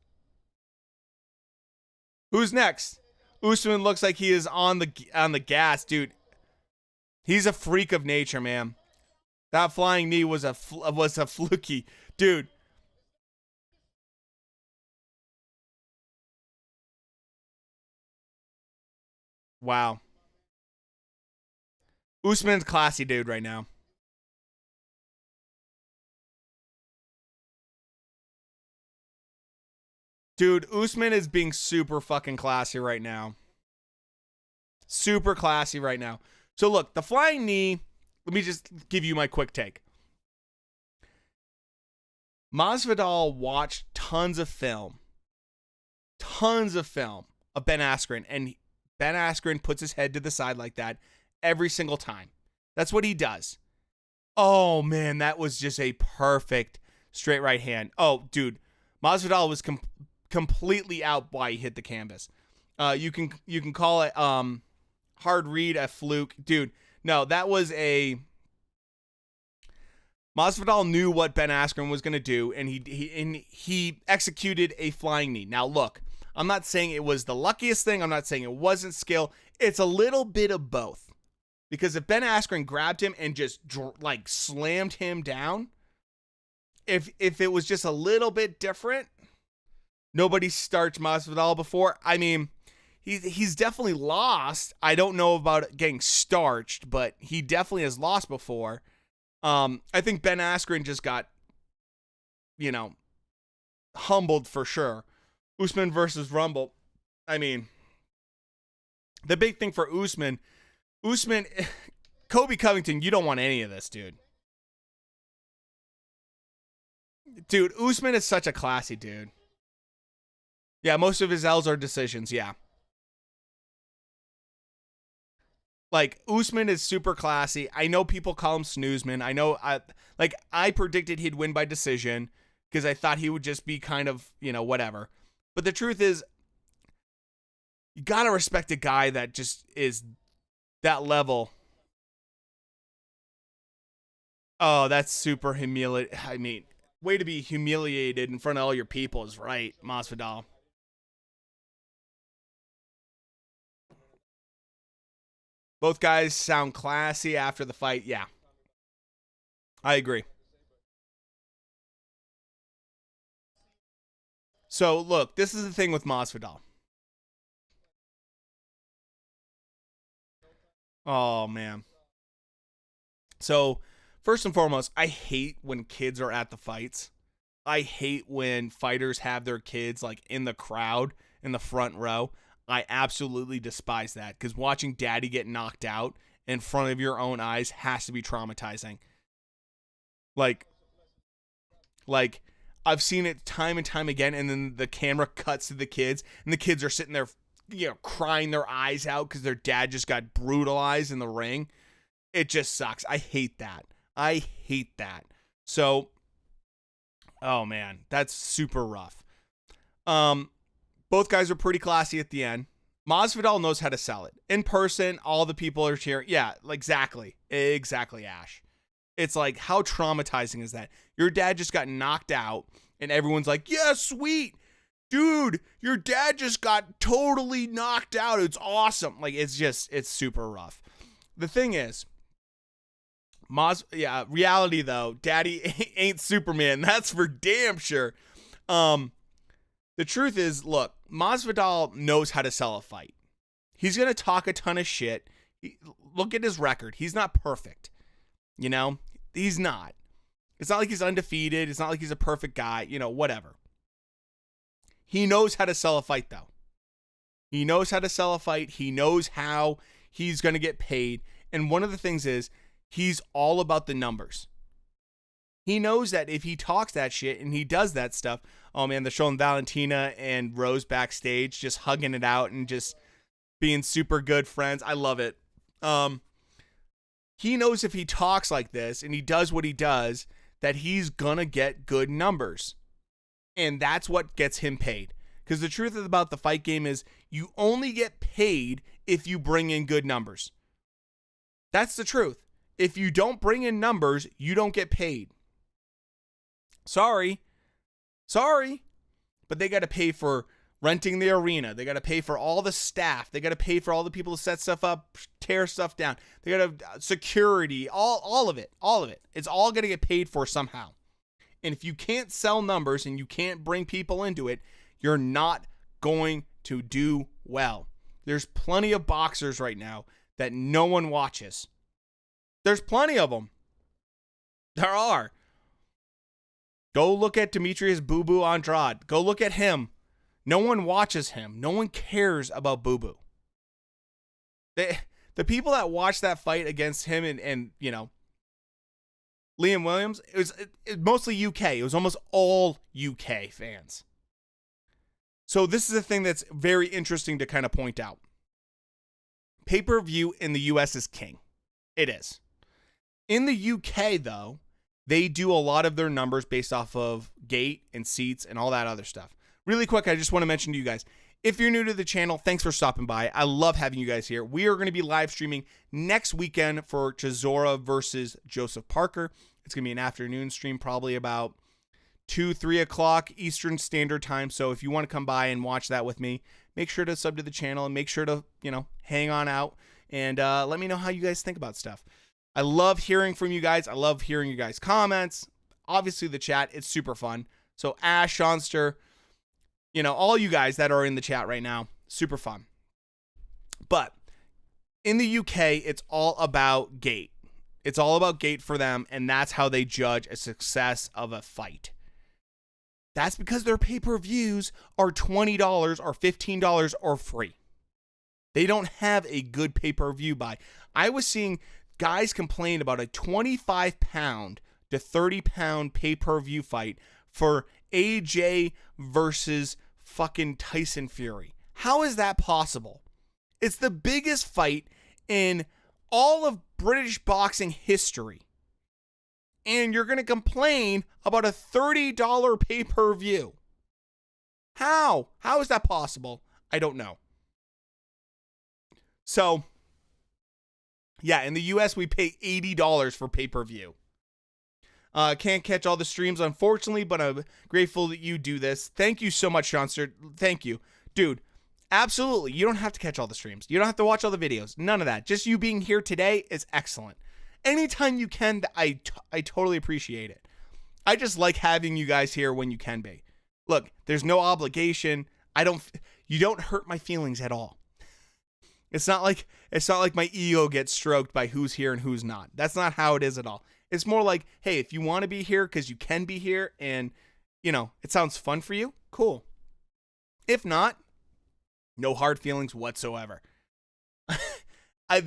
Who's next? Usman looks like he is on the gas, dude. He's a freak of nature, man. That flying knee was a fluky, dude. Wow. Usman's classy dude right now. Dude, Usman is being super fucking classy right now. Super classy right now. So look, the flying knee, let me just give you my quick take. Masvidal watched tons of film of Ben Askren, and Ben Askren puts his head to the side like that every single time. That's what he does. Oh, man, that was just a perfect straight right hand. Oh, dude, Masvidal was completely out while he hit the canvas. You can call it hard read, a fluke. Dude, no, that was a... Masvidal knew what Ben Askren was going to do, and he executed a flying knee. Now, look, I'm not saying it was the luckiest thing. I'm not saying it wasn't skill. It's a little bit of both. Because if Ben Askren grabbed him and just slammed him down, if it was just a little bit different, nobody starched Masvidal before. I mean, he's definitely lost. I don't know about getting starched, but he definitely has lost before. I think Ben Askren just got, humbled for sure. Usman versus Rumble. I mean, the big thing for Usman, Kobe Covington, you don't want any of this, dude. Dude, Usman is such a classy dude. Yeah, most of his L's are decisions, yeah. Like, Usman is super classy. I know people call him snoozeman. I know, I predicted he'd win by decision because I thought he would just be kind of, whatever. But the truth is, you got to respect a guy that just is that level. Oh, that's super humiliating. I mean, way to be humiliated in front of all your people is right, Masvidal. Both guys sound classy after the fight. Yeah, I agree. So, look, this is the thing with Masvidal. Oh, man. So, first and foremost, I hate when kids are at the fights. I hate when fighters have their kids like in the crowd in the front row. I absolutely despise that because watching daddy get knocked out in front of your own eyes has to be traumatizing. Like, like I've seen it time and time again, and then the camera cuts to the kids, and the kids are sitting there, crying their eyes out because their dad just got brutalized in the ring. It just sucks. I hate that. I hate that. So, oh man, that's super rough. Both guys are pretty classy at the end. Masvidal knows how to sell it. In person, all the people are cheering. Yeah, exactly. Exactly, Ash. It's like, how traumatizing is that? Your dad just got knocked out, and everyone's like, yeah, sweet. Dude, your dad just got totally knocked out. It's awesome. Like, it's super rough. The thing is, reality though, daddy ain't Superman. That's for damn sure. The truth is, look, Masvidal knows how to sell a fight. He's going to talk a ton of shit. Look at his record. He's not perfect. He's not. It's not like he's undefeated. It's not like he's a perfect guy, whatever. He knows how to sell a fight, though. He knows how to sell a fight. He knows how he's going to get paid. And one of the things is, he's all about the numbers. He knows that if he talks that shit and he does that stuff, oh man, they're showing Valentina and Rose backstage just hugging it out and just being super good friends. I love it. He knows if he talks like this and he does what he does, that he's gonna get good numbers. And that's what gets him paid. Because the truth about the fight game is you only get paid if you bring in good numbers. That's the truth. If you don't bring in numbers, you don't get paid. Sorry. But they got to pay for renting the arena. They got to pay for all the staff. They got to pay for all the people to set stuff up, tear stuff down. They got to security, all of it. It's all going to get paid for somehow. And if you can't sell numbers and you can't bring people into it, you're not going to do well. There's plenty of boxers right now that no one watches. There's plenty of them. There are. Go look at Demetrius Boo Boo Andrade. Go look at him. No one watches him. No one cares about Boo Boo. The people that watched that fight against him and Liam Williams, it was mostly UK. It was almost all UK fans. So this is a thing that's very interesting to kind of point out. Pay-per-view in the US is king. It is. In the UK, though, they do a lot of their numbers based off of gate and seats and all that other stuff. Really quick, I just want to mention to you guys, if you're new to the channel, thanks for stopping by. I love having you guys here. We are going to be live streaming next weekend for Chisora versus Joseph Parker. It's going to be an afternoon stream, probably about 2, 3 o'clock Eastern Standard Time. So if you want to come by and watch that with me, make sure to sub to the channel and make sure to, hang on out and let me know how you guys think about stuff. I love hearing from you guys. I love hearing you guys' comments. Obviously, the chat, it's super fun. So Ash, Seanster, all you guys that are in the chat right now, super fun. But in the UK, it's all about gate. It's all about gate for them, and that's how they judge a success of a fight. That's because their pay-per-views are $20 or $15 or free. They don't have a good pay-per-view buy. I was seeing guys complain about a 25-pound to 30-pound pay-per-view fight for AJ versus fucking Tyson Fury. How is that possible? It's the biggest fight in all of British boxing history. and you're going to complain about a $30 pay-per-view. How? How is that possible? I don't know. So, yeah, in the US, we pay $80 for pay-per-view. Can't catch all the streams, unfortunately, but I'm grateful that you do this. Thank you so much, Seanster. Thank you. Dude, absolutely. You don't have to catch all the streams. You don't have to watch all the videos. None of that. Just you being here today is excellent. Anytime you can, I totally appreciate it. I just like having you guys here when you can be. Look, there's no obligation. You don't hurt my feelings at all. It's not like my ego gets stroked by who's here and who's not. That's not how it is at all. It's more like, hey, if you want to be here because you can be here and, it sounds fun for you, cool. If not, no hard feelings whatsoever. I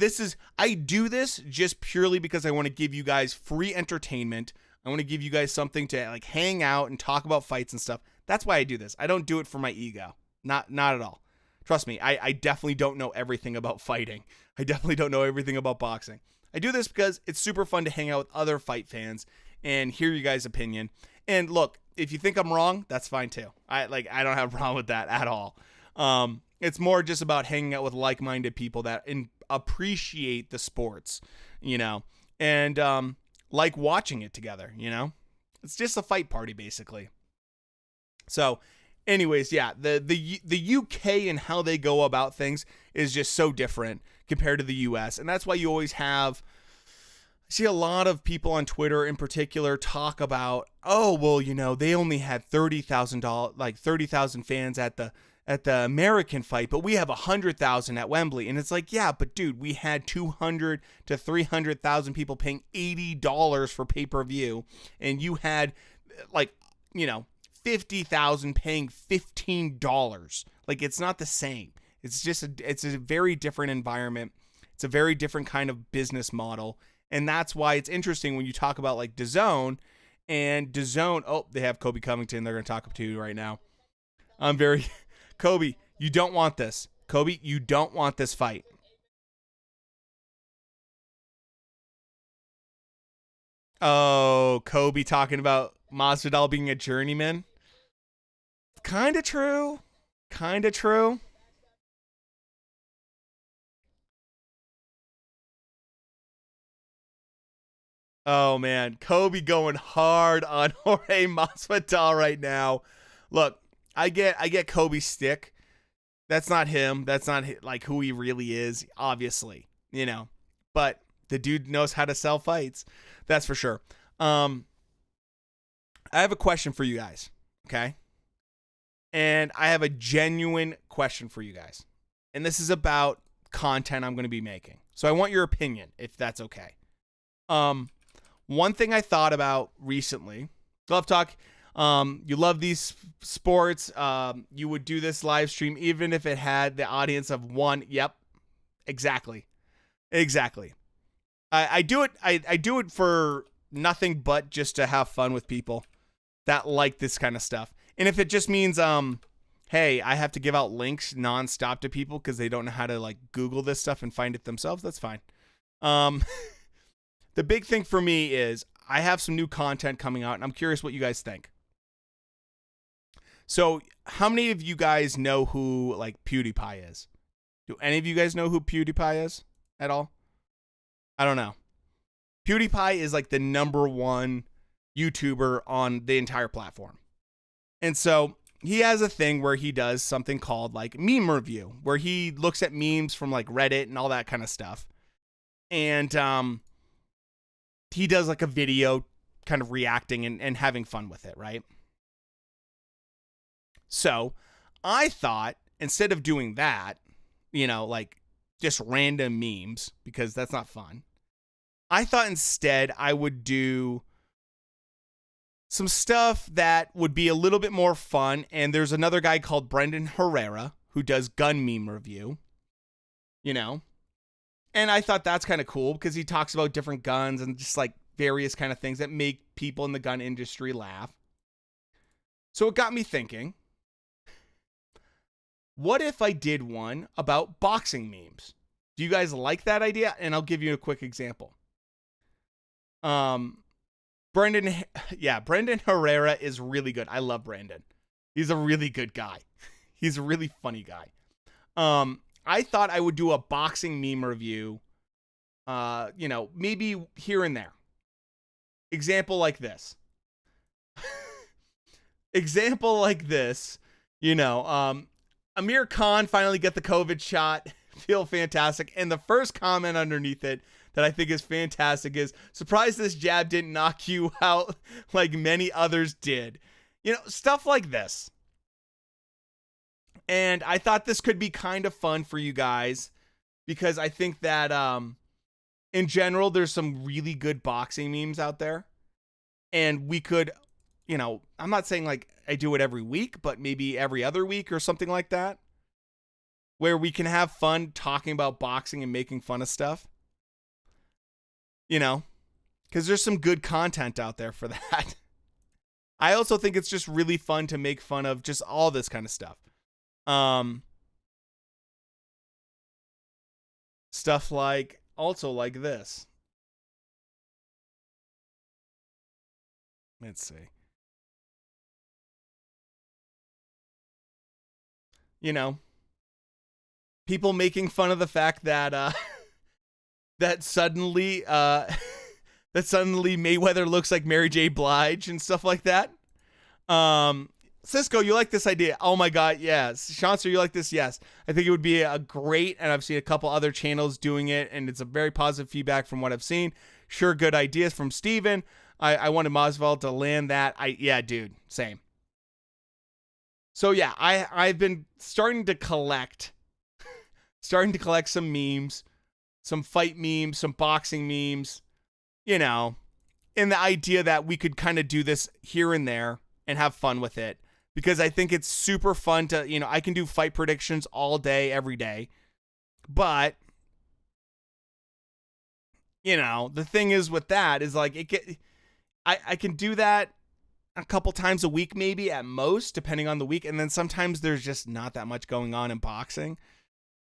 do this just purely because I want to give you guys free entertainment. I want to give you guys something to like hang out and talk about fights and stuff. That's why I do this. I don't do it for my ego. Not at all. Trust me, I definitely don't know everything about fighting. I definitely don't know everything about boxing. I do this because it's super fun to hang out with other fight fans and hear you guys' opinion. And look, if you think I'm wrong, that's fine too. I don't have a problem with that at all. It's more just about hanging out with like-minded people that appreciate the sports, and like watching it together, It's just a fight party, basically. So, anyways, yeah, the UK and how they go about things is just so different compared to the US, and that's why you always have. I see a lot of people on Twitter in particular talk about, oh, well, they only had 30,000 fans at the American fight, but we have 100,000 at Wembley. And it's like, yeah, but dude, we had 200 to 300,000 people paying $80 for pay-per-view, and you had 50,000 paying $15. Like, it's not the same. It's a very different environment. It's a very different kind of business model. And that's why it's interesting when you talk about like DAZN and DAZN. Oh, they have Kobe Covington. They're going to talk to you right now. Kobe, you don't want this. Kobe, you don't want this fight. Oh, Kobe talking about Masvidal being a journeyman. Kind of true. Oh man, Kobe going hard on Jorge Masvidal right now. Look, I get Kobe's stick. That's not him. That's not like who he really is, obviously, But the dude knows how to sell fights. That's for sure. I have a question for you guys, okay? And I have a genuine question for you guys. And this is about content I'm going to be making. So I want your opinion, if that's okay. One thing I thought about recently, Love Talk, you love these sports. You would do this live stream even if it had the audience of one. Yep, exactly. I do it. I do it for nothing but just to have fun with people that like this kind of stuff. And if it just means, hey, I have to give out links nonstop to people because they don't know how to like Google this stuff and find it themselves, that's fine. The big thing for me is I have some new content coming out, and I'm curious what you guys think. So, how many of you guys know who like PewDiePie is? Do any of you guys know who PewDiePie is at all? I don't know. PewDiePie is like the number one YouTuber on the entire platform. And so he has a thing where he does something called like meme review, where he looks at memes from like Reddit and all that kind of stuff. And he does like a video kind of reacting and having fun with it, right? So I thought instead of doing that, like just random memes, because that's not fun, I thought instead I would do some stuff that would be a little bit more fun. And there's another guy called Brendan Herrera who does gun meme review, and I thought that's kind of cool because he talks about different guns and just like various kind of things that make people in the gun industry laugh. So it got me thinking, what if I did one about boxing memes? Do you guys like that idea? And I'll give you a quick example. Brendan, yeah, Brendan Herrera is really good. I love Brandon. He's a really good guy. He's a really funny guy. I thought I would do a boxing meme review, maybe here and there. Example like this. Amir Khan finally got the COVID shot. Feel fantastic. And the first comment underneath it that I think is fantastic is, surprised this jab didn't knock you out like many others did. Stuff like this. And I thought this could be kind of fun for you guys because I think that in general, there's some really good boxing memes out there. And we could, I'm not saying like I do it every week, but maybe every other week or something like that, where we can have fun talking about boxing and making fun of stuff. Because there's some good content out there for that. I also think it's just really fun to make fun of just all this kind of stuff. Stuff like, also like this. Let's see. People making fun of the fact that that suddenly Mayweather looks like Mary J. Blige and stuff like that. Cisco, you like this idea? Oh my God, yes. Shancer, you like this? Yes. I think it would be a great, and I've seen a couple other channels doing it, and it's a very positive feedback from what I've seen. Sure, good ideas from Steven. I wanted Masvidal to land that. Yeah, dude, same. So yeah, I've been starting to collect some memes, some fight memes, some boxing memes, and the idea that we could kind of do this here and there and have fun with it. Because I think it's super fun to, I can do fight predictions all day, every day. But, the thing is with that is like, I can do that a couple times a week, maybe at most, depending on the week. And then sometimes there's just not that much going on in boxing.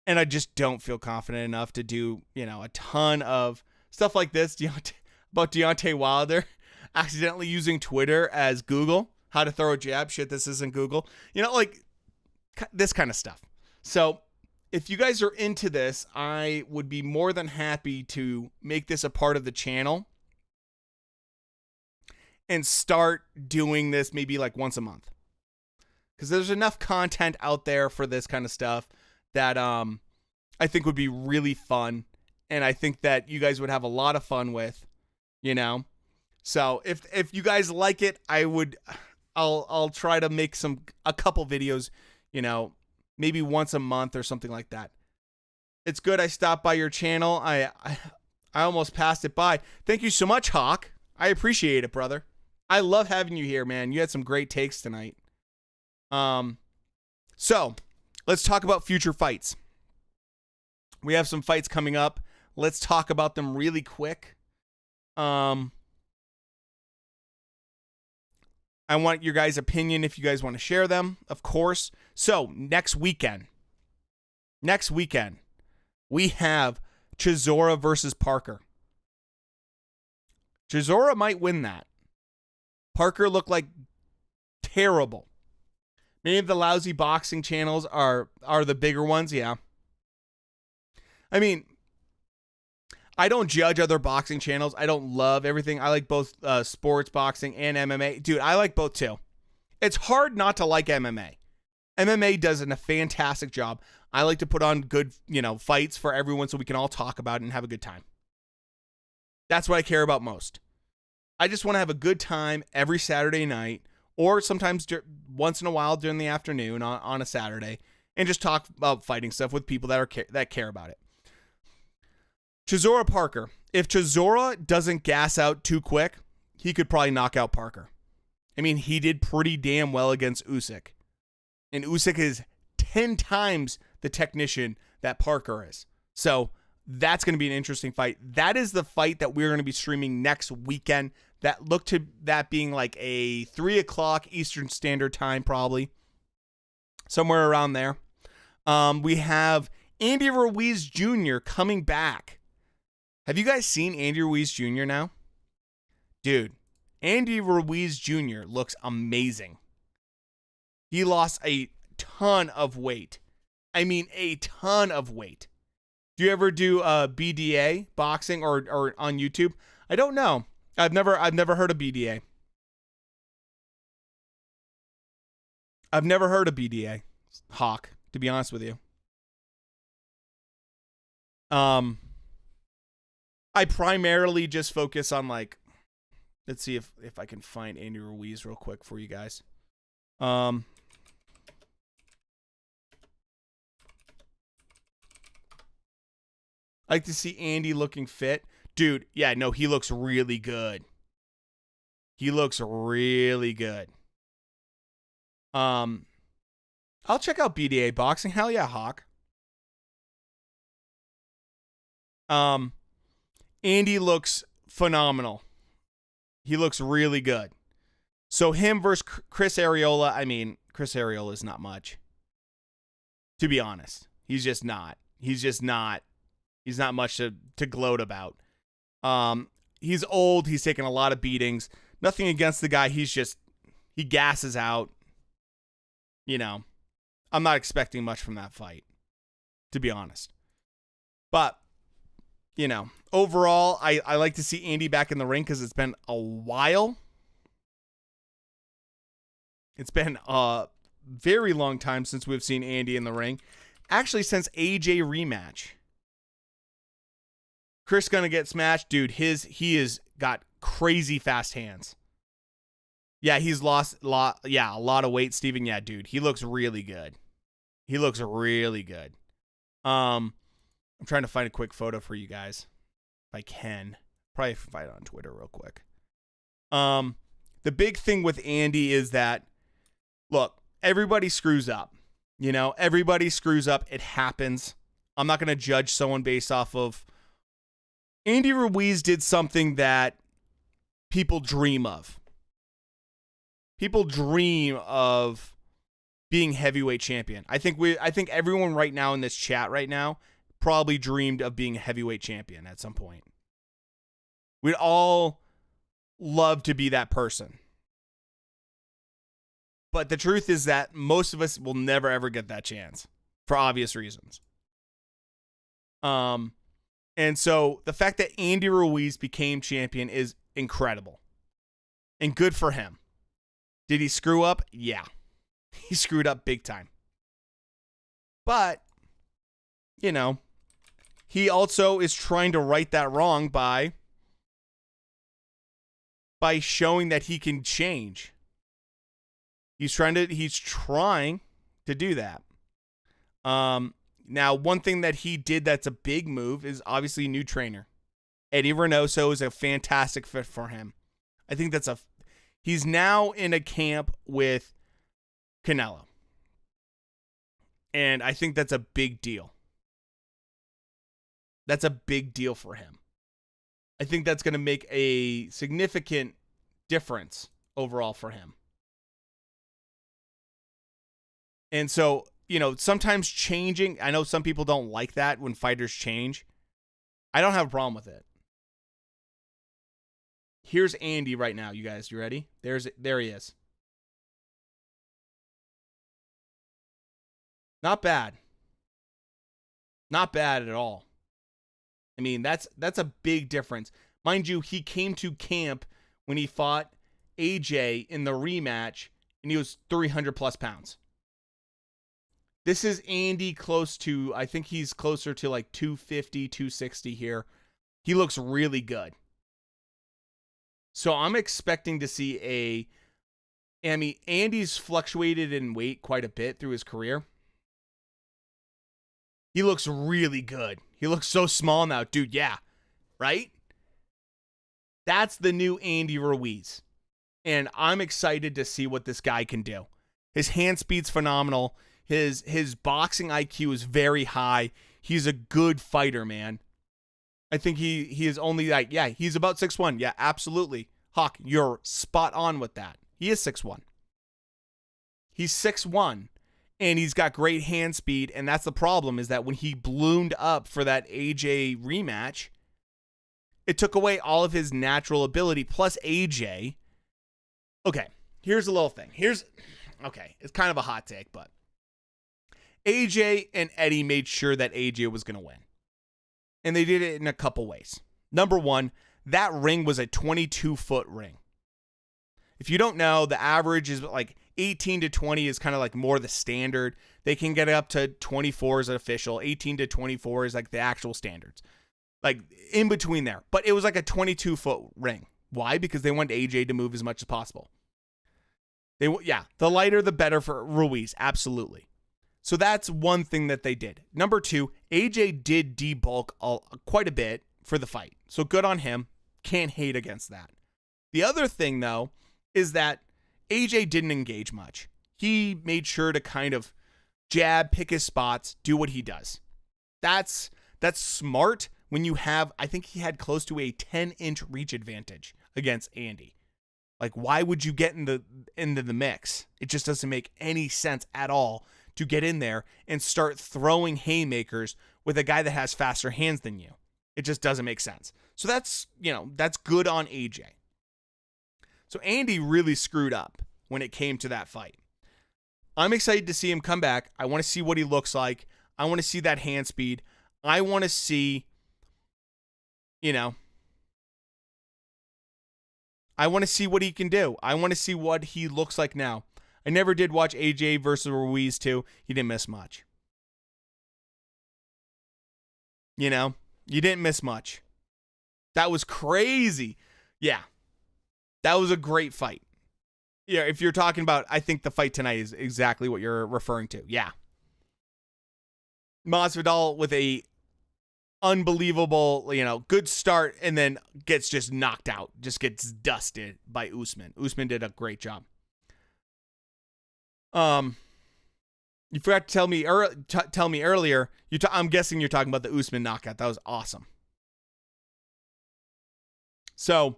And I just don't feel confident enough to do, a ton of stuff like this about Deontay Wilder accidentally using Twitter as Google. How to throw a jab. Shit, this isn't Google. Like this kind of stuff. So if you guys are into this, I would be more than happy to make this a part of the channel and start doing this maybe like once a month. Because there's enough content out there for this kind of stuff that I think would be really fun. And I think that you guys would have a lot of fun with, So if you guys like it, I'll try to make a couple videos, maybe once a month or something like that. It's good I stopped by your channel. I almost passed it by. Thank you so much, Hawk. I appreciate it, brother. I love having you here, man. You had some great takes tonight. So let's talk about future fights. We have some fights coming up. Let's talk about them really quick. I want your guys' opinion if you guys want to share them, of course. So, next weekend, we have Chisora versus Parker. Chisora might win that. Parker looked like terrible. Many of the lousy boxing channels are the bigger ones, yeah. I mean, I don't judge other boxing channels. I don't love everything. I like both sports boxing and MMA. Dude, I like both too. It's hard not to like MMA. MMA does a fantastic job. I like to put on good, fights for everyone so we can all talk about it and have a good time. That's what I care about most. I just want to have a good time every Saturday night, or sometimes once in a while during the afternoon on a Saturday, and just talk about fighting stuff with people that care about it. Chisora Parker. If Chisora doesn't gas out too quick, he could probably knock out Parker. I mean, he did pretty damn well against Usyk. And Usyk is 10 times the technician that Parker is. So that's going to be an interesting fight. That is the fight that we're going to be streaming next weekend. That looked to that being like a 3 o'clock Eastern Standard Time, probably. Somewhere around there. We have Andy Ruiz Jr. coming back. Have you guys seen Andy Ruiz Jr. now? Dude, Andy Ruiz Jr. looks amazing. He lost a ton of weight. I mean, a ton of weight. Do you ever do BDA boxing or on YouTube? I don't know. I've never heard of BDA. I've never heard of BDA, Hawk, to be honest with you. I primarily just focus on, like, let's see if I can find Andy Ruiz real quick for you guys. I like to see Andy looking fit. Dude, yeah, no, he looks really good. He looks really good. I'll check out BDA boxing. Hell yeah, Hawk. Andy looks phenomenal. He looks really good. So him versus Chris Arreola, I mean, Chris Arreola is not much. To be honest. He's just not. He's not much to gloat about. He's old. He's taken a lot of beatings. Nothing against the guy. He gasses out. You know, I'm not expecting much from that fight, to be honest. But, you know, overall, I like to see Andy back in the ring because it's been a while. It's been a very long time since we've seen Andy in the ring. Actually, since AJ rematch. Chris gonna get smashed. Dude, he has got crazy fast hands. Yeah, he's lost a lot of weight, Steven. Yeah, dude, he looks really good. He looks really good. I'm trying to find a quick photo for you guys. If I can. Probably find it on Twitter real quick. The big thing with Andy is that, look, everybody screws up. You know, everybody screws up. It happens. I'm not going to judge someone based off of. Andy Ruiz did something that people dream of. People dream of being heavyweight champion. I think everyone right now in this chat right now probably dreamed of being a heavyweight champion at some point. We'd all love to be that person. But the truth is that most of us will never ever get that chance for obvious reasons. And so the fact that Andy Ruiz became champion is incredible. And good for him. Did he screw up? Yeah. He screwed up big time. But, you know, he also is trying to right that wrong by showing that he can change. He's trying to do that. Now, one thing that he did that's a big move is obviously new trainer. Eddie Reynoso is a fantastic fit for him. I think he's now in a camp with Canelo. And I think that's a big deal. That's a big deal for him. I think that's going to make a significant difference overall for him. And so, you know, sometimes changing, I know some people don't like that when fighters change. I don't have a problem with it. Here's Andy right now, you guys. You ready? There he is. Not bad. Not bad at all. I mean, that's a big difference. Mind you, he came to camp when he fought AJ in the rematch, and he was 300 plus pounds. This is Andy close to, I think he's closer to like 250, 260 here. He looks really good. So I'm expecting to see Andy's fluctuated in weight quite a bit through his career. He looks really good. He looks so small now, dude. Yeah. Right? That's the new Andy Ruiz. And I'm excited to see what this guy can do. His hand speed's phenomenal. His boxing IQ is very high. He's a good fighter, man. I think he is only like, yeah, he's about 6'1". Yeah, absolutely. Hawk, you're spot on with that. He is 6'1". He's 6'1", and he's got great hand speed, and that's the problem, is that when he ballooned up for that AJ rematch, it took away all of his natural ability. Plus AJ, Okay, here's a little thing. Okay, it's kind of a hot take, but AJ and Eddie made sure that AJ was going to win. And they did it in a couple ways. Number one, that ring was a 22-foot ring. If you don't know, the average is like 18 to 20 is kind of like more the standard. They can get up to 24 as an official. 18 to 24 is like the actual standards. Like in between there. But it was like a 22-foot ring. Why? Because they wanted AJ to move as much as possible. The lighter the better for Ruiz. Absolutely. So that's one thing that they did. Number two, AJ did debulk quite a bit for the fight. So good on him. Can't hate against that. The other thing, though, is that AJ didn't engage much. He made sure to kind of jab, pick his spots, do what he does. That's smart when you have, I think he had close to a 10-inch reach advantage against Andy. Like, why would you get into the mix? It just doesn't make any sense at all to get in there and start throwing haymakers with a guy that has faster hands than you. It just doesn't make sense. So that's good on AJ. So Andy really screwed up when it came to that fight. I'm excited to see him come back. I want to see what he looks like. I want to see that hand speed. I want to see, I want to see what he can do. I want to see what he looks like now. I never did watch AJ versus Ruiz too. He didn't miss much. You didn't miss much. That was crazy. Yeah. That was a great fight. Yeah, if you're talking about, I think the fight tonight is exactly what you're referring to. Yeah. MASVIDAL with a unbelievable, good start and then gets just knocked out. Just gets dusted by USMAN. USMAN did a great job. You forgot to tell me earlier. I'm guessing you're talking about the USMAN knockout. That was awesome. So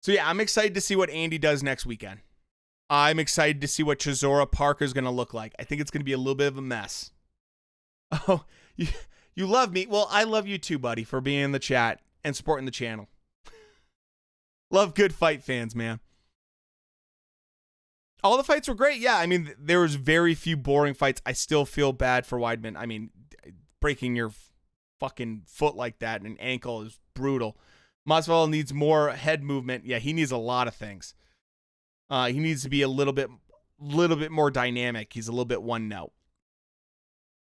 yeah, I'm excited to see what Andy does next weekend. I'm excited to see what Chisora Parker is going to look like. I think it's going to be a little bit of a mess. Oh, you love me. Well, I love you too, buddy, for being in the chat and supporting the channel. Love good fight fans, man. All the fights were great. Yeah, I mean, there was very few boring fights. I still feel bad for Weidman. I mean, breaking your fucking foot like that and ankle is brutal. MASVIDAL needs more head movement. Yeah, he needs a lot of things. He needs to be a little bit more dynamic. He's a little bit one note.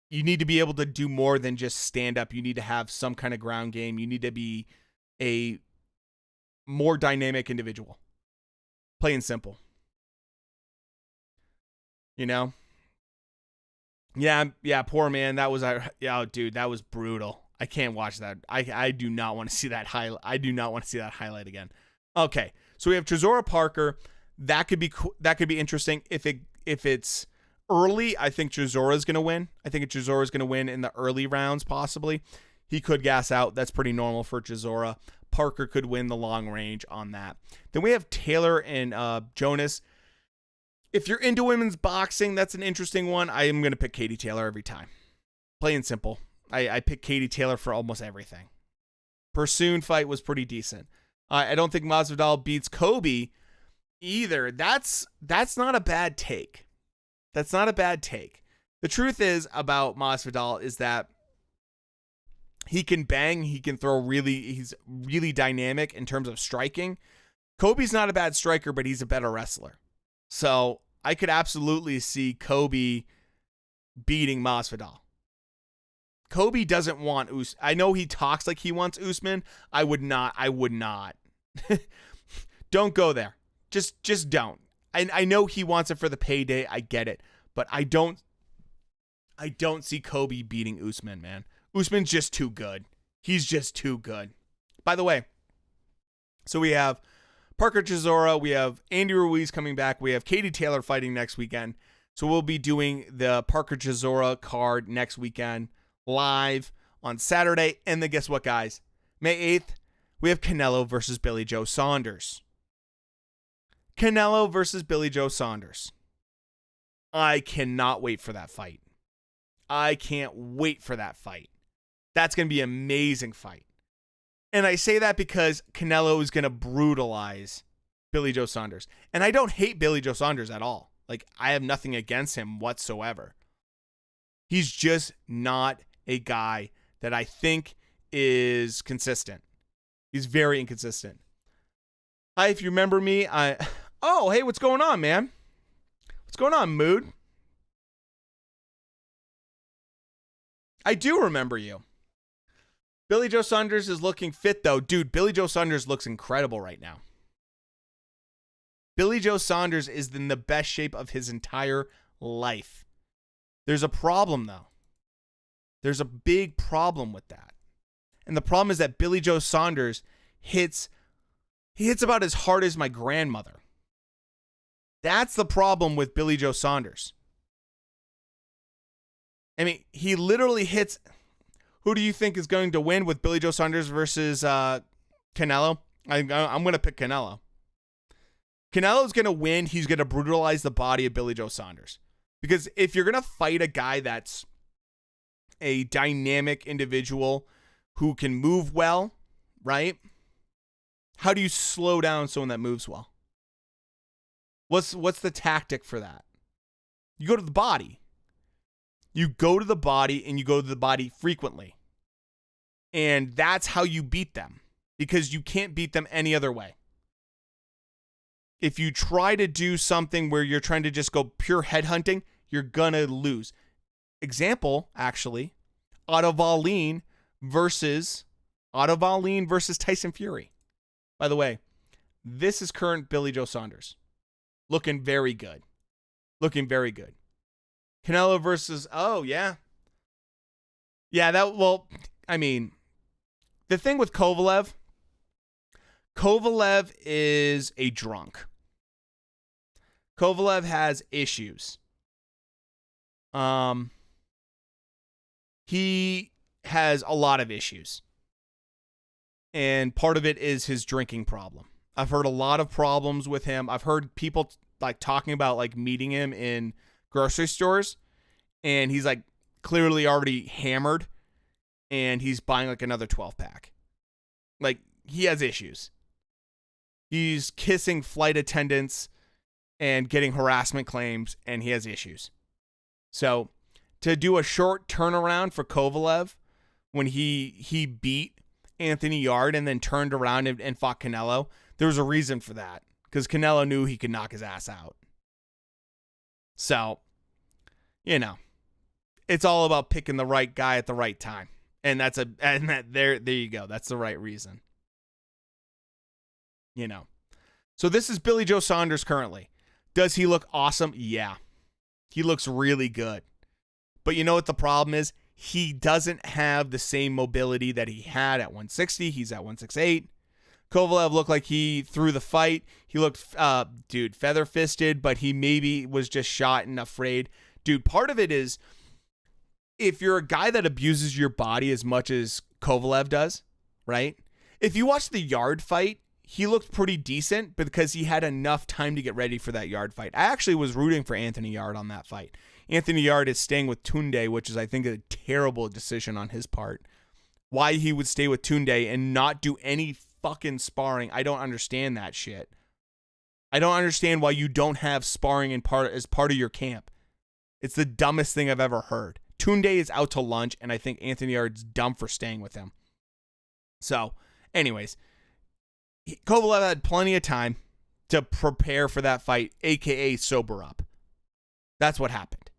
You need to be able to do more than just stand up. You need to have some kind of ground game. You need to be a more dynamic individual. Plain and simple. Yeah, poor man. That was, dude, that was brutal. I can't watch that. I do not want to see that highlight. I do not want to see that highlight again. Okay, so we have Chisora Parker. That could be interesting. If it's early, I think Chisora is going to win. I think Chisora is going to win in the early rounds, possibly. He could gas out. That's pretty normal for Chisora. Parker could win the long range on that. Then we have Taylor and Jonas. If you're into women's boxing, that's an interesting one. I am going to pick Katie Taylor every time. Plain and simple. I pick Katie Taylor for almost everything. Pursoon fight was pretty decent. I don't think MASVIDAL beats Kobe either. That's not a bad take. That's not a bad take. The truth is about MASVIDAL is that he can bang, he can throw he's really dynamic in terms of striking. Kobe's not a bad striker, but he's a better wrestler. So I could absolutely see Kobe beating MASVIDAL. Kobe doesn't want Usman. I know he talks like he wants Usman. I would not. Don't go there. Just don't. I know he wants it for the payday. I get it. But I don't see Kobe beating Usman, man. Usman's just too good. He's just too good. By the way, so we have Parker Chisora, we have Andy Ruiz coming back, we have Katie Taylor fighting next weekend. So we'll be doing the Parker Chisora card next weekend live on Saturday. And then guess what, guys? May 8th, we have Canelo versus Billy Joe Saunders. Canelo versus Billy Joe Saunders. I cannot wait for that fight. I can't wait for that fight. That's going to be an amazing fight. And I say that because Canelo is going to brutalize Billy Joe Saunders. And I don't hate Billy Joe Saunders at all. Like, I have nothing against him whatsoever. He's just not a guy that I think is consistent. He's very inconsistent. Hi, if you remember me, oh, hey, what's going on, man? What's going on, Mood? I do remember you. Billy Joe Saunders is looking fit, though. Dude, Billy Joe Saunders looks incredible right now. Billy Joe Saunders is in the best shape of his entire life. There's a problem, though. There's a big problem with that. And the problem is that Billy Joe Saunders hits about as hard as my grandmother. That's the problem with Billy Joe Saunders. I mean, he literally hits. Who do you think is going to win with Billy Joe Saunders versus Canelo? I'm going to pick Canelo. Canelo's going to win. He's going to brutalize the body of Billy Joe Saunders. Because if you're going to fight a guy that's a dynamic individual who can move well, right? How do you slow down someone that moves well? What's the tactic for that? You go to the body. You go to the body and you go to the body frequently. And that's how you beat them. Because you can't beat them any other way. If you try to do something where you're trying to just go pure headhunting, you're going to lose. Example, actually, Otto Wallin versus Tyson Fury. By the way, this is current Billy Joe Saunders. Looking very good. Looking very good. Canelo versus, oh, yeah. Yeah, the thing with Kovalev is a drunk. Kovalev has issues. He has a lot of issues. And part of it is his drinking problem. I've heard a lot of problems with him. I've heard people like talking about like meeting him in grocery stores, and he's like clearly already hammered, and he's buying like another 12-pack. Like, he has issues. He's kissing flight attendants and getting harassment claims, and he has issues. So to do a short turnaround for Kovalev when he beat Anthony Yarde and then turned around and fought Canelo, there was a reason for that, because Canelo knew he could knock his ass out. So, it's all about picking the right guy at the right time. And there you go. That's the right reason. So this is Billy Joe Saunders currently. Does he look awesome? Yeah. He looks really good. But you know what the problem is? He doesn't have the same mobility that he had at 160. He's at 168. Kovalev looked like he threw the fight. He looked, feather-fisted, but he maybe was just shot and afraid. Dude, part of it is, if you're a guy that abuses your body as much as Kovalev does, right? If you watch the Yarde fight, he looked pretty decent because he had enough time to get ready for that Yarde fight. I actually was rooting for Anthony Yarde on that fight. Anthony Yarde is staying with Tunde, which is, I think, a terrible decision on his part. Why he would stay with Tunde and not do any fucking sparring, I don't understand that shit. I don't understand why you don't have sparring as part of your camp. It's the dumbest thing I've ever heard. Tunde is out to lunch, and I think Anthony Yarde's dumb for staying with him. So, anyways, Kovalev had plenty of time to prepare for that fight, a.k.a. sober up. That's what happened.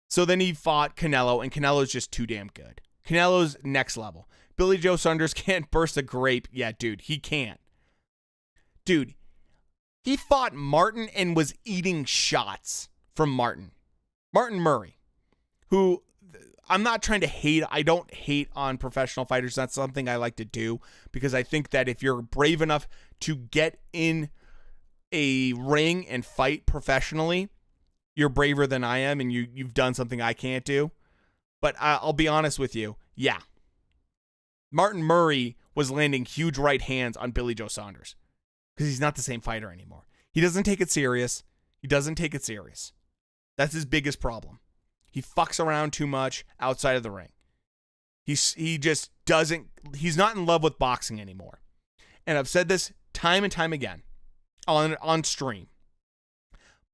So then he fought Canelo, and Canelo's just too damn good. Canelo's next level. Billy Joe Saunders can't burst a grape. Yeah, dude, he can't. Dude, he fought Martin and was eating shots from Martin. Martin Murray, who I'm not trying to hate. I don't hate on professional fighters. That's something I like to do because I think that if you're brave enough to get in a ring and fight professionally, you're braver than I am, and you've done something I can't do. But I'll be honest with you. Yeah. Martin Murray was landing huge right hands on Billy Joe Saunders because he's not the same fighter anymore. He doesn't take it serious. That's his biggest problem. He fucks around too much outside of the ring. He just doesn't, he's not in love with boxing anymore. And I've said this time and time again. on stream.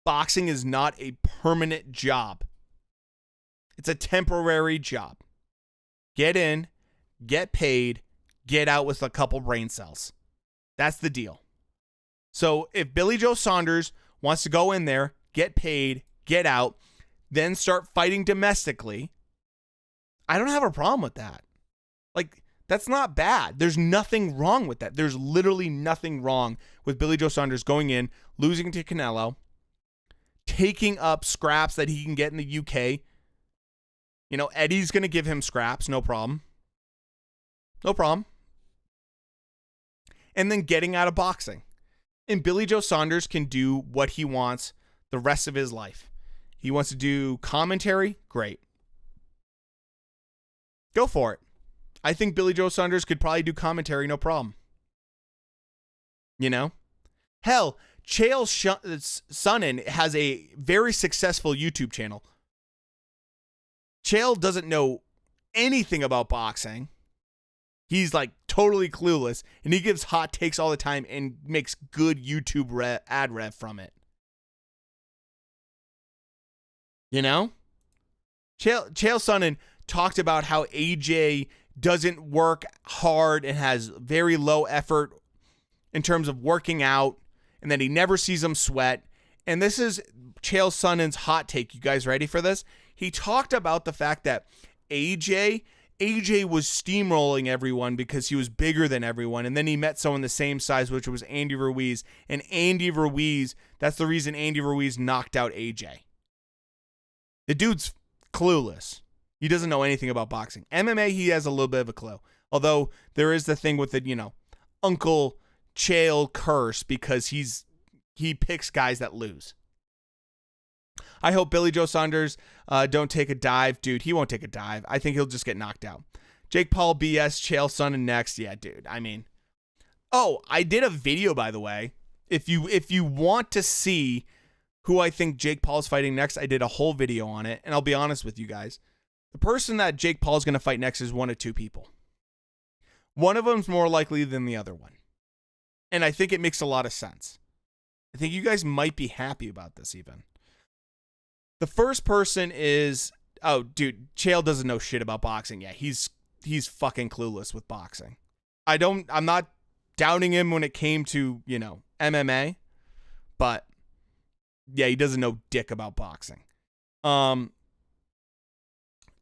Boxing is not a permanent job. It's a temporary job. Get in, get paid, get out with a couple brain cells. That's the deal. So if Billy Joe Saunders wants to go in there, get paid, get out, then start fighting domestically, I don't have a problem with that. Like, that's not bad. There's nothing wrong with that. There's literally nothing wrong with Billy Joe Saunders going in, losing to Canelo, taking up scraps that he can get in the UK. You know, Eddie's going to give him scraps, no problem. No problem. And then getting out of boxing. And Billy Joe Saunders can do what he wants the rest of his life. He wants to do commentary? Great. Go for it. I think Billy Joe Saunders could probably do commentary, no problem. You know? Hell, Chael Sonnen has a very successful YouTube channel. Chael doesn't know anything about boxing. He's like totally clueless, and he gives hot takes all the time and makes good YouTube ad rev from it. You know? Chael Sonnen talked about how AJ doesn't work hard and has very low effort in terms of working out, and that he never sees him sweat. And this is Chael Sonnen's hot take. You guys ready for this? He talked about the fact that AJ was steamrolling everyone because he was bigger than everyone, and then he met someone the same size, which was Andy Ruiz. And Andy Ruiz, that's the reason Andy Ruiz knocked out AJ. The dude's clueless. He doesn't know anything about boxing. MMA, he has a little bit of a clue. Although there is the thing with the, you know, Uncle Chael curse, because he picks guys that lose. I hope Billy Joe Saunders don't take a dive. Dude, he won't take a dive. I think he'll just get knocked out. Jake Paul, BS, Chael Sonnen next. Yeah, dude. I mean, oh, I did a video, by the way. If you want to see who I think Jake Paul's fighting next, I did a whole video on it. And I'll be honest with you guys. The person that Jake Paul's going to fight next is one of two people. One of them's more likely than the other one. And I think it makes a lot of sense. I think you guys might be happy about this even. The first person is, oh, dude, Chael doesn't know shit about boxing. Yeah, he's fucking clueless with boxing. I'm not doubting him when it came to, you know, MMA, but yeah, he doesn't know dick about boxing.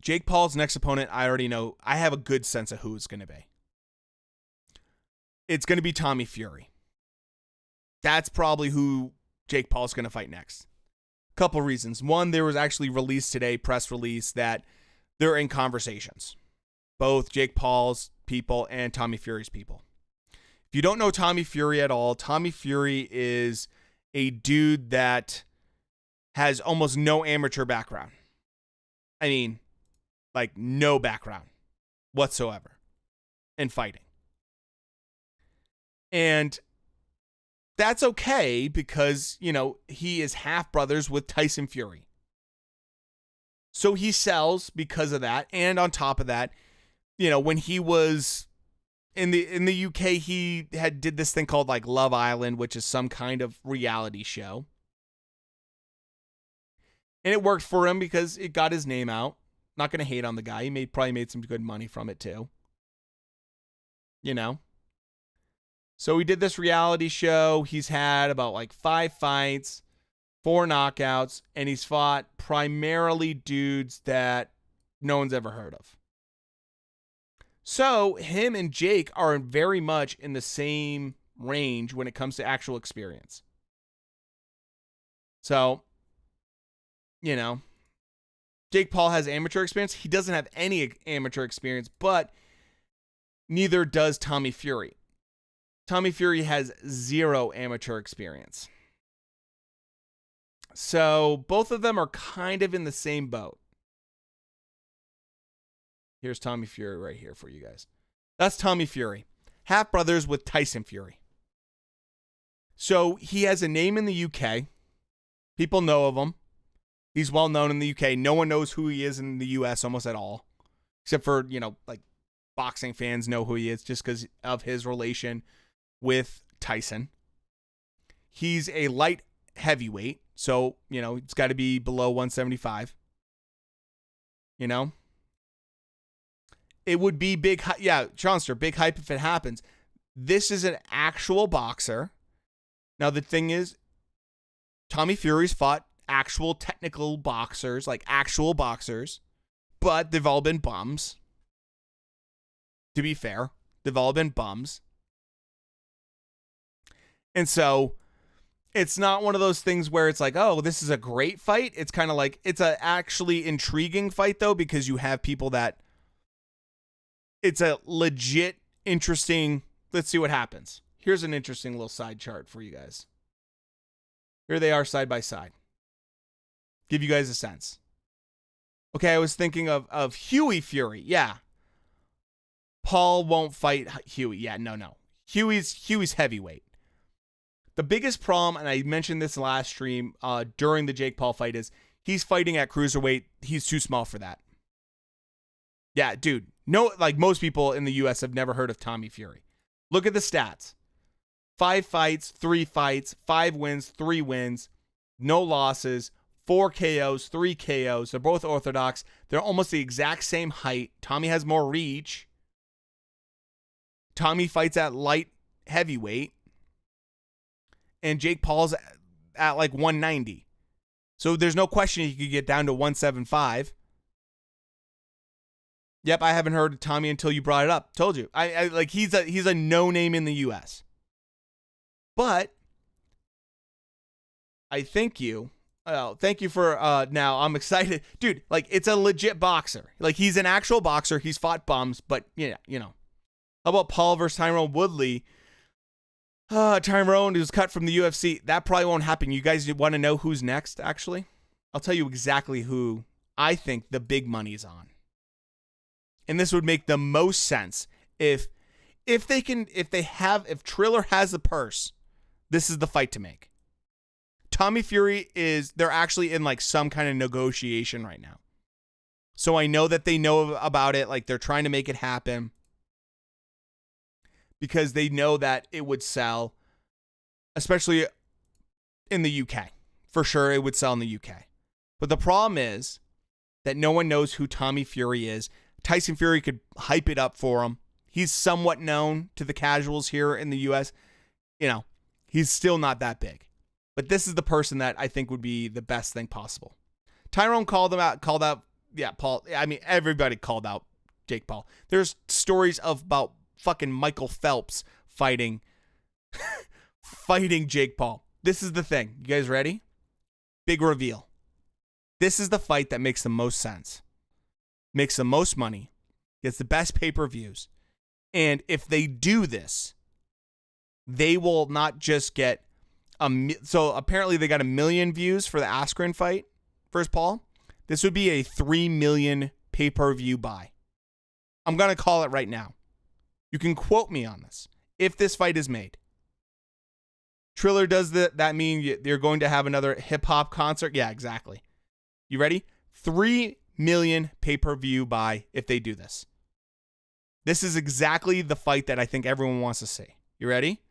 Jake Paul's next opponent, I already know. I have a good sense of who it's going to be. It's going to be Tommy Fury. That's probably who Jake Paul's going to fight next. Couple reasons. One, there was actually released today, press release, that they're in conversations. Both Jake Paul's people and Tommy Fury's people. If you don't know Tommy Fury at all, Tommy Fury is a dude that has almost no amateur background. I mean, like no background whatsoever in fighting. And that's okay because, you know, he is half brothers with Tyson Fury. So he sells because of that. And on top of that, you know, when he was in the UK, he did this thing called like Love Island, which is some kind of reality show. And it worked for him because it got his name out. Not going to hate on the guy. He probably made some good money from it too. You know? So he did this reality show. He's had about like 5 fights, 4 knockouts, and he's fought primarily dudes that no one's ever heard of. So him and Jake are very much in the same range when it comes to actual experience. So, you know, Jake Paul has amateur experience. He doesn't have any amateur experience, but neither does Tommy Fury. Tommy Fury has 0 amateur experience. So both of them are kind of in the same boat. Here's Tommy Fury right here for you guys. That's Tommy Fury. Half brothers with Tyson Fury. So he has a name in the UK. People know of him. He's well known in the UK. No one knows who he is in the US almost at all. Except for, you know, like boxing fans know who he is just because of his relation with Tyson. He's a light heavyweight, so, it's got to be below 175. It would be big. Yeah, Johnster, big hype if it happens. This is an actual boxer. Now, the thing is, Tommy Fury's fought actual technical boxers, like actual boxers, but they've all been bums. To be fair, they've all been bums. And so it's not one of those things where it's like, oh, this is a great fight. It's kind of like, it's a actually intriguing fight, though, because you have people that it's a legit interesting. Let's see what happens. Here's an interesting little side chart for you guys. Here they are side by side. Give you guys a sense. Okay, I was thinking of Huey Fury. Yeah. Paul won't fight Huey. Yeah, no. Huey's heavyweight. The biggest problem, and I mentioned this last stream during the Jake Paul fight, is he's fighting at cruiserweight. He's too small for that. Yeah, dude. No, like most people in the U.S. have never heard of Tommy Fury. Look at the stats. 5 fights, 3 fights, 5 wins, 3 wins, no losses, 4 KOs, 3 KOs. They're both orthodox. They're almost the exact same height. Tommy has more reach. Tommy fights at light heavyweight. And Jake Paul's at like 190. So there's no question he could get down to 175. Yep, I haven't heard of Tommy until you brought it up. Told you. I like he's a no name in the US. But I thank you. Oh, thank you for now I'm excited. Dude, like it's a legit boxer. Like he's an actual boxer. He's fought bums, but yeah, How about Paul versus Tyrone Woodley? Tyrone was cut from the UFC. That probably won't happen. You guys want to know who's next, actually? I'll tell you exactly who I think the big money's on. And this would make the most sense if Triller has the purse, this is the fight to make. Tommy Fury they're actually in like some kind of negotiation right now. So I know that they know about it. Like they're trying to make it happen because they know that it would sell, especially in the UK. For sure, it would sell in the UK. But the problem is that no one knows who Tommy Fury is. Tyson Fury could hype it up for him. He's somewhat known to the casuals here in the US. He's still not that big. But this is the person that I think would be the best thing possible. Tyrone called out, yeah, Paul. I mean, everybody called out Jake Paul. There's stories about fucking Michael Phelps fighting Jake Paul. This is the thing. You guys ready? Big reveal. This is the fight that makes the most sense. Makes the most money, gets the best pay-per-views. And if they do this, they will not just get so apparently they got 1 million views for the Askren fight versus Paul. This would be a 3 million pay-per-view buy. I'm going to call it right now. You can quote me on this. If this fight is made. Triller, does that mean you're going to have another hip-hop concert? Yeah, exactly. You ready? 3 million pay-per-view buy if they do this. This is exactly the fight that I think everyone wants to see. You ready?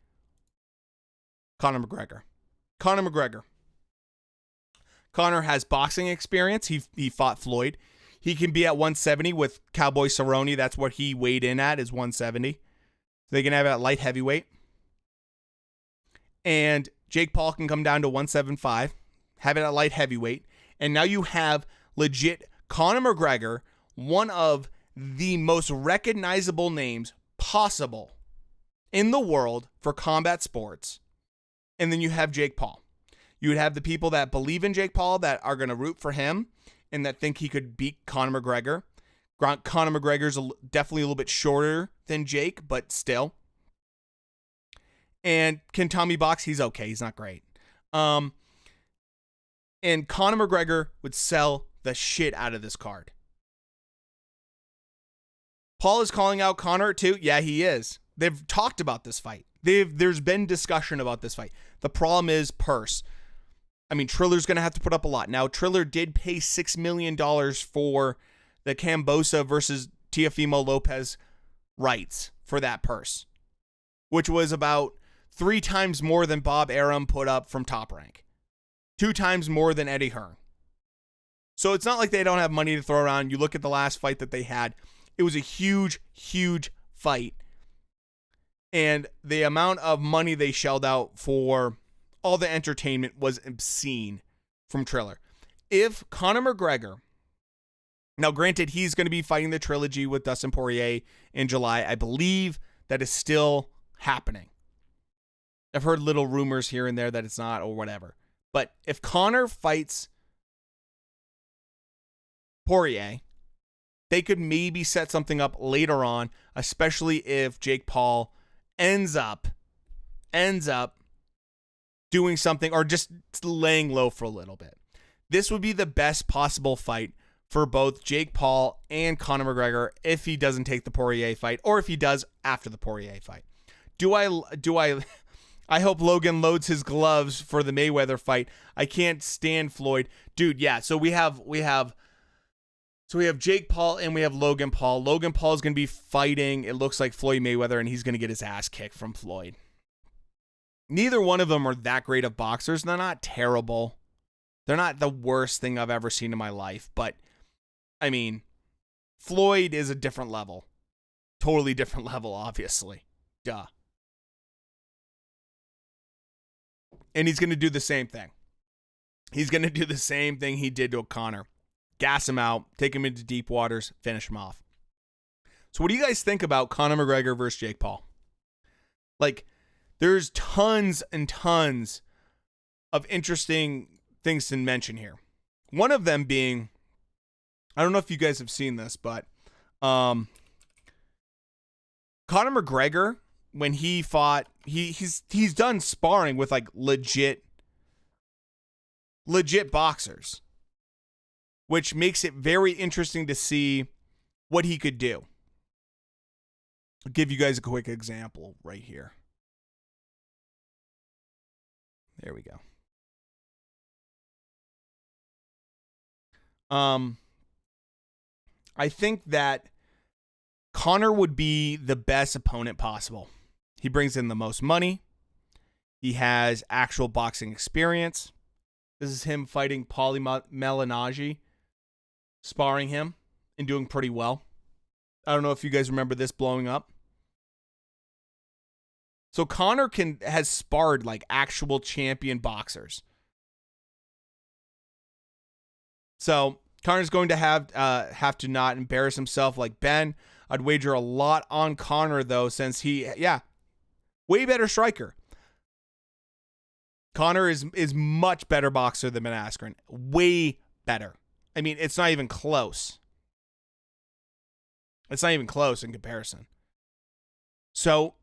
Conor McGregor. Conor has boxing experience. He fought Floyd. He can be at 170 with Cowboy Cerrone. That's what he weighed in at, is 170. So they can have it at light heavyweight. And Jake Paul can come down to 175, have it at light heavyweight. And now you have legit Conor McGregor, one of the most recognizable names possible in the world for combat sports. And then you have Jake Paul. You would have the people that believe in Jake Paul that are going to root for him and that think he could beat Conor McGregor. Conor McGregor's definitely a little bit shorter than Jake, but still. And can Tommy box? He's okay. He's not great. And Conor McGregor would sell the shit out of this card. Paul is calling out Conor too. Yeah, he is. They've talked about this fight. There's been discussion about this fight. The problem is purse. I mean, Triller's going to have to put up a lot. Now, Triller did pay $6 million for the Cambosa versus Teofimo Lopez rights for that purse, which was about 3 times more than Bob Arum put up from Top Rank. 2 times more than Eddie Hearn. So it's not like they don't have money to throw around. You look at the last fight that they had. It was a huge, huge fight. And the amount of money they shelled out for all the entertainment was obscene from Triller. If Conor McGregor, now granted, he's going to be fighting the trilogy with Dustin Poirier in July. I believe that is still happening. I've heard little rumors here and there that it's not or whatever. But if Conor fights Poirier, they could maybe set something up later on, especially if Jake Paul ends up doing something or just laying low for a little bit. This would be the best possible fight for both Jake Paul and Conor McGregor if he doesn't take the Poirier fight or if he does after the Poirier fight. I hope Logan loads his gloves for the Mayweather fight. I can't stand Floyd. Dude, yeah, so we have Jake Paul and we have Logan Paul. Logan Paul is going to be fighting, it looks like, Floyd Mayweather, and he's going to get his ass kicked from Floyd. Neither one of them are that great of boxers. They're not terrible. They're not the worst thing I've ever seen in my life. But, I mean, Floyd is a different level. Totally different level, obviously. Duh. And he's going to do the same thing. He's going to do the same thing he did to O'Connor. Gas him out, take him into deep waters, finish him off. So what do you guys think about Conor McGregor versus Jake Paul? Like, there's tons and tons of interesting things to mention here. One of them being, I don't know if you guys have seen this, but Conor McGregor, when he fought, he's done sparring with like legit boxers, which makes it very interesting to see what he could do. I'll give you guys a quick example right here. There we go. I think that Conor would be the best opponent possible. He brings in the most money. He has actual boxing experience. This is him fighting Paulie Malignaggi, sparring him and doing pretty well. I don't know if you guys remember this blowing up. So Conor has sparred like actual champion boxers. So Conor's going to have to not embarrass himself like Ben. I'd wager a lot on Conor though, since way better striker. Conor is much better boxer than Ben Askren. Way better. I mean, it's not even close. It's not even close in comparison. So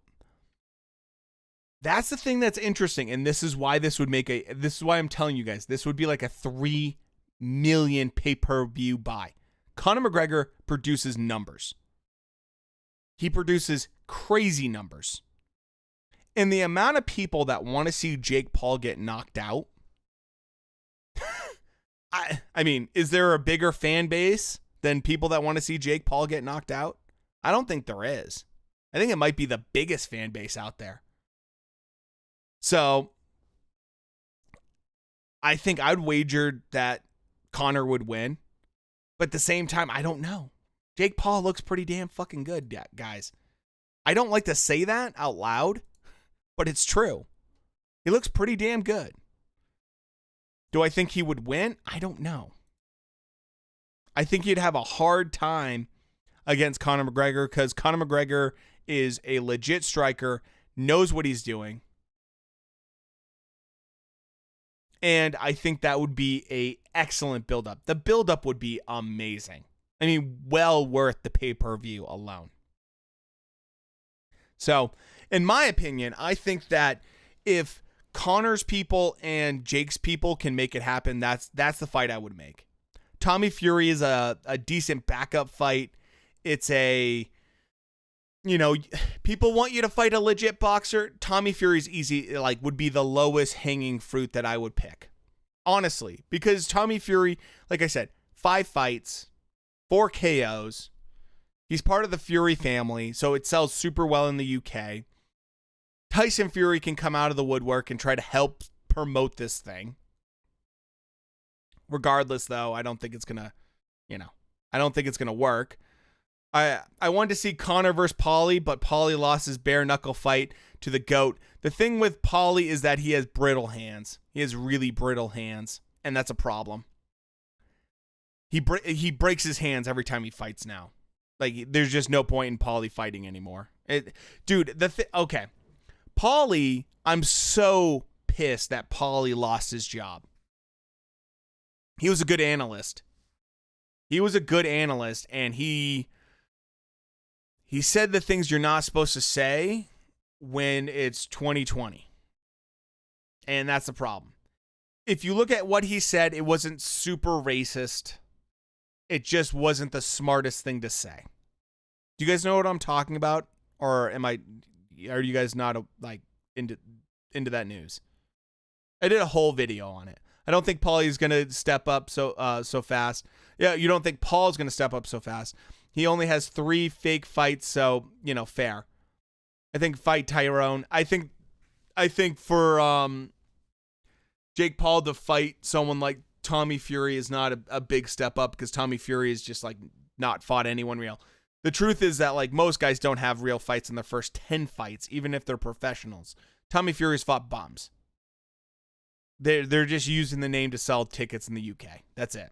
that's the thing that's interesting, and this is why this is why I'm telling you guys, this would be like a 3 million pay-per-view buy. Conor McGregor produces numbers. He produces crazy numbers. And the amount of people that want to see Jake Paul get knocked out, I mean, is there a bigger fan base than people that want to see Jake Paul get knocked out? I don't think there is. I think it might be the biggest fan base out there. So I think I'd wager that Conor would win. But at the same time, I don't know. Jake Paul looks pretty damn fucking good, guys. I don't like to say that out loud, but it's true. He looks pretty damn good. Do I think he would win? I don't know. I think he'd have a hard time against Conor McGregor because Conor McGregor is a legit striker, knows what he's doing. And I think that would be an excellent build-up. The build-up would be amazing. I mean, well worth the pay-per-view alone. So, in my opinion, I think that if Conor's people and Jake's people can make it happen, that's the fight I would make. Tommy Fury is a decent backup fight. It's people want you to fight a legit boxer. Tommy Fury's easy, would be the lowest hanging fruit that I would pick. Honestly, because Tommy Fury, like I said, 5 fights, 4 KOs. He's part of the Fury family, so it sells super well in the UK. Tyson Fury can come out of the woodwork and try to help promote this thing. Regardless, though, I don't think it's going to, I don't think it's going to work. I wanted to see Conor versus Paulie, but Paulie lost his bare knuckle fight to the GOAT. The thing with Paulie is that he has brittle hands. He has really brittle hands, and that's a problem. He breaks his hands every time he fights now. Like, there's just no point in Paulie fighting anymore. Okay. Paulie, I'm so pissed that Paulie lost his job. He was a good analyst. And he said the things you're not supposed to say when it's 2020. And that's the problem. If you look at what he said, it wasn't super racist. It just wasn't the smartest thing to say. Do you guys know what I'm talking about? Or are you guys not into that news? I did a whole video on it. I don't think Paulie's going to step up so fast. Yeah, you don't think Paul's going to step up so fast. He only has 3 fake fights, so, fair. I think fight Tyrone. I think for Jake Paul to fight someone like Tommy Fury is not a big step up, because Tommy Fury is just not fought anyone real. The truth is that most guys don't have real fights in their first 10 fights, even if they're professionals. Tommy Fury's fought bums. They're just using the name to sell tickets in the UK. That's it.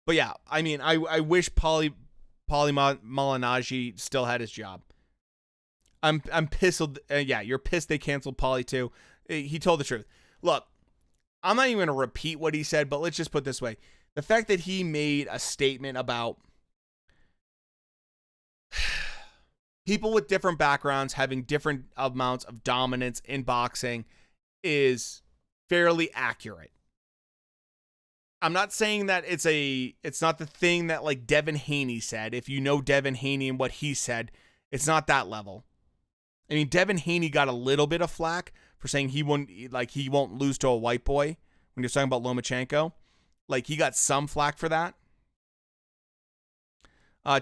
But yeah, I mean, I wish Paulie Malignaggi still had his job. I'm pissed. Yeah, you're pissed they canceled Paulie too. He told the truth. Look, I'm not even going to repeat what he said, but let's just put it this way. The fact that he made a statement about people with different backgrounds having different amounts of dominance in boxing is fairly accurate. I'm not saying that it's not the thing that Devin Haney said. If you know Devin Haney and what he said, it's not that level. I mean, Devin Haney got a little bit of flack for saying he won't lose to a white boy when you're talking about Lomachenko. He got some flack for that.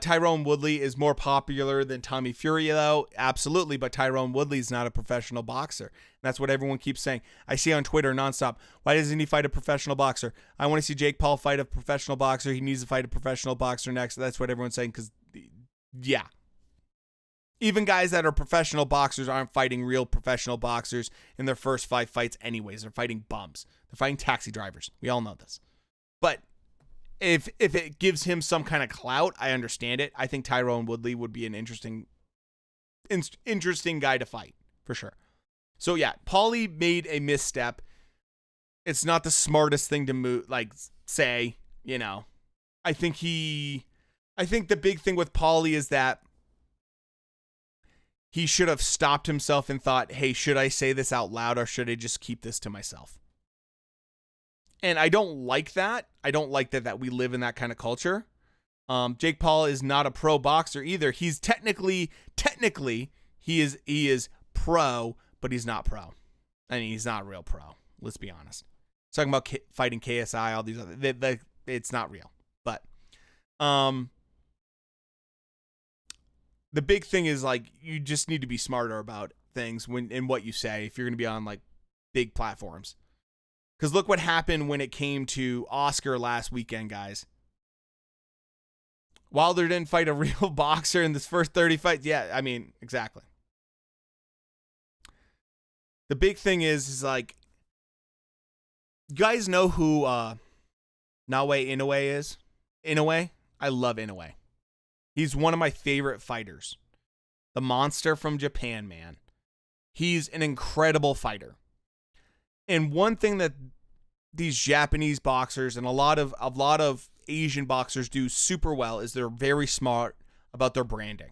Tyrone Woodley is more popular than Tommy Fury, though. Absolutely, but Tyrone Woodley's not a professional boxer. And that's what everyone keeps saying. I see on Twitter nonstop, why doesn't he fight a professional boxer? I want to see Jake Paul fight a professional boxer. He needs to fight a professional boxer next. That's what everyone's saying, because, yeah. Even guys that are professional boxers aren't fighting real professional boxers in their first 5 fights anyways. They're fighting bums. They're fighting taxi drivers. We all know this. But if it gives him some kind of clout, I understand it. I think Tyrone Woodley would be an interesting guy to fight, for sure. So yeah, Paulie made a misstep. It's not the smartest thing to say, I think the big thing with Paulie is that he should have stopped himself and thought, hey, should I say this out loud or should I just keep this to myself? And I don't like that. I don't like that we live in that kind of culture. Jake Paul is not a pro boxer either. He's technically he is pro, but he's not pro. I mean, he's not a real pro. Let's be honest. Talking about fighting KSI, all these other, it's not real. But the big thing is you just need to be smarter about things in what you say if you're going to be on big platforms. Because look what happened when it came to Oscar last weekend, guys. Wilder didn't fight a real boxer in this first 30 fights. Yeah, I mean, exactly. The big thing is you guys know who Naoya Inoue is? Inoue? I love Inoue. He's one of my favorite fighters. The monster from Japan, man. He's an incredible fighter. And one thing that these Japanese boxers and a lot of Asian boxers do super well is they're very smart about their branding.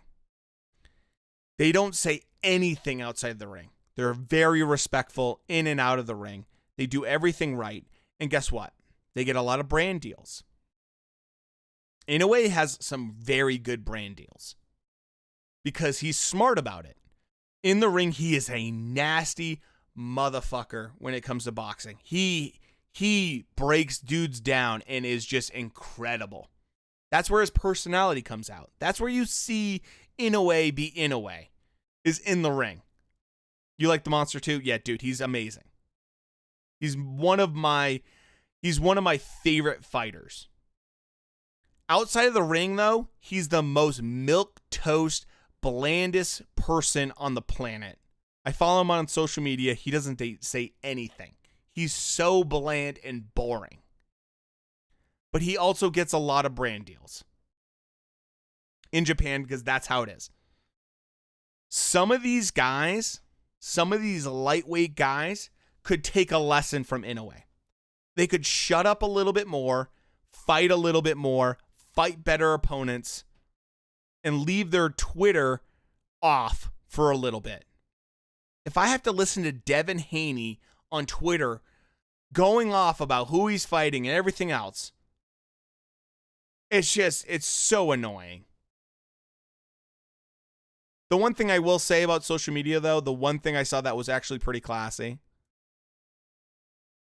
They don't say anything outside the ring. They're very respectful in and out of the ring. They do everything right. And guess what? They get a lot of brand deals. Inoue has some very good brand deals because he's smart about it. In the ring, he is a nasty motherfucker when it comes to boxing. He breaks dudes down and is just incredible. That's where his personality comes out. That's where you see Inoue be Inoue, is in the ring. You like the Monster too? Yeah, dude, he's amazing. He's one of my favorite fighters. Outside of the ring, though, he's the most milquetoast, blandest person on the planet. I follow him on social media. He doesn't say anything. He's so bland and boring. But he also gets a lot of brand deals in Japan because that's how it is. Some of these guys, some of these lightweight guys could take a lesson from Inoue. They could shut up a little bit more, fight a little bit more, fight better opponents, and leave their Twitter off for a little bit. If I have to listen to Devin Haney on Twitter going off about who he's fighting and everything else, it's so annoying. The one thing I will say about social media, though, the one thing I saw that was actually pretty classy.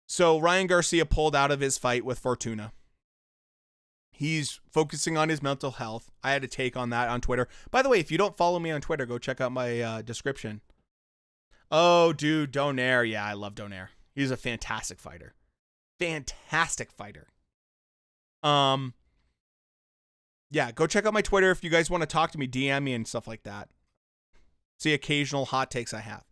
So Ryan Garcia pulled out of his fight with Fortuna. He's focusing on his mental health. I had a take on that on Twitter. By the way, if you don't follow me on Twitter, go check out my description. Oh, dude, Donaire. Yeah, I love Donaire. He's a fantastic fighter. Fantastic fighter. Yeah, go check out my Twitter if you guys want to talk to me, DM me and stuff like that. See occasional hot takes I have.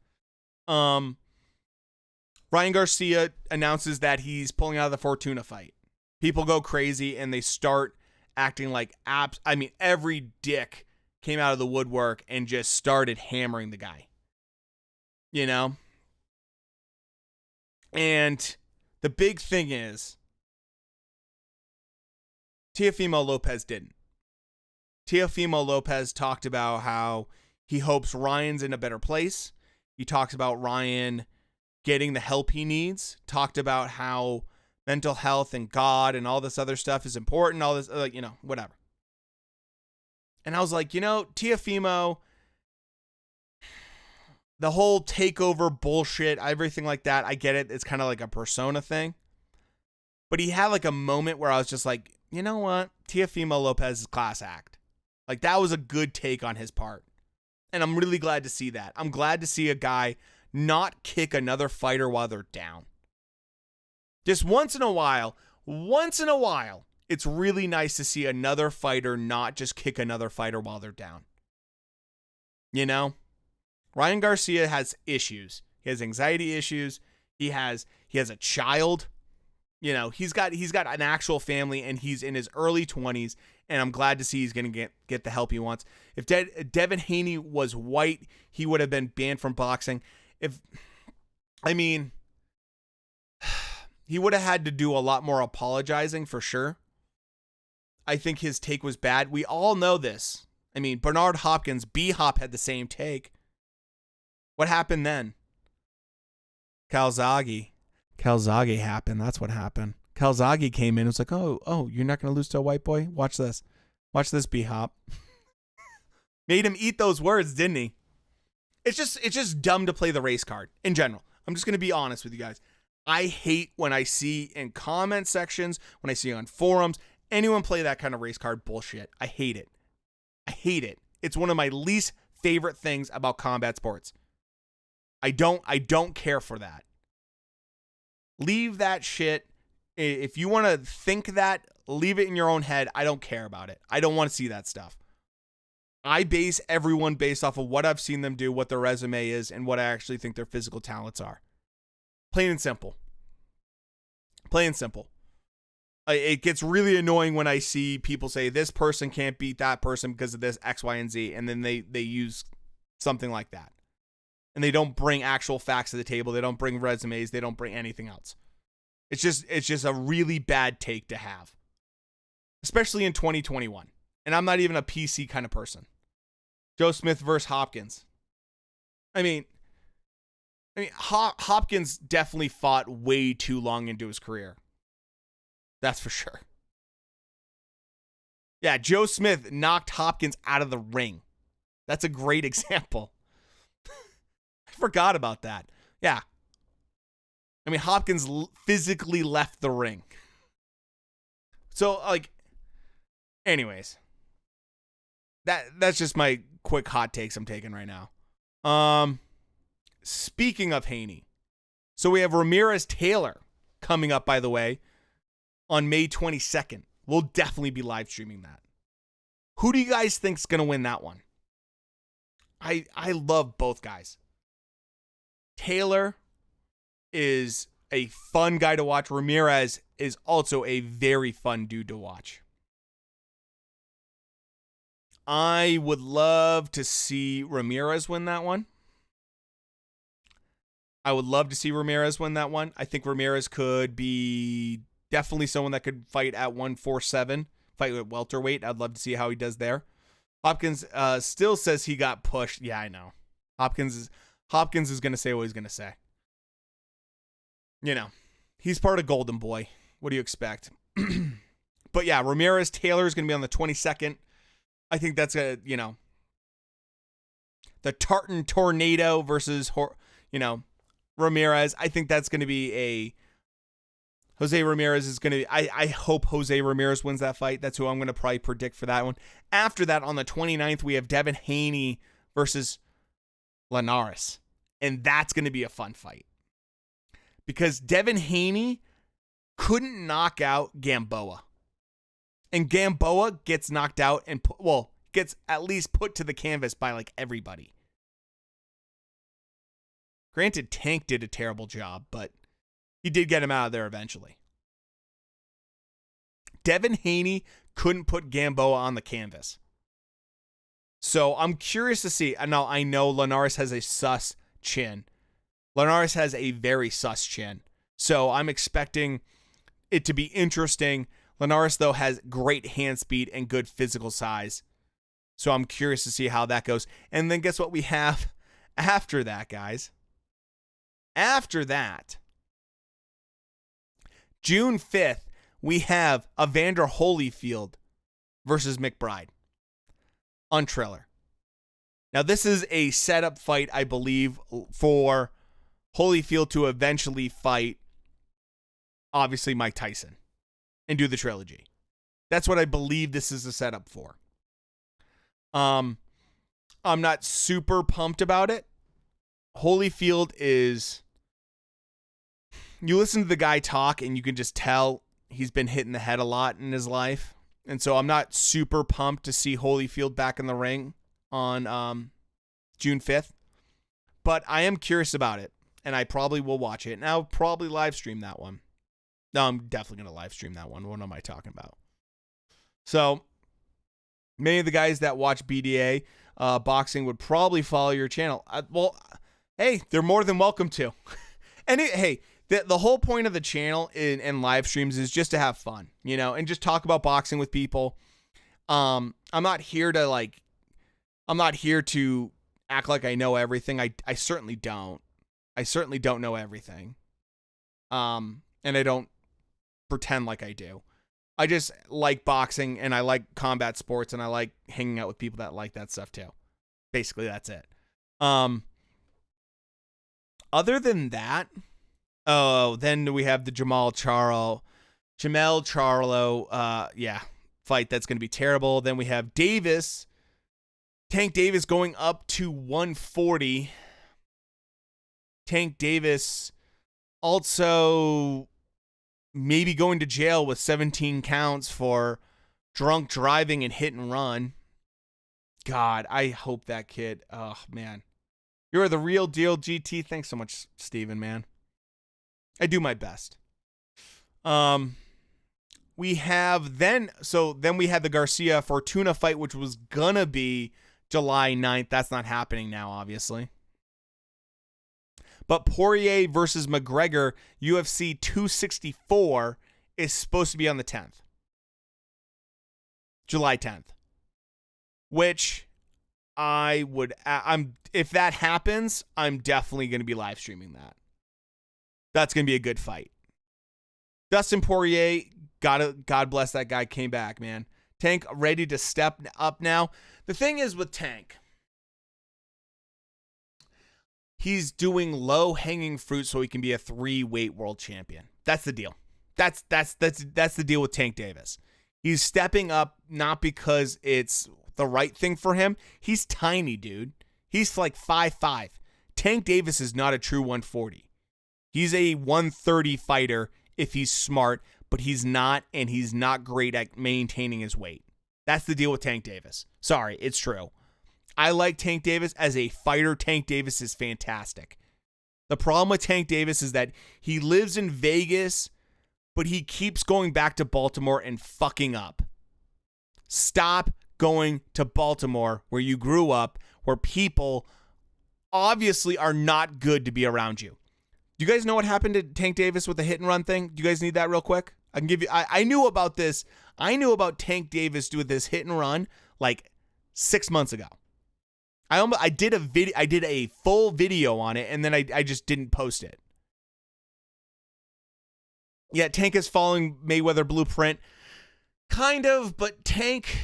Ryan Garcia announces that he's pulling out of the Fortuna fight. People go crazy and they start acting like apps. I mean, every dick came out of the woodwork and just started hammering the guy. You know? And the big thing is, Teofimo Lopez didn't. Teofimo Lopez talked about how he hopes Ryan's in a better place. He talks about Ryan getting the help he needs. Talked about how mental health and God and all this other stuff is important. All this, whatever. And I was like, Teofimo, the whole takeover bullshit, everything like that, I get it. It's kind of like a persona thing. But he had like a moment where I was just like, you know what? Teofimo Lopez's class act. Like, that was a good take on his part. And I'm really glad to see that. I'm glad to see a guy not kick another fighter while they're down. Just once in a while, it's really nice to see another fighter not just kick another fighter while they're down. You know? Ryan Garcia has issues. He has anxiety issues. He has a child. He's got an actual family, and he's in his early 20s, and I'm glad to see he's going to get the help he wants. If Devin Haney was white, he would have been banned from boxing. He would have had to do a lot more apologizing for sure. I think his take was bad. We all know this. I mean, Bernard Hopkins, B-Hop, had the same take. What happened then? Calzaghe happened. That's what happened. Calzaghe came in. It was like, oh, you're not going to lose to a white boy? Watch this. Watch this, B-Hop. Made him eat those words, didn't he? It's just dumb to play the race card in general. I'm just going to be honest with you guys. I hate when I see in comment sections, when I see on forums, anyone play that kind of race card bullshit. I hate it. It's one of my least favorite things about combat sports. I don't care for that. Leave that shit. If you want to think that, leave it in your own head. I don't care about it. I don't want to see that stuff. I base everyone based off of what I've seen them do, what their resume is, and what I actually think their physical talents are. Plain and simple. It gets really annoying when I see people say this person can't beat that person because of this X, Y, and Z, and then they use something like that. And they don't bring actual facts to the table. They don't bring resumes. They don't bring anything else. It's just a really bad take to have, especially in 2021. And I'm not even a PC kind of person. Joe Smith versus Hopkins. I mean, Hopkins definitely fought way too long into his career. That's for sure. Yeah, Joe Smith knocked Hopkins out of the ring. That's a great example. I forgot about that. Yeah. I mean, Hopkins physically left the ring. So, anyways. That's just my quick hot takes I'm taking right now. speaking of Haney, so we have Ramirez Taylor coming up, by the way, on May 22nd. We'll definitely be live streaming that. Who do you guys think is going to win that one? I love both guys. Taylor is a fun guy to watch. Ramirez is also a very fun dude to watch. I would love to see Ramirez win that one. I think Ramirez could be definitely someone that could fight at 147, fight at welterweight. I'd love to see how he does there. Hopkins still says he got pushed. Yeah, I know. Hopkins is going to say what he's going to say. You know, he's part of Golden Boy. What do you expect? But yeah, Ramirez Taylor is going to be on the 22nd. I think that's the Tartan Tornado versus, Ramirez. I think that's going to be Jose Ramirez is going to be, I hope Jose Ramirez wins that fight. That's who I'm going to probably predict for that one. After that, on the 29th, we have Devin Haney versus Linares. And that's going to be a fun fight. Because Devin Haney couldn't knock out Gamboa. And Gamboa gets knocked out and, gets at least put to the canvas by, like, everybody. Granted, Tank did a terrible job, but he did get him out of there eventually. Devin Haney couldn't put Gamboa on the canvas. So I'm curious to see. Now, I know Linares has a sus chin. Linares has a very sus chin. So I'm expecting it to be interesting. Linares, though, has great hand speed and good physical size. So I'm curious to see how that goes. And then guess what we have after that, guys? After that, June 5th, we have Evander Holyfield versus McBride on Triller. Now, this is a setup fight, I believe, for Holyfield to eventually fight, obviously, Mike Tyson and do the trilogy. That's what I believe this is a setup for. I'm not super pumped about it. Holyfield is... You listen to the guy talk and you can just tell he's been hit in the head a lot in his life. And so I'm not super pumped to see Holyfield back in the ring on June 5th. But I am curious about it. And I probably will watch it. And I'll probably live stream that one. No, I'm definitely going to live stream that one. What am I talking about? So many of the guys that watch BDA boxing would probably follow your channel. Hey, they're more than welcome to. The whole point of the channel and live streams is just to have fun, and just talk about boxing with people. I'm not here to act like I know everything. I certainly don't. I certainly don't know everything. And I don't pretend like I do. I just like boxing and I like combat sports and I like hanging out with people that like that stuff too. Basically, that's it. Other than that, then we have the Jamel Charlo, fight that's going to be terrible. Then we have Tank Davis going up to 140. Tank Davis also maybe going to jail with 17 counts for drunk driving and hit and run. God, I hope that kid. Oh, man. You're the real deal, GT. Thanks so much, Steven, man. I do my best. We have then we had the Garcia Fortuna fight, which was gonna be July 9th. That's not happening now, obviously. But Poirier versus McGregor, UFC 264, is supposed to be on the 10th. July 10th. Which if that happens, I'm definitely going to be live streaming that. That's going to be a good fight. Dustin Poirier, God bless that guy, came back, man. Tank ready to step up now. The thing is with Tank, he's doing low-hanging fruit so he can be a 3-weight world champion. That's the deal. That's the deal with Tank Davis. He's stepping up not because it's the right thing for him. He's tiny, dude. He's like 5'5". Tank Davis is not a true 140. He's a 130 fighter if he's smart, but he's not, and he's not great at maintaining his weight. That's the deal with Tank Davis. Sorry, it's true. I like Tank Davis as a fighter. Tank Davis is fantastic. The problem with Tank Davis is that he lives in Vegas, but he keeps going back to Baltimore and fucking up. Stop going to Baltimore, where you grew up, where people obviously are not good to be around you. Do you guys know what happened to Tank Davis with the hit and run thing? Do you guys need that real quick? I can give you. I knew about this. I knew about Tank Davis doing this hit and run like 6 months ago. I did a full video on it, and then I just didn't post it. Yeah, Tank is following Mayweather blueprint, kind of, but Tank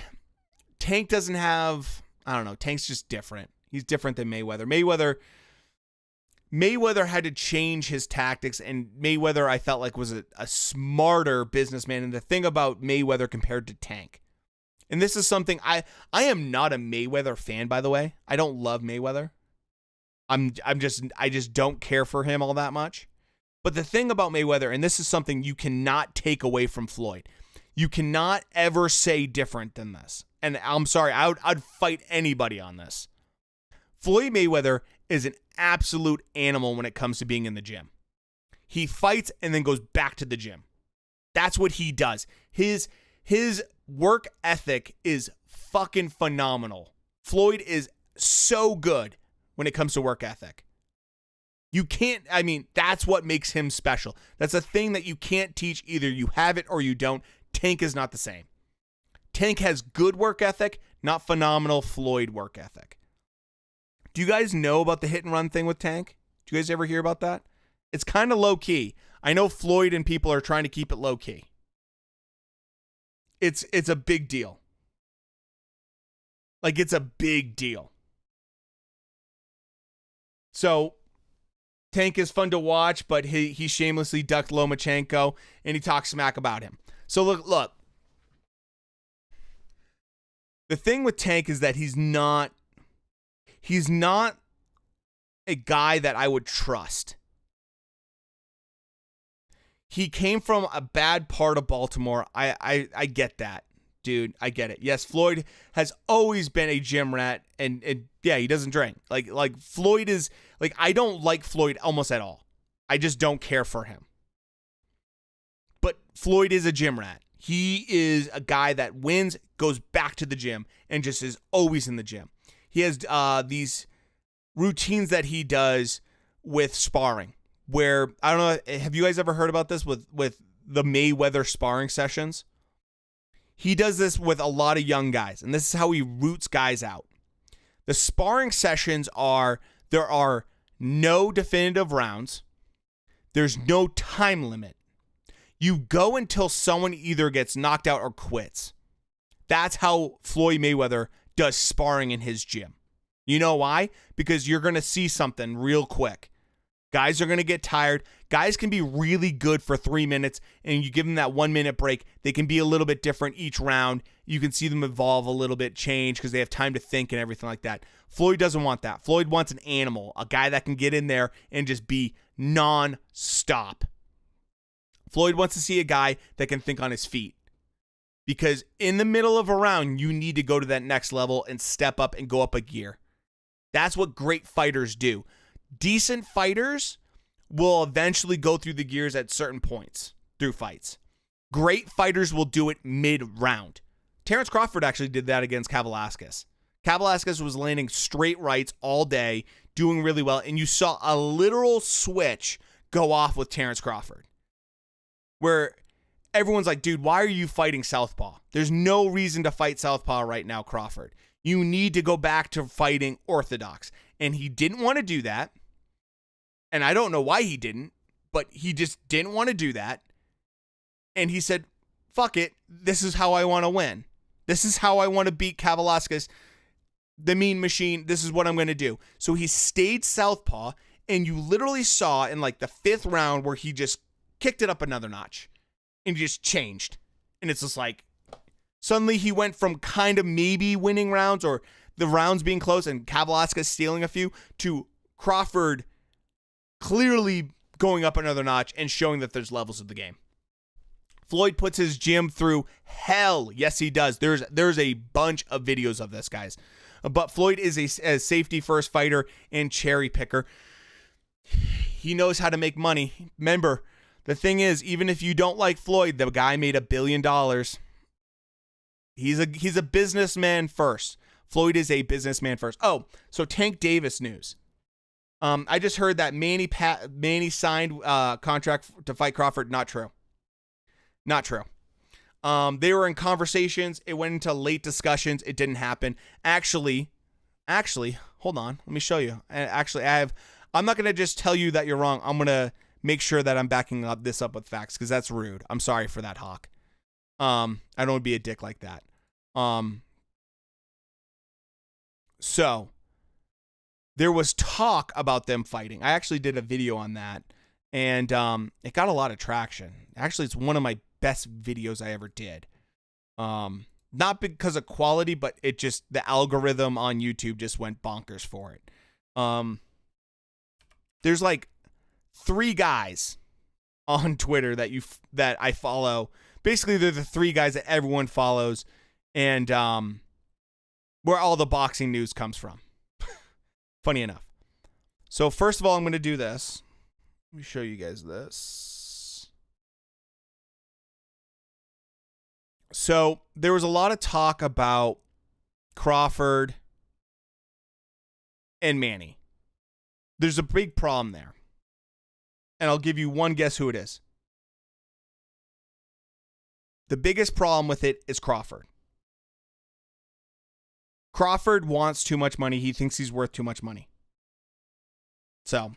doesn't have. I don't know. Tank's just different. He's different than Mayweather. Mayweather had to change his tactics, and Mayweather, I felt like, was a smarter businessman. And the thing about Mayweather compared to Tank, and this is something I am not a Mayweather fan, by the way. I don't love Mayweather. I just don't care for him all that much. But the thing about Mayweather, and this is something you cannot take away from Floyd, you cannot ever say different than this. And I'm sorry, I'd fight anybody on this. Floyd Mayweather is an absolute animal when it comes to being in the gym. He fights and then goes back to the gym. That's what he does. His work ethic is fucking phenomenal. Floyd is so good when it comes to work ethic. That's what makes him special. That's a thing that you can't teach. Either you have it or you don't. Tank is not the same. Tank has good work ethic, not phenomenal Floyd work ethic. Do you guys know about the hit and run thing with Tank? Do you guys ever hear about that? It's kind of low key. I know Floyd and people are trying to keep it low key. It's a big deal. Like, it's a big deal. So Tank is fun to watch, but he shamelessly ducked Lomachenko, and he talks smack about him. So look. The thing with Tank is that he's not a guy that I would trust. He came from a bad part of Baltimore. I get that, dude. I get it. Yes, Floyd has always been a gym rat, and yeah, he doesn't drink. Like Floyd is, like, I don't like Floyd almost at all. I just don't care for him. But Floyd is a gym rat. He is a guy that wins, goes back to the gym, and just is always in the gym. He has these routines that he does with sparring, where, I don't know, have you guys ever heard about this with the Mayweather sparring sessions? He does this with a lot of young guys, and this is how he roots guys out. The sparring sessions there are no definitive rounds. There's no time limit. You go until someone either gets knocked out or quits. That's how Floyd Mayweather does sparring in his gym. You know why? Because you're going to see something real quick. Guys are going to get tired. Guys can be really good for 3 minutes, and you give them that 1 minute break. They can be a little bit different each round. You can see them evolve a little bit, change, because they have time to think and everything like that. Floyd doesn't want that. Floyd wants an animal, a guy that can get in there and just be non-stop. Floyd wants to see a guy that can think on his feet. Because in the middle of a round, you need to go to that next level and step up and go up a gear. That's what great fighters do. Decent fighters will eventually go through the gears at certain points through fights. Great fighters will do it mid-round. Terrence Crawford actually did that against Kavaliauskas. Kavaliauskas was landing straight rights all day, doing really well, and you saw a literal switch go off with Terrence Crawford, where everyone's like, dude, why are you fighting southpaw? There's no reason to fight southpaw right now, Crawford. You need to go back to fighting orthodox. And he didn't want to do that. And I don't know why he didn't, but he just didn't want to do that. And he said, fuck it. This is how I want to win. This is how I want to beat Kavaliauskas, the Mean Machine. This is what I'm going to do. So he stayed southpaw, and you literally saw in like the 5th round where he just kicked it up another notch and just changed. And it's just like, suddenly he went from kind of maybe winning rounds or the rounds being close and Kavaliauskas stealing a few to Crawford clearly going up another notch and showing that there's levels of the game. Floyd puts his gym through hell. Yes, he does. There's a bunch of videos of this, guys. But Floyd is a safety first fighter and cherry picker. He knows how to make money. Remember, the thing is, even if you don't like Floyd, the guy made $1 billion. He's a businessman first. Floyd is a businessman first. Oh, so Tank Davis news. I just heard that Manny signed contract to fight Crawford. Not true. Not true. They were in conversations. It went into late discussions. It didn't happen. Actually, hold on. Let me show you. I'm not going to just tell you that you're wrong. I'm going to make sure that I'm backing this up with facts because that's rude. I'm sorry for that, Hawk. I don't want to be a dick like that. So there was talk about them fighting. I actually did a video on that, and it got a lot of traction. Actually, it's one of my best videos I ever did. Not because of quality, but the algorithm on YouTube just went bonkers for it. There's like 3 guys on Twitter that I follow. Basically, they're the 3 guys that everyone follows, and where all the boxing news comes from. Funny enough. So first of all, I'm going to do this. Let me show you guys this. So there was a lot of talk about Crawford and Manny. There's a big problem there. And I'll give you one guess who it is. The biggest problem with it is Crawford. Crawford wants too much money. He thinks he's worth too much money. So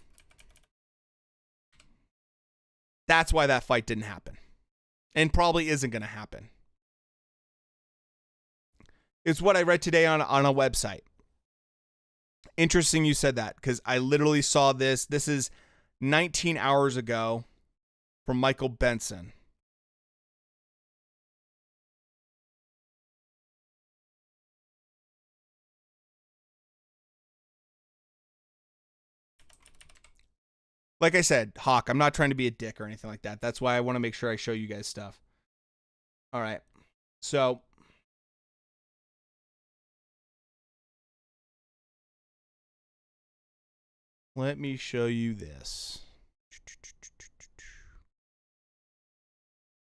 that's why that fight didn't happen. And probably isn't going to happen. It's what I read today on a website. Interesting you said that because I literally saw this. This is 19 hours ago from Michael Benson. Like I said, Hawk, I'm not trying to be a dick or anything like that. That's why I want to make sure I show you guys stuff. All right. So let me show you this.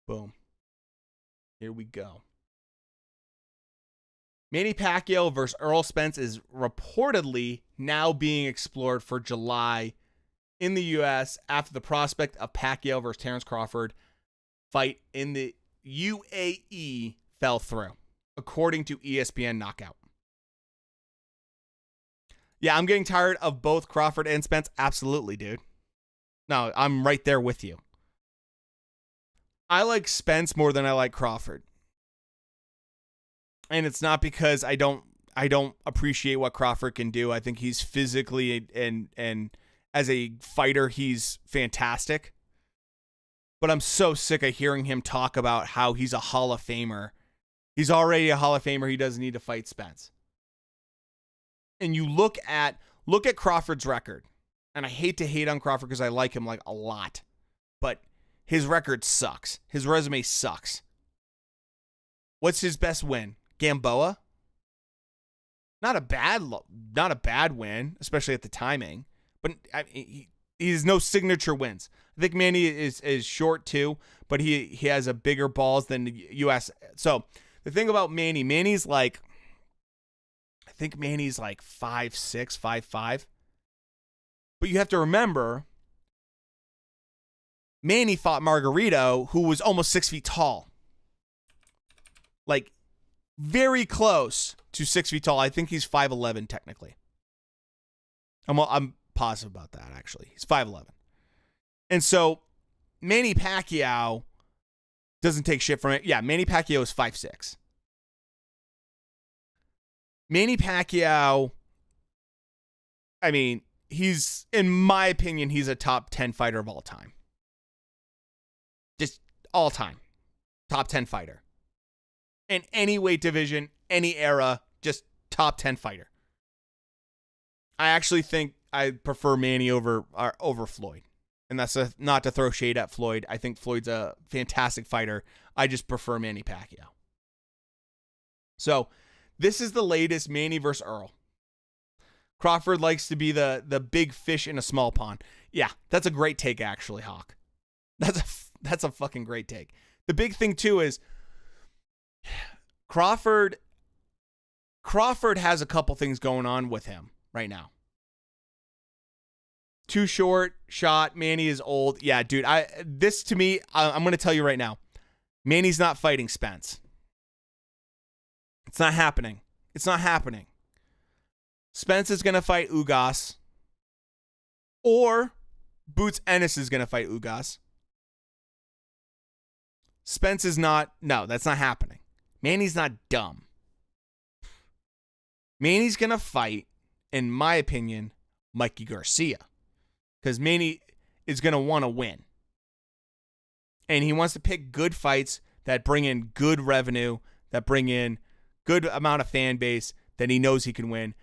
Boom. Here we go. Manny Pacquiao versus Earl Spence is reportedly now being explored for July in the U.S. after the prospect of Pacquiao versus Terrence Crawford fight in the UAE fell through, according to ESPN Knockout. Yeah, I'm getting tired of both Crawford and Spence. Absolutely, dude. No, I'm right there with you. I like Spence more than I like Crawford. And it's not because I don't appreciate what Crawford can do. I think he's physically and as a fighter, he's fantastic. But I'm so sick of hearing him talk about how he's a Hall of Famer. He's already a Hall of Famer. He doesn't need to fight Spence. And you look at Crawford's record. And I hate to hate on Crawford because I like him like a lot. But his record sucks. His resume sucks. What's his best win? Gamboa? Not a bad win, especially at the timing. But he has no signature wins. I think Manny is short too, but he has a bigger balls than the US. So the thing about Manny's like, I think Manny's like 5'6", 5'5". But you have to remember, Manny fought Margarito, who was almost 6 feet tall. Like, very close to 6 feet tall. I think he's 5'11" technically. I'm positive about that, actually. He's 5'11". And so, Manny Pacquiao doesn't take shit from it. Yeah, Manny Pacquiao is 5'6". Manny Pacquiao, I mean, he's, in my opinion, he's a top 10 fighter of all time. Just all time. Top 10 fighter. In any weight division, any era, just top 10 fighter. I actually think I prefer Manny over Floyd. And that's not to throw shade at Floyd. I think Floyd's a fantastic fighter. I just prefer Manny Pacquiao. So this is the latest Manny versus Earl. Crawford likes to be the big fish in a small pond. Yeah, that's a great take, actually, Hawk. That's a fucking great take. The big thing, too, is Crawford has a couple things going on with him right now. Too short shot. Manny is old. Yeah, dude. This to me, I'm going to tell you right now. Manny's not fighting Spence. It's not happening. It's not happening. Spence is going to fight Ugas. Or Boots Ennis is going to fight Ugas. Spence is not. No, that's not happening. Manny's not dumb. Manny's going to fight, in my opinion, Mikey Garcia. Because Manny is going to want to win. And he wants to pick good fights that bring in good revenue, that bring in good amount of fan base, that he knows he can win.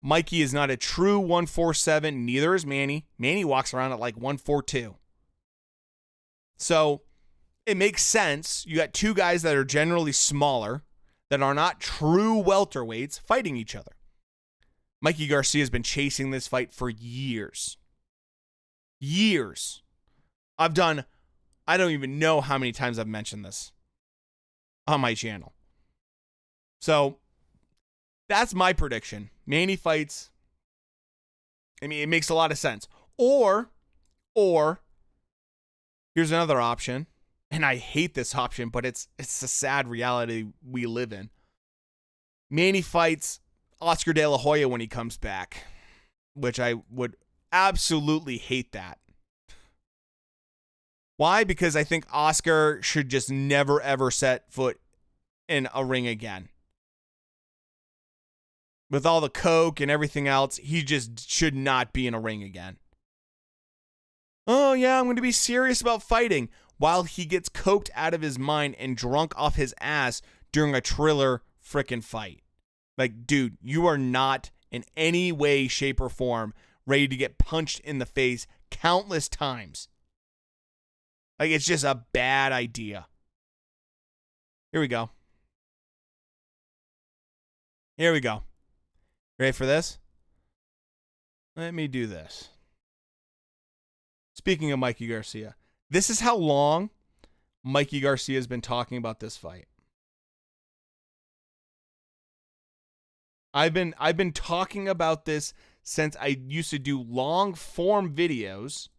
Mikey is not a true 147, neither is Manny. Manny walks around at like 142. So it makes sense. You got two guys that are generally smaller, that are not true welterweights, fighting each other. Mikey Garcia has been chasing this fight for years. Years. I don't even know how many times I've mentioned this on my channel. So that's my prediction. Manny fights. I mean, it makes a lot of sense. Or here's another option, and I hate this option, but it's a sad reality we live in. Manny fights Oscar De La Hoya when he comes back, which I would absolutely hate that. Why? Because I think Oscar should just never, ever set foot in a ring again. With all the coke and everything else, he just should not be in a ring again. Oh, yeah, I'm going to be serious about fighting while he gets coked out of his mind and drunk off his ass during a Triller frickin' fight. Like, dude, you are not in any way, shape, or form ready to get punched in the face countless times. Like, it's just a bad idea. Here we go. Here we go. Ready for this? Let me do this. Speaking of Mikey Garcia, this is how long Mikey Garcia has been talking about this fight. I've been talking about this since I used to do long form videos.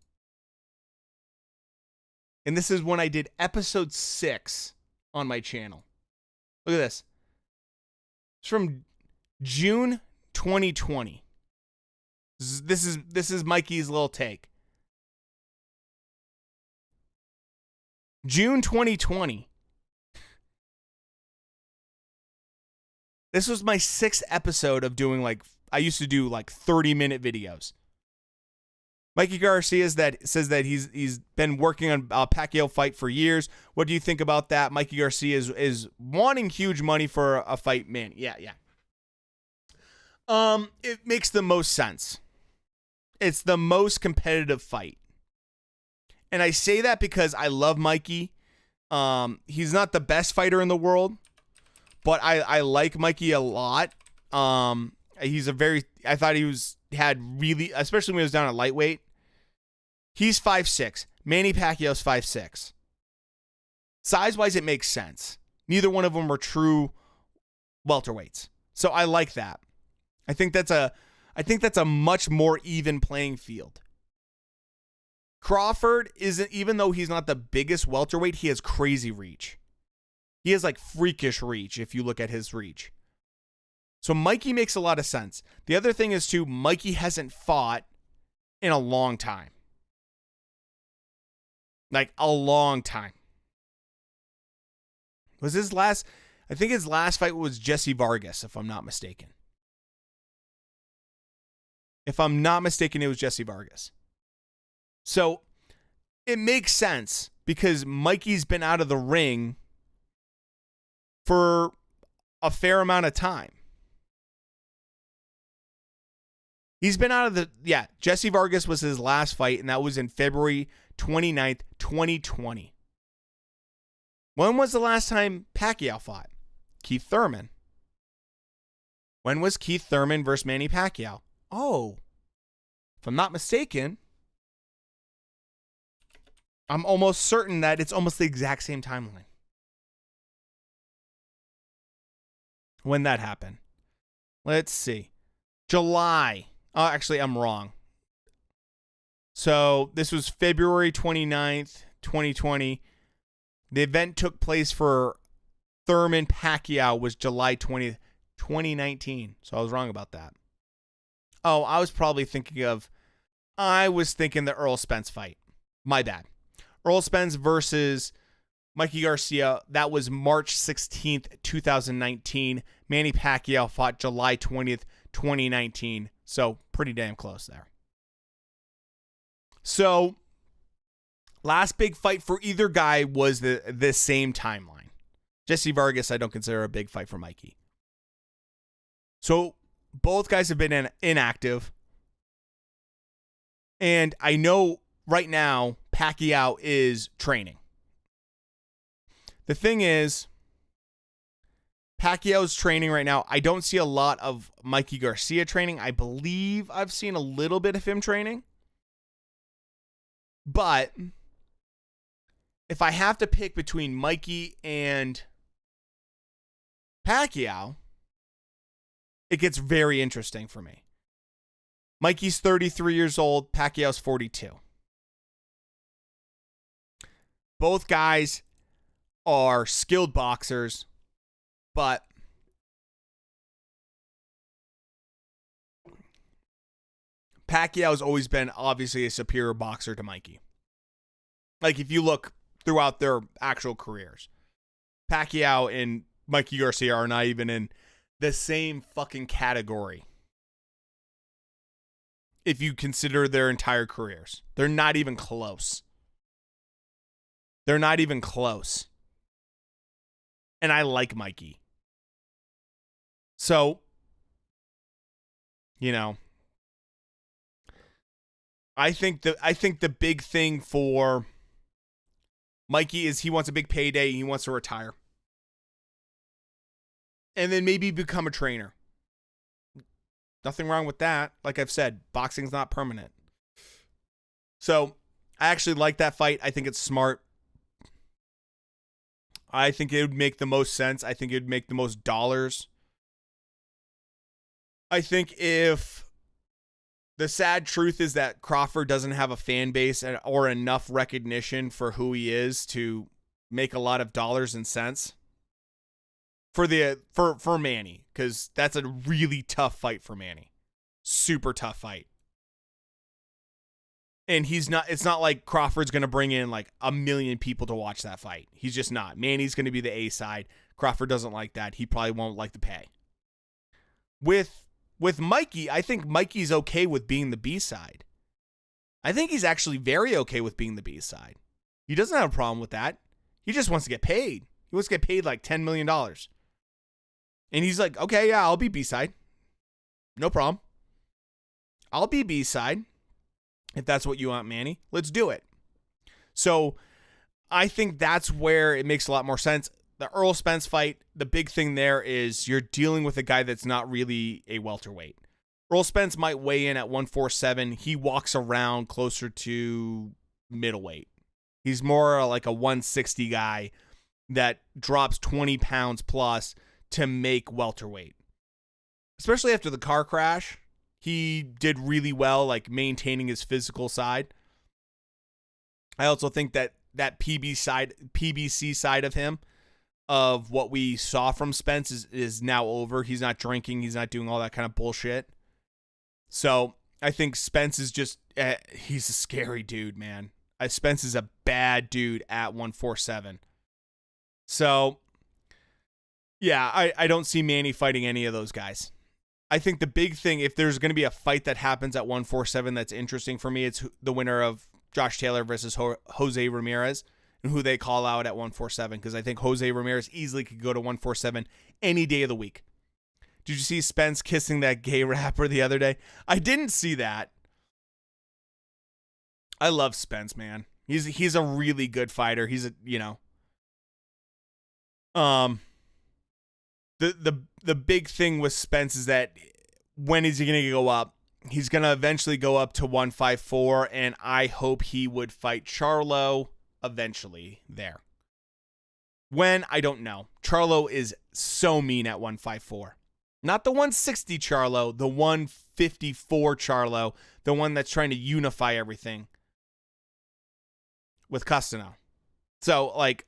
And this is when I did episode 6 on my channel. Look at this. It's from June 2020. This is Mikey's little take. June 2020. This was my 6th episode of doing I used to do 30-minute videos. Mikey Garcia says that he's been working on a Pacquiao fight for years. What do you think about that? Mikey Garcia is wanting huge money for a fight, man. Yeah. It makes the most sense. It's the most competitive fight. And I say that because I love Mikey. He's not the best fighter in the world, but I like Mikey a lot. I thought had really, especially when he was down at lightweight. He's 5'6". Manny Pacquiao's 5'6". Size-wise, it makes sense. Neither one of them are true welterweights. So I like that. I think that's a much more even playing field. Crawford isn't, even though he's not the biggest welterweight, he has crazy reach. He has freakish reach if you look at his reach. So Mikey makes a lot of sense. The other thing is too, Mikey hasn't fought in a long time. A long time. I think his last fight was Jesse Vargas, if I'm not mistaken. If I'm not mistaken, it was Jesse Vargas. So it makes sense because Mikey's been out of the ring for a fair amount of time. He's been out of the, Jesse Vargas was his last fight, and that was in February 29th, 2020. When was the last time Pacquiao fought? Keith Thurman. When was Keith Thurman versus Manny Pacquiao? Oh, if I'm not mistaken, I'm almost certain that it's almost the exact same timeline when that happened. Let's see. July. Oh, actually, I'm wrong. So this was February 29th, 2020. The event took place for Thurman Pacquiao was July 20th, 2019. So I was wrong about that. Oh, I was thinking the Earl Spence fight. My bad. Earl Spence versus Mikey Garcia. That was March 16th, 2019. Manny Pacquiao fought July 20th, 2019. So pretty damn close there. So last big fight for either guy was the same timeline. Jesse Vargas, I don't consider a big fight for Mikey. So both guys have been inactive. And I know right now Pacquiao is training. The thing is, Pacquiao's training right now. I don't see a lot of Mikey Garcia training. I believe I've seen a little bit of him training. But if I have to pick between Mikey and Pacquiao, it gets very interesting for me. Mikey's 33 years old. Pacquiao's 42. Both guys are skilled boxers, but Pacquiao's always been obviously a superior boxer to Mikey. Like if you look throughout their actual careers, Pacquiao and Mikey Garcia are not even in the same fucking category. If you consider their entire careers, they're not even close. They're not even close. And I like Mikey. So, I think the big thing for Mikey is he wants a big payday. He wants to retire. And then maybe become a trainer. Nothing wrong with that. Like I've said, boxing's not permanent. So I actually like that fight. I think it's smart. I think it would make the most sense. I think it would make the most dollars. I think if the sad truth is that Crawford doesn't have a fan base or enough recognition for who he is to make a lot of dollars and cents for Manny, because that's a really tough fight for Manny. Super tough fight. And it's not like Crawford's going to bring in like 1 million people to watch that fight. He's just not. Manny's going to be the A side. Crawford doesn't like that. He probably won't like the pay. With Mikey, I think Mikey's okay with being the B side. I think he's actually very okay with being the B side. He doesn't have a problem with that. He just wants to get paid. He wants to get paid like $10 million. And he's like, okay, yeah, I'll be B side. No problem. I'll be B side. If that's what you want, Manny, let's do it. So I think that's where it makes a lot more sense. The Earl Spence fight, the big thing there is you're dealing with a guy that's not really a welterweight. Earl Spence might weigh in at 147. He walks around closer to middleweight. He's more like a 160 guy that drops 20 pounds plus to make welterweight. Especially after the car crash, he did really well, like maintaining his physical side. I also think that PBC side of him, of what we saw from Spence is now over. He's not drinking. He's not doing all that kind of bullshit. So I think Spence is just, he's a scary dude, man. Spence is a bad dude at 147. So, yeah, I don't see Manny fighting any of those guys. I think the big thing, if there's going to be a fight that happens at 147 that's interesting for me, it's the winner of Josh Taylor versus Jose Ramirez, and who they call out at 147, because I think Jose Ramirez easily could go to 147 any day of the week. Did you see Spence kissing that gay rapper the other day? I didn't see that. I love Spence, man. He's a really good fighter. He's a, you know. The big thing with Spence is that when is he going to go up? He's going to eventually go up to 154, and I hope he would fight Charlo eventually there. When, I don't know. Charlo is so mean at 154. Not the 160 Charlo, the 154 Charlo, the one that's trying to unify everything with Custino. So, like,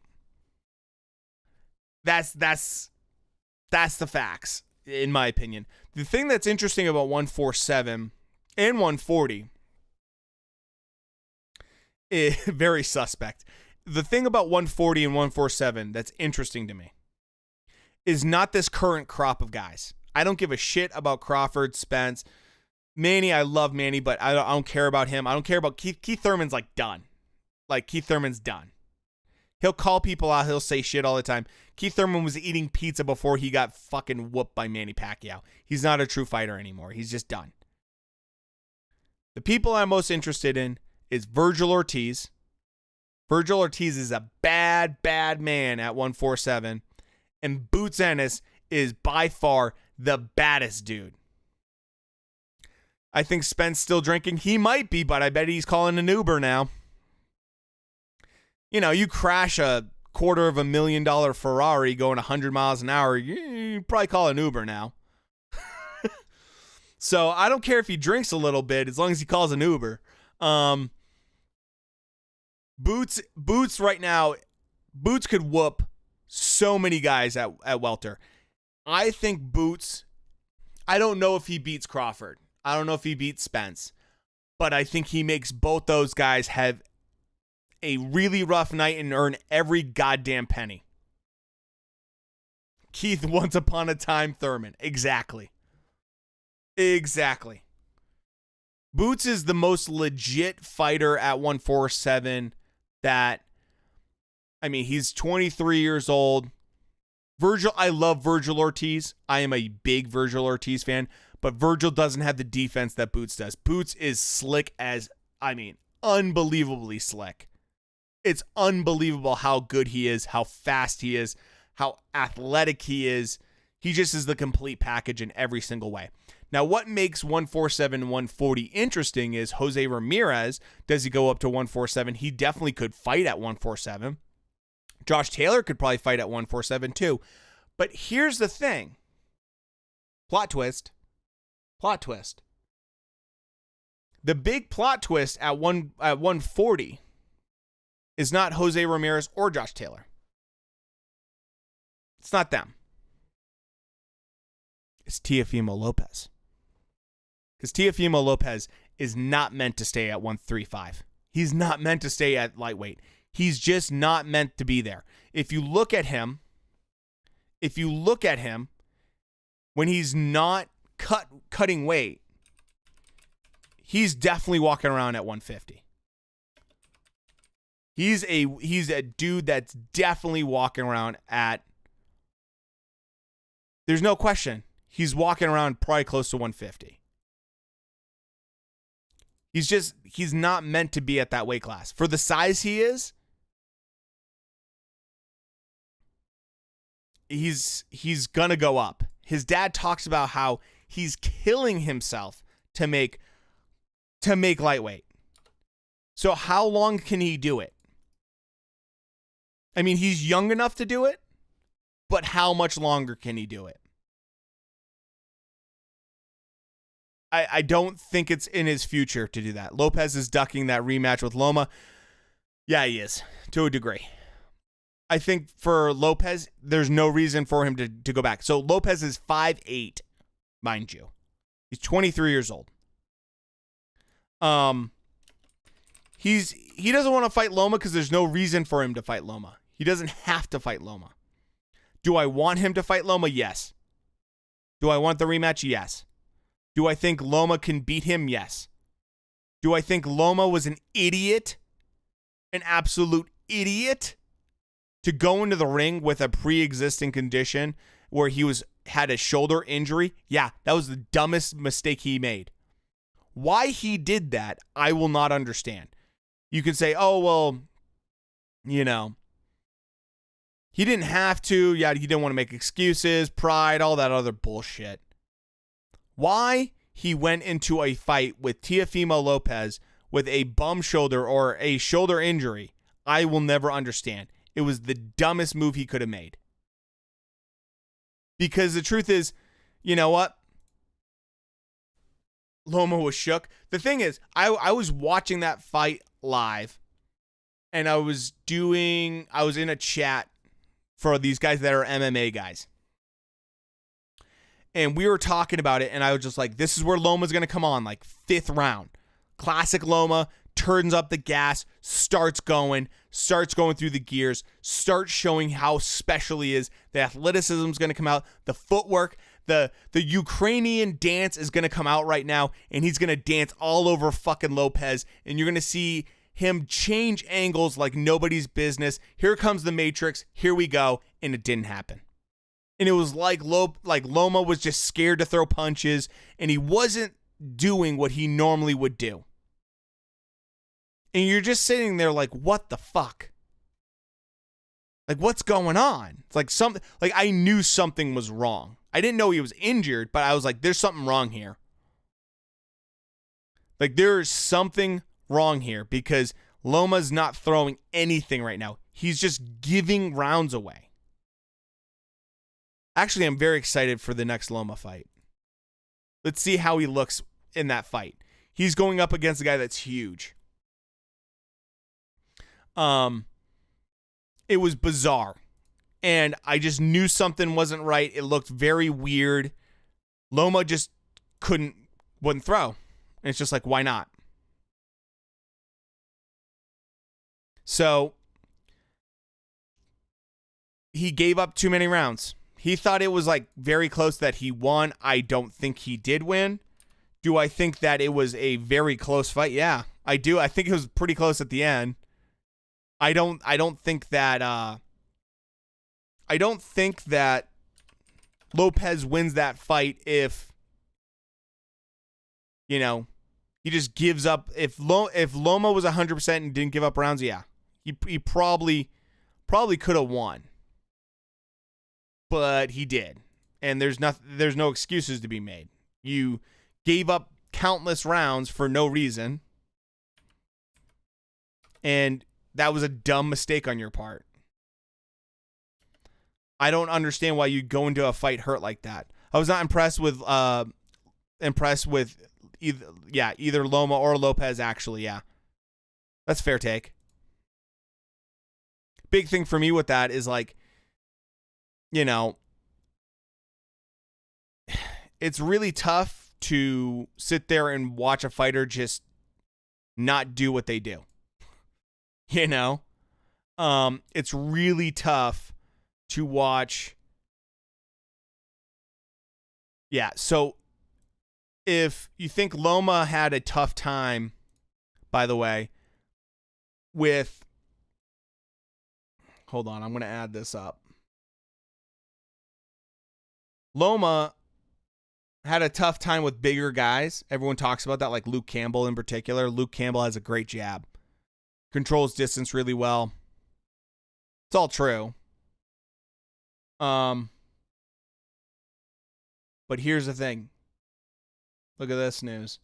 that's the facts, in my opinion. The thing that's interesting about 147 and 140 is very suspect. The thing about 140 and 147 that's interesting to me is not this current crop of guys. I don't give a shit about Crawford, Spence, Manny. I love Manny, but I don't care about him. I don't care about Keith. Keith Thurman's like done. Like, Keith Thurman's done. He'll call people out. He'll say shit all the time. Keith Thurman was eating pizza before he got fucking whooped by Manny Pacquiao. He's not a true fighter anymore. He's just done. The people I'm most interested in is Virgil Ortiz. Virgil Ortiz is a bad, bad man at 147. And Boots Ennis is by far the baddest dude. I think Spence still drinking. He might be, but I bet he's calling an Uber now. You know, you crash a $250,000 Ferrari going 100 miles an hour, you probably call an Uber now. So I don't care if he drinks a little bit as long as he calls an Uber. Boots right now, Boots could whoop so many guys at welter. I think Boots, I don't know if he beats Crawford. I don't know if he beats Spence. But I think he makes both those guys have a really rough night and earn every goddamn penny. Keith, once upon a time, Thurman. Exactly. Boots is the most legit fighter at 147 that, I mean, he's 23 years old. I love Virgil Ortiz. I am a big Virgil Ortiz fan, but Virgil doesn't have the defense that Boots does. Boots is slick as, I mean, unbelievably slick. It's unbelievable how good he is, how fast he is, how athletic he is. He just is the complete package in every single way. Now, what makes 147 and 140 interesting is Jose Ramirez. Does he go up to 147? He definitely could fight at 147. Josh Taylor could probably fight at 147 too. But here's the thing. Plot twist. The big plot twist at 140 is not Jose Ramirez or Josh Taylor. It's not them. It's Teofimo Lopez. Because Teofimo Lopez is not meant to stay at 135. He's not meant to stay at lightweight. He's just not meant to be there. If you look at him, when he's not cutting weight, he's definitely walking around at 150. He's a dude that's definitely walking around at, there's no question, he's walking around probably close to 150. He's not meant to be at that weight class. For the size he is, he's gonna go up. His dad talks about how he's killing himself to make lightweight. So how long can he do it? I mean, he's young enough to do it, but how much longer can he do it? I don't think it's in his future to do that. Lopez is ducking that rematch with Loma. Yeah, he is, to a degree. I think for Lopez, there's no reason for him to go back. So Lopez is 5'8", mind you. He's 23 years old. He doesn't want to fight Loma because there's no reason for him to fight Loma. He doesn't have to fight Loma. Do I want him to fight Loma? Yes. Do I want the rematch? Yes. Do I think Loma can beat him? Yes. Do I think Loma was an idiot? An absolute idiot? To go into the ring with a pre-existing condition where he was had a shoulder injury, yeah, that was the dumbest mistake he made. Why he did that, I will not understand. You could say, oh, well, you know, he didn't have to. Yeah, he didn't want to make excuses, pride, all that other bullshit. Why he went into a fight with Teofimo Lopez with a bum shoulder or a shoulder injury, I will never understand. It was the dumbest move he could have made. Because the truth is, you know what? Loma was shook. The thing is, I was watching that fight live, and I was in a chat for these guys that are MMA guys. And we were talking about it, and I was just like, this is where Loma's going to come on, like 5th round. Classic Loma, turns up the gas, starts going through the gears, starts showing how special he is. The athleticism is going to come out, the footwork, the Ukrainian dance is going to come out right now, and he's going to dance all over fucking Lopez, and you're going to see him change angles like nobody's business. Here comes the Matrix, here we go, and it didn't happen. And it was like Loma was just scared to throw punches, and he wasn't doing what he normally would do. And you're just sitting there like, what the fuck? Like, what's going on? It's like I knew something was wrong. I didn't know he was injured, but I was like, there's something wrong here. Like, there's something wrong here because Loma's not throwing anything right now. He's just giving rounds away. Actually, I'm very excited for the next Loma fight. Let's see how he looks in that fight. He's going up against a guy that's huge. It was bizarre. And I just knew something wasn't right. It looked very weird. Loma just wouldn't throw. And it's just like, why not? So he gave up too many rounds. He thought it was like very close that he won. I don't think he did win. Do I think that it was a very close fight? Yeah, I do. I think it was pretty close at the end. I don't think that Lopez wins that fight if, you know, he just gives up. If Loma was 100% and didn't give up rounds, yeah, he probably could have won. But he did. And there's no excuses to be made. You gave up countless rounds for no reason. And that was a dumb mistake on your part. I don't understand why you go into a fight hurt like that. I was not impressed with either Loma or Lopez actually, yeah. That's a fair take. Big thing for me with that is like, you know, it's really tough to sit there and watch a fighter just not do what they do. You know? It's really tough to watch. Yeah, so if you think Loma had a tough time, by the way, with... Hold on, I'm going to add this up. Loma had a tough time with bigger guys. Everyone talks about that, like Luke Campbell in particular. Luke Campbell has a great jab. Controls distance really well. It's all true. But here's the thing. Look at this news.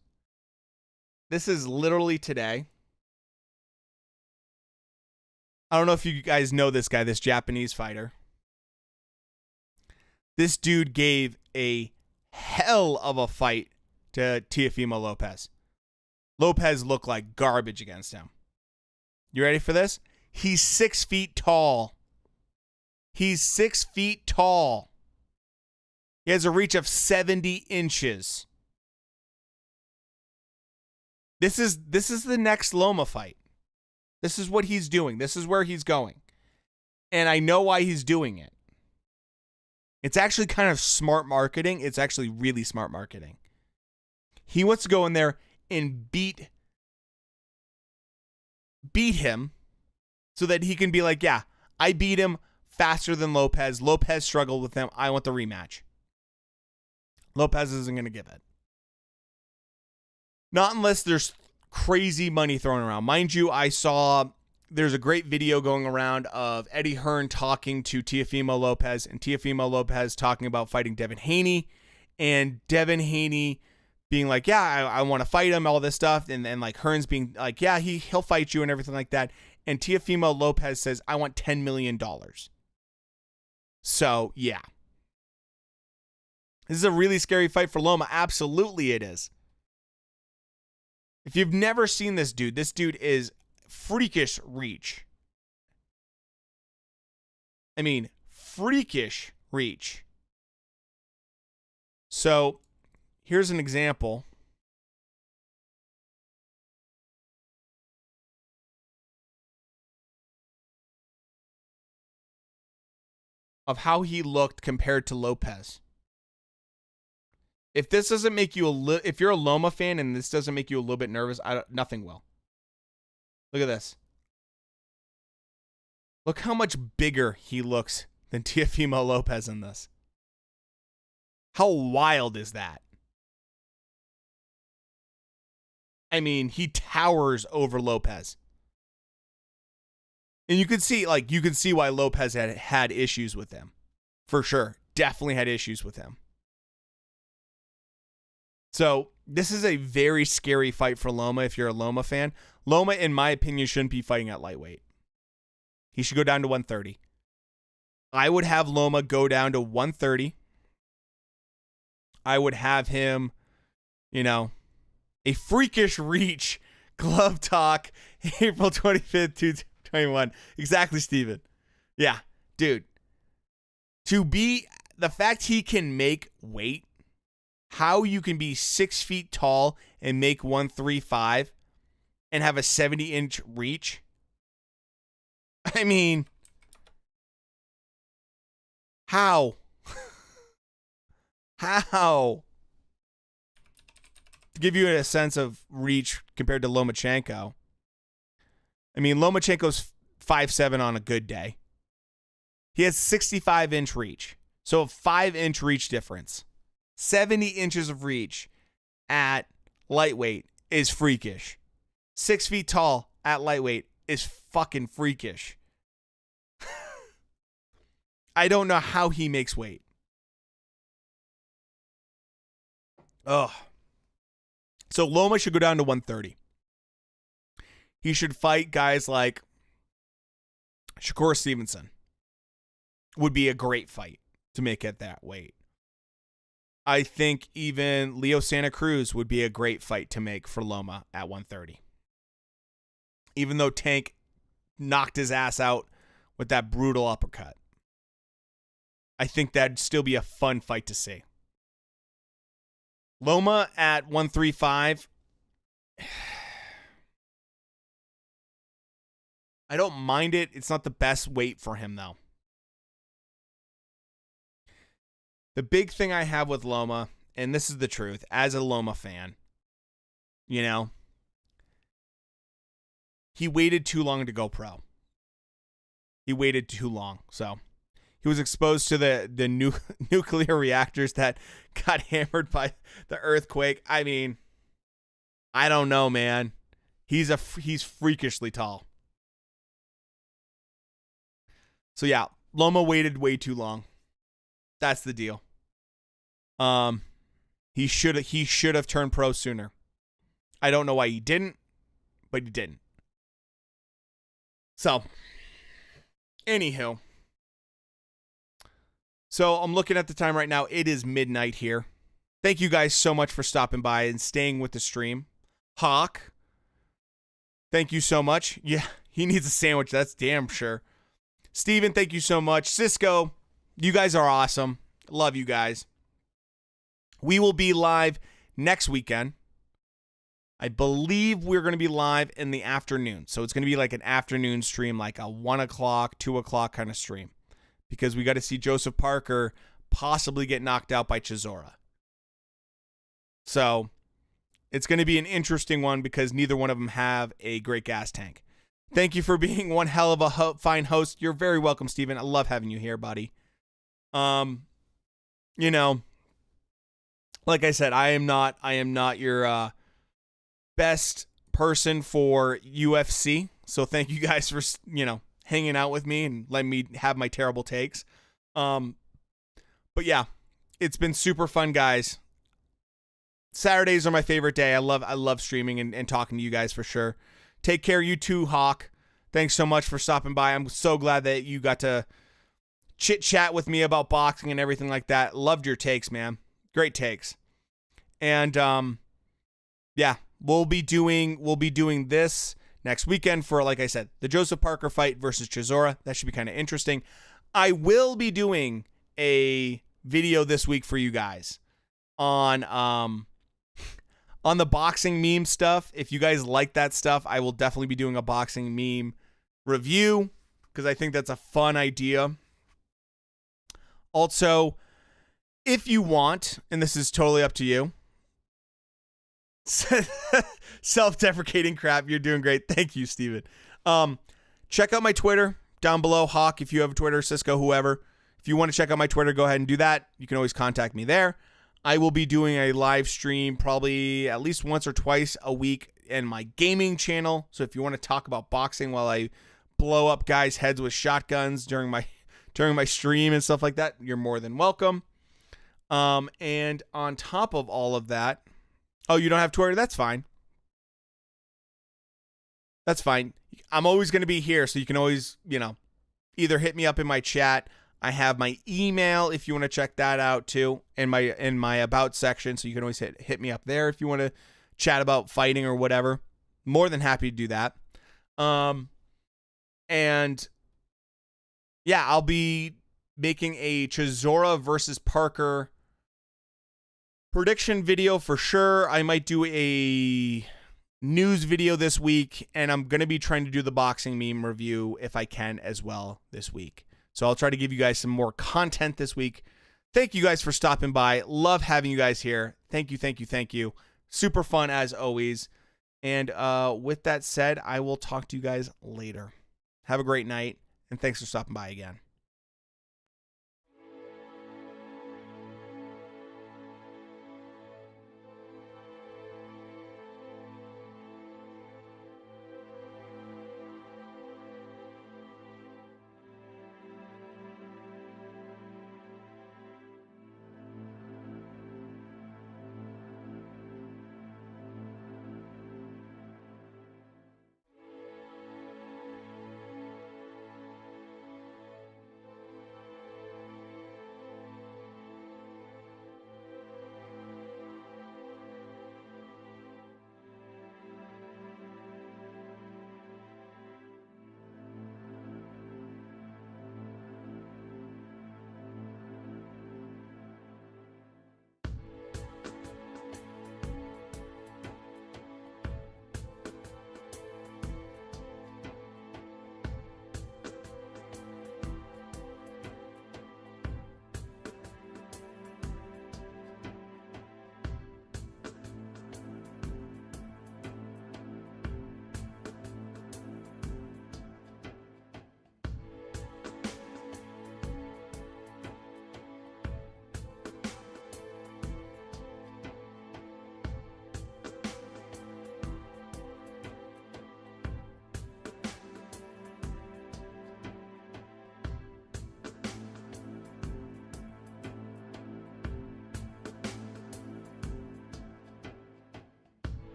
This is literally today. I don't know if you guys know this guy, this Japanese fighter. This dude gave a hell of a fight to Teofimo Lopez. Lopez looked like garbage against him. You ready for this? He's 6 feet tall. He's 6 feet tall. He has a reach of 70 inches. This is the next Loma fight. This is what he's doing. This is where he's going. And I know why he's doing it. It's actually kind of smart marketing. It's actually really smart marketing. He wants to go in there and beat him so that he can be like, yeah, I beat him faster than Lopez. Lopez struggled with him. I want the rematch. Lopez isn't going to give it. Not unless there's crazy money thrown around. Mind you, I saw there's a great video going around of Eddie Hearn talking to Teofimo Lopez and Teofimo Lopez talking about fighting Devin Haney, and Devin Haney being like, yeah, I want to fight him, all this stuff. And then like Hearn's being like, yeah, he'll fight you and everything like that. And Teofimo Lopez says, I want $10 million. So yeah. This is a really scary fight for Loma. Absolutely it is. If you've never seen this dude is freakish reach. I mean, freakish reach. So, here's an example. Of how he looked compared to Lopez. If this doesn't make you if you're a Loma fan and this doesn't make you a little bit nervous, nothing will. Look at this. Look how much bigger he looks than Teofimo Lopez in this. How wild is that? I mean, he towers over Lopez. And you can see why Lopez had issues with him. For sure. Definitely had issues with him. So, this is a very scary fight for Loma if you're a Loma fan. Loma, in my opinion, shouldn't be fighting at lightweight. He should go down to 130. I would have Loma go down to 130. I would have him, a freakish reach glove talk April 25th, 2021. Exactly, Steven. Yeah, dude. The fact he can make weight, how you can be 6 feet tall and make 135 and have a 70-inch reach. I mean, how? How? To give you a sense of reach compared to Lomachenko. I mean, Lomachenko's 5'7" on a good day. He has 65-inch reach. So a 5-inch reach difference. 70 inches of reach at lightweight is freakish. 6 feet tall at lightweight is fucking freakish. I don't know how he makes weight. Ugh. So Loma should go down to 130. He should fight guys like Shakur Stevenson. Would be a great fight to make it that weight. I think even Leo Santa Cruz would be a great fight to make for Loma at 130. Even though Tank knocked his ass out with that brutal uppercut. I think that'd still be a fun fight to see. Loma at 135. I don't mind it. It's not the best weight for him, though. The big thing I have with Loma, and this is the truth, as a Loma fan, he waited too long to go pro. He waited too long. So he was exposed to the nuclear reactors that got hammered by the earthquake. I mean, I don't know, man. He's freakishly tall. So yeah, Loma waited way too long. That's the deal. He should have turned pro sooner. I don't know why he didn't, but he didn't. So, anywho. So, I'm looking at the time right now. It is midnight here. Thank you guys so much for stopping by and staying with the stream. Hawk, thank you so much. Yeah, he needs a sandwich. That's damn sure. Steven, thank you so much. Cisco, you guys are awesome. Love you guys. We will be live next weekend. I believe we're going to be live in the afternoon. So it's going to be like an afternoon stream, like a 1 o'clock, 2 o'clock kind of stream. Because we got to see Joseph Parker possibly get knocked out by Chisora. So it's going to be an interesting one because neither one of them have a great gas tank. Thank you for being one hell of a fine host. You're very welcome, Steven. I love having you here, buddy. like I said, I am not your best person for UFC. So thank you guys for, hanging out with me and letting me have my terrible takes. But yeah, it's been super fun, guys. Saturdays are my favorite day. I love streaming and talking to you guys for sure. Take care, you too, Hawk. Thanks so much for stopping by. I'm so glad that you got to chit chat with me about boxing and everything like that. Loved your takes, man. Great takes. And yeah, we'll be doing this next weekend for, like I said, the Joseph Parker fight versus Chisora. That should be kind of interesting. I will be doing a video this week for you guys on the boxing meme stuff. If you guys like that stuff, I will definitely be doing a boxing meme review because I think that's a fun idea. Also, if you want, and this is totally up to you, self-deprecating crap, you're doing great. Thank you, Steven. Check out my Twitter down below, Hawk, if you have a Twitter, Cisco, whoever. If you want to check out my Twitter, go ahead and do that. You can always contact me there. I will be doing a live stream probably at least once or twice a week in my gaming channel. So if you want to talk about boxing while I blow up guys' heads with shotguns during my stream and stuff like that, you're more than welcome. And on top of all of that, oh, you don't have Twitter? That's fine. That's fine. I'm always going to be here, so you can always, either hit me up in my chat. I have my email if you want to check that out too, in my about section, so you can always hit me up there if you want to chat about fighting or whatever. More than happy to do that. And yeah, I'll be making a Chisora versus Parker prediction video for sure. I might do a news video this week, and I'm going to be trying to do the boxing meme review if I can as well this week. So I'll try to give you guys some more content this week. Thank you guys for stopping by. Love having you guys here. Thank you. Super fun as always. And with that said, I will talk to you guys later. Have a great night, and thanks for stopping by again.